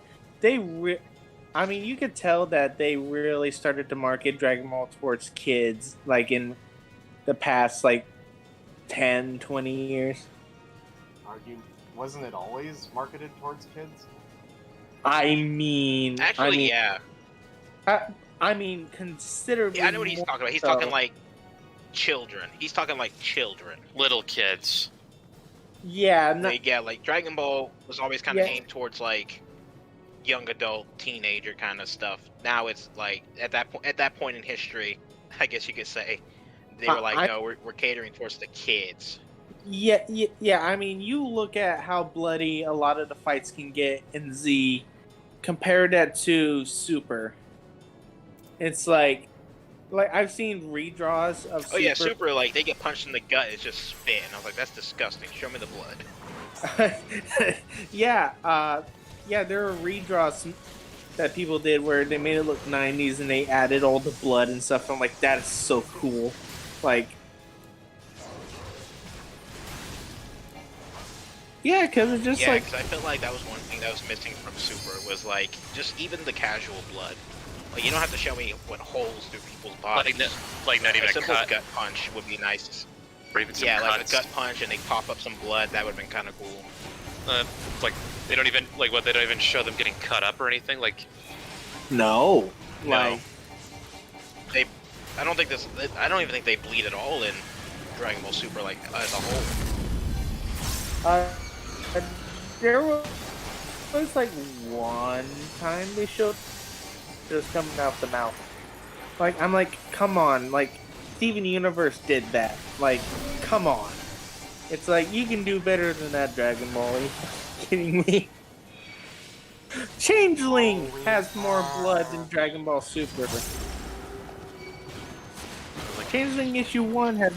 I mean, you could tell that they really started to market Dragon Ball towards kids, like, in the past, like, 10, 20 years. Wasn't it always marketed towards kids? Actually, yeah. I mean, considerably. Yeah, I know what he's talking about. He's talking like children. He's talking like children. Little kids. Yeah, like Dragon Ball was always kind of aimed towards like young adult, teenager kind of stuff. Now it's like at that point in history, I guess you could say, they were like, no, we're catering towards the kids. Yeah. I mean, you look at how bloody a lot of the fights can get in Z. Compare that to Super. It's like I've seen redraws of Oh yeah, Super. Super, like they get punched in the gut, it's just spit, and I was like, that's disgusting. Show me the blood. Yeah, yeah, there are redraws that people did where they made it look 90s and they added all the blood and stuff. I'm like, that is so cool. Like, yeah, because it's just Yeah, like, because I felt like that was one thing that was missing from Super was like just even the casual blood. Like you don't have to show me what holes through people's bodies. Like not even a a simple cut. gut punch would be nice. Or even some Yeah, like a cuts. gut punch and they pop up some blood. That would have been kind of cool. Like they don't even they don't even show them getting cut up or anything. Like no. Like, they, I don't even think they bleed at all in Dragon Ball Super like as a whole. There was like one time they showed just coming out the mouth. Like, I'm like, come on, like, Steven Universe did that. Like, come on. It's like, you can do better than that, Dragon Ball. Are you kidding me? Changeling has more blood than Dragon Ball Super. Changeling issue 1 had...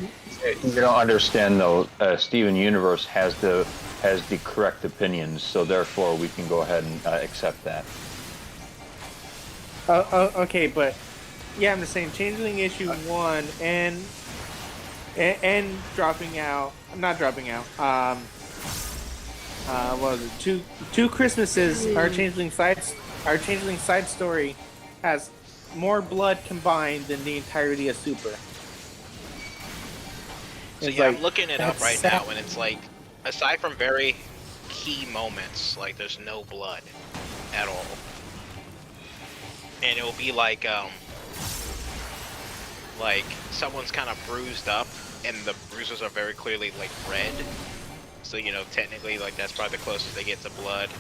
You don't understand though. Steven Universe has the correct opinions, so therefore we can go ahead and accept that. Okay, but yeah, I'm just saying Changeling issue 1 and dropping out. Not dropping out. What was it? Two Christmases. Our Changeling side story has more blood combined than the entirety of Super. So It's yeah, like, I'm looking it up that's right sad. now, and it's like, aside from very key moments, like there's no blood at all, and it will be like someone's kind of bruised up, and the bruises are very clearly like red. So you know, technically, like that's probably the closest they get to blood.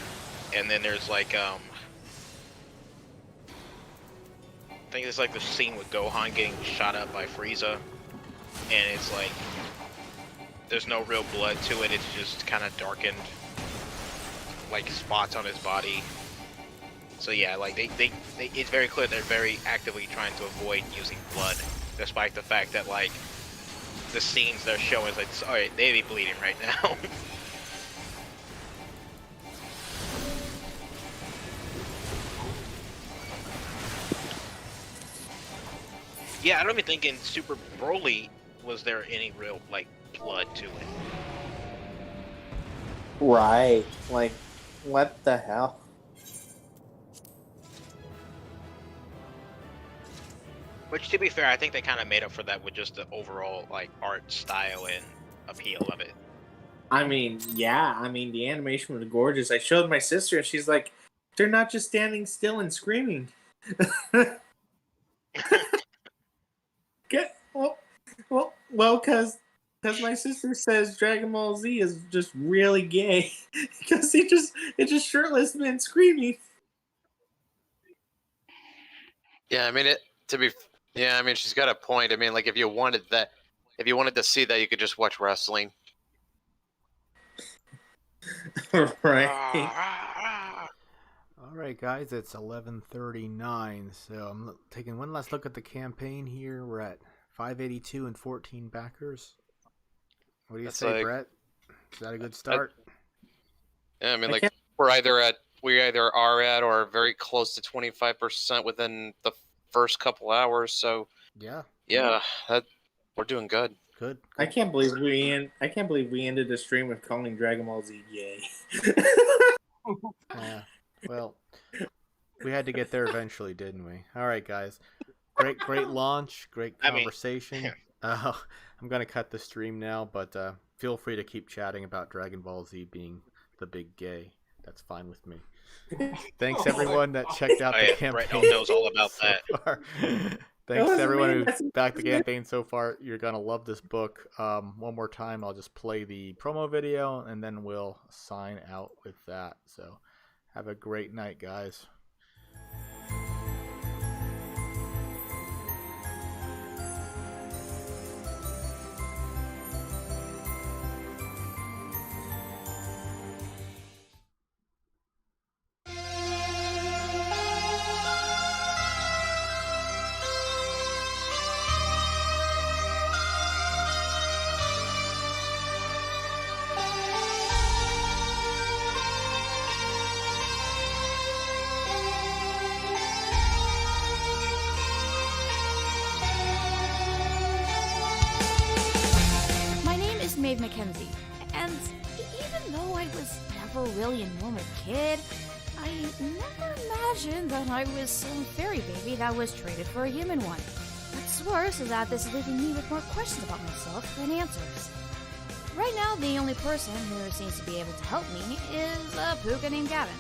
And then there's like I think it's like the scene with Gohan getting shot up by Frieza, and it's like there's no real blood to it. It's just kind of darkened, like spots on his body. So yeah, like they it's very clear they're very actively trying to avoid using blood, despite the fact that like the scenes they're showing is like, alright, they be bleeding right now. Yeah, I don't even think in Super Broly was there any real like blood to it. Right. Like, what the hell? Which, to be fair, I think they kind of made up for that with just the overall like art style and appeal of it. I mean, yeah. I mean, the animation was gorgeous. I showed my sister, and she's like, "They're not just standing still and screaming." Well, because my sister says Dragon Ball Z is just really gay because it's just shirtless men screaming. yeah, I mean yeah, I mean she's got a point. I mean, like if you wanted to see that, you could just watch wrestling. Right. All right, guys, it's 11:39, so I'm taking one last look at the campaign here. We're at 582 and 14 backers. What do you That's say, like- Brett? Is that a good start? Yeah, I mean, I like can't- we either are at or very close to 25% within the first couple hours. So Yeah. we're doing good. Good. I can't believe we ended the stream with calling Dragon Ball Z gay. Yeah. Well, we had to get there eventually, didn't we? All right, guys. Great launch. Great I mean, conversation. I'm gonna cut the stream now, but feel free to keep chatting about Dragon Ball Z being the big gay. That's fine with me. Thanks everyone that checked out the campaign. Brett knows all about so that. far. Thanks was everyone me. who That's- backed the campaign so far. You're gonna love this book. One more time, I'll just play the promo video and then we'll sign out with that. So have a great night, guys. Mackenzie. And even though I was never really a normal kid, I never imagined that I was some fairy baby that was traded for a human one. What's worse is that this is leaving me with more questions about myself than answers. Right now, the only person who seems to be able to help me is a puka named Gavin.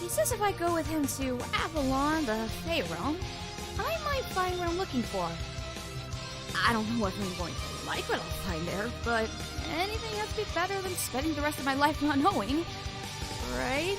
He says if I go with him to Avalon, the Fey Realm, I might find what I'm looking for. I don't know if I'm going to like what I'll find there, but anything has to be better than spending the rest of my life not knowing, right?